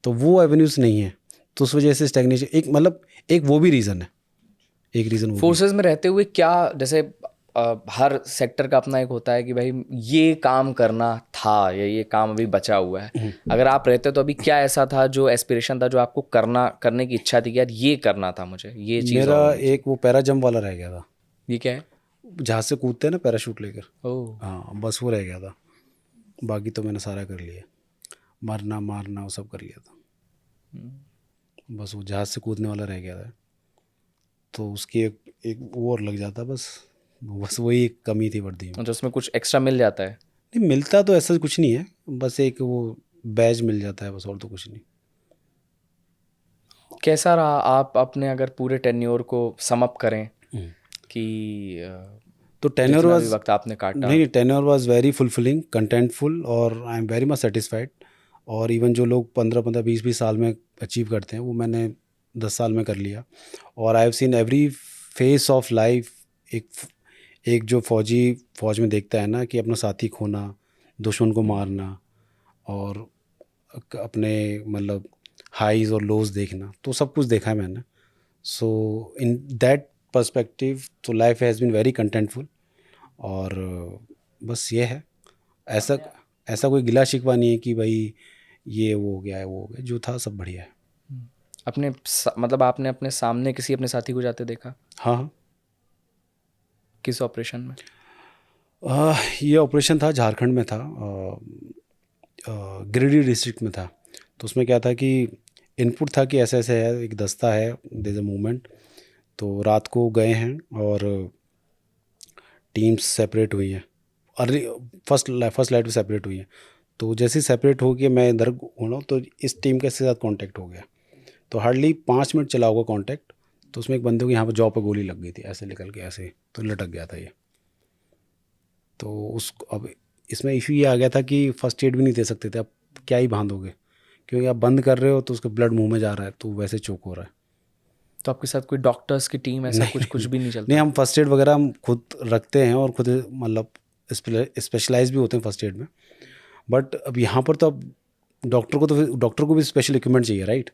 तो वो एवेन्यूज़ नहीं है। तो उस वजह से स्टैग्नेशन एक मतलब एक वो भी रीज़न है, एक रीज़न वो फोर्सेस में रहते हुए क्या, जैसे हर सेक्टर का अपना एक होता है कि भाई ये काम करना था या ये काम अभी बचा हुआ है। अगर आप रहते तो अभी क्या ऐसा था जो एस्पिरेशन था, जो आपको करने की इच्छा थी कि यार ये करना था मुझे, ये चीज़ मेरा और होनी एक वो पैरा जंप वाला रह गया था। चाहिए। ये क्या है? जहाँ से कूदते हैं ना पैराशूट लेकर, ओह, हाँ बस वो रह गया था। बाकी तो मैंने सारा कर लिया, मरना मारना वो सब कर लिया था, बस वो जहाज़ से कूदने वाला रह गया था। तो उसकी एक वो और लग जाता, बस वही एक कमी थी वर्दी में। तो उसमें कुछ एक्स्ट्रा मिल जाता है? नहीं मिलता तो ऐसा कुछ नहीं है, बस एक वो बैज मिल जाता है बस, और तो कुछ नहीं। कैसा रहा आप अपने अगर पूरे टेन्योर को सम अप करें कि तो टेन्योर जितना भी वाज, वक्त आपने काटा? नहीं tenure was very fulfilling, contentful, और I am very much satisfied. और इवन जो लोग 15-15 20-20 साल में अचीव करते हैं वो मैंने 10 साल में कर लिया। और आई have scene every face of life. एक जो फौज में देखता है ना कि अपना साथी खोना, दुश्मन को मारना, और अपने मतलब हाईज और लोज देखना, तो सब कुछ देखा है मैंने। सो इन दैट पर्सपेक्टिव तो life has been very contentful. और बस ये है, ऐसा ऐसा कोई गिला शिकवा नहीं है कि भाई ये वो हो गया है वो हो गया, जो था सब बढ़िया है। मतलब आपने अपने सामने किसी अपने साथी को जाते देखा? हाँ हाँ। किस ऑपरेशन में? ये ऑपरेशन था झारखंड में था, गिरिडीह डिस्ट्रिक्ट में था। तो उसमें क्या था कि इनपुट था कि ऐसे ऐसे है, एक दस्ता है, देयर इज अ मूवमेंट। तो रात को गए हैं और टीम्स सेपरेट हुई हैं, अर्ली फर्स्ट लाइट भी सेपरेट हुई हैं। तो जैसे ही सेपरेट हो गया, मैं इधर हो रहा हूँ, तो इस टीम के साथ कांटेक्ट हो गया। तो हार्डली 5 मिनट चला होगा कांटेक्ट। तो उसमें एक बंदे को यहाँ पर जॉ पर गोली लग गई थी, ऐसे निकल के ऐसे, तो लटक गया था ये। तो उस अब इसमें इशू ये आ गया था कि फर्स्ट एड भी नहीं दे सकते थे, अब क्या ही बांधोगे, क्योंकि आप बंद कर रहे हो तो उसका ब्लड मुंह में जा रहा है, तो वैसे चोक हो रहा है। तो आपके साथ कोई डॉक्टर्स की टीम ऐसा कुछ भी नहीं चलता? नहीं, हम फर्स्ट एड वगैरह हम खुद रखते हैं, और खुद मतलब स्पेशलाइज भी होते हैं फर्स्ट एड में। बट अब यहाँ पर तो अब डॉक्टर को भी स्पेशल इक्विपमेंट चाहिए, राइट।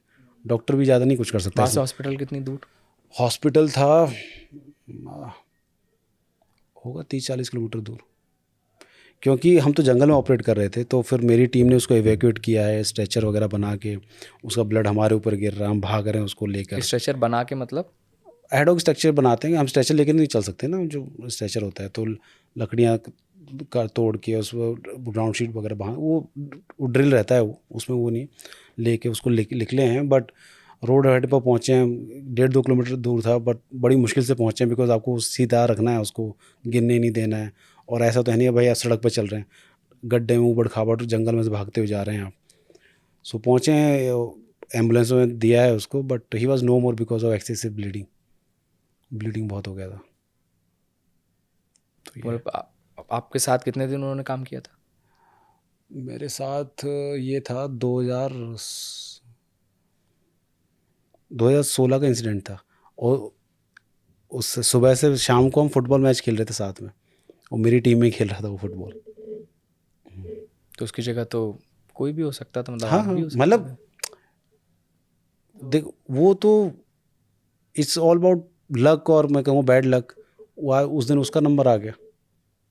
डॉक्टर भी ज़्यादा नहीं कुछ कर सकता। वहाँ से हॉस्पिटल कितनी दूर? हॉस्पिटल था होगा 30-40 किलोमीटर दूर, क्योंकि हम तो जंगल में ऑपरेट कर रहे थे। तो फिर मेरी टीम ने उसको एवैक्यूएट किया है, स्ट्रेचर वगैरह बना के, उसका ब्लड हमारे ऊपर गिर रहा है, हम भाग रहे हैं उसको लेकर। स्ट्रेचर बना के मतलब? एडॉक स्ट्रक्चर बनाते हैं हम, स्ट्रेचर लेकर नहीं चल सकते ना, जो स्ट्रेचर होता है तो लकड़ियाँ का तोड़ के उसको ग्राउंड शीट वगैरह वो ड्रिल रहता है, वो उसमें वो नहीं लेके उसको निकले हैं। बट रोड हेड पर पहुँचे हैं, 1.5-2 किलोमीटर दूर था, बट बड़ी मुश्किल से पहुँचे हैं, बिकॉज आपको सीधा रखना है, उसको गिरने नहीं देना है। और ऐसा तो है नहीं है भाई आप सड़क पर चल रहे हैं, गड्ढे में ऊबड़ खाबड़ जंगल में से भागते हुए जा रहे हैं आप। सो पहुँचे हैं, एम्बुलेंस में दिया है उसको, but he was no more because of excessive bleeding बहुत हो गया था। तो ये मतलब आपके साथ कितने दिन उन्होंने काम किया था? मेरे साथ ये था 2016 का इंसिडेंट था, और उस सुबह से शाम को हम फुटबॉल मैच खेल रहे थे साथ में, और मेरी टीम में खेल रहा था वो फुटबॉल। तो उसकी जगह तो कोई भी हो सकता था, मतलब हाँ आप हाँ, भी हो सकते मतलब थे। देख वो तो इट्स ऑल अबाउट लक, और मैं कहूँ बैड लक। उस दिन उसका नंबर आ गया,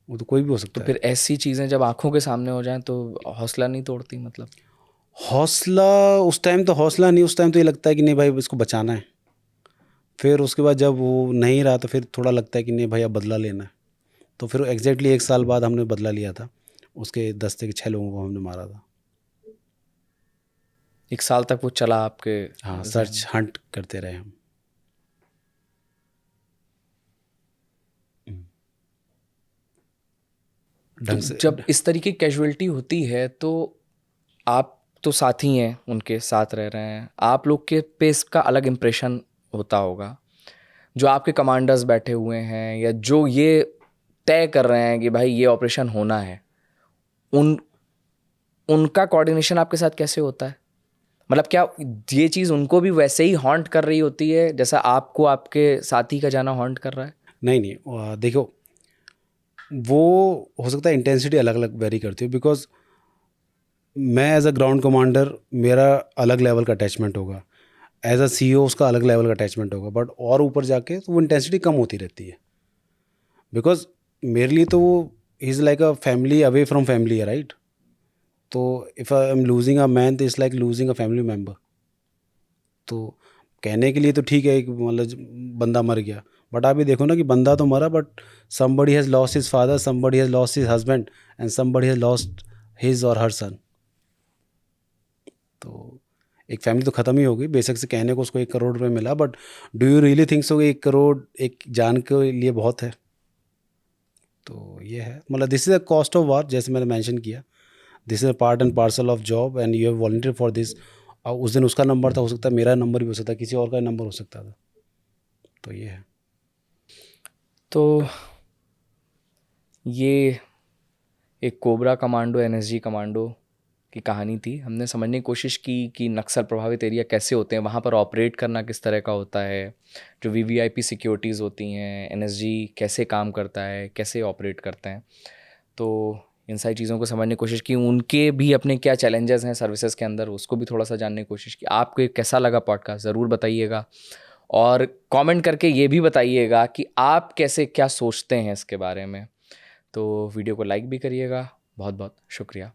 वो तो कोई भी हो तो सकता है। फिर ऐसी चीज़ें जब आंखों के सामने हो जाएं तो हौसला नहीं तोड़ती मतलब? हौसला, उस टाइम तो हौसला नहीं, उस टाइम तो ये लगता है कि नहीं भाई इसको बचाना है। फिर उसके बाद जब वो नहीं रहा तो फिर थोड़ा लगता है कि नहीं भाई अब बदला लेना है। तो फिर एग्जैक्टली 1 साल बाद हमने बदला लिया था, उसके दस्ते के 6 लोगों को हमने मारा था। 1 साल तक वो चला आपके हाँ, जहन सर्च में? हंट करते रहे हम। तो ढंग से जब इस तरीके की कैजुअलिटी होती है तो आप तो साथी हैं, उनके साथ रह रहे हैं, आप लोग के पे इसका अलग इम्प्रेशन होता होगा। जो आपके कमांडर्स बैठे हुए हैं या जो ये तय कर रहे हैं कि भाई ये ऑपरेशन होना है, उन उनका कोऑर्डिनेशन आपके साथ कैसे होता है? मतलब क्या ये चीज़ उनको भी वैसे ही हॉन्ट कर रही होती है जैसा आपको आपके साथी का जाना हॉन्ट कर रहा है? नहीं नहीं, देखो वो हो सकता है इंटेंसिटी अलग अलग वेरी करती है, बिकॉज मैं एज अ ग्राउंड कमांडर मेरा अलग लेवल का अटैचमेंट होगा, एज अ CEO उसका अलग लेवल का अटैचमेंट होगा, बट और ऊपर जाके तो वो इंटेंसिटी कम होती रहती है। बिकॉज मेरे लिए तो वो is like a family away from family है, राइट। तो if I am losing a man तो it's like losing a family member. तो कहने के लिए तो ठीक है कि मतलब बंदा मर गया, बट आप ये देखो ना कि बंदा तो मरा, but somebody has lost his father, somebody has lost his husband, and somebody has lost his और हर सन। तो एक फैमिली तो ख़त्म ही हो गई। बेशक से कहने को उसको 1 करोड़ रुपए मिला, but do you really think so 1 crore एक जान के लिए बहुत है? तो ये है, मतलब this is a cost of war, जैसे मैंने मेंशन किया। This is a part and parcel of job and you have volunteer for this. और उस दिन उसका नंबर था, हो सकता है मेरा नंबर भी हो सकता है, किसी और का नंबर हो सकता था। तो ये है। तो ये एक कोबरा कमांडो, NSG कमांडो की कहानी थी। हमने समझने की कोशिश की कि नक्सल प्रभावित एरिया कैसे होते हैं, वहाँ पर ऑपरेट करना किस तरह का होता है, जो VVIP सिक्योरिटीज़ होती हैं, NSG कैसे काम करता है, कैसे ऑपरेट करते हैं। तो इन सारी चीज़ों को समझने की कोशिश की, उनके भी अपने क्या चैलेंजेस हैं सर्विसेज के अंदर, उसको भी थोड़ा सा जानने की कोशिश की। आपको ये कैसा लगा पॉडकास्ट ज़रूर बताइएगा, और कमेंट करके ये भी बताइएगा कि आप कैसे क्या सोचते हैं इसके बारे में। तो वीडियो को लाइक भी करिएगा। बहुत बहुत शुक्रिया।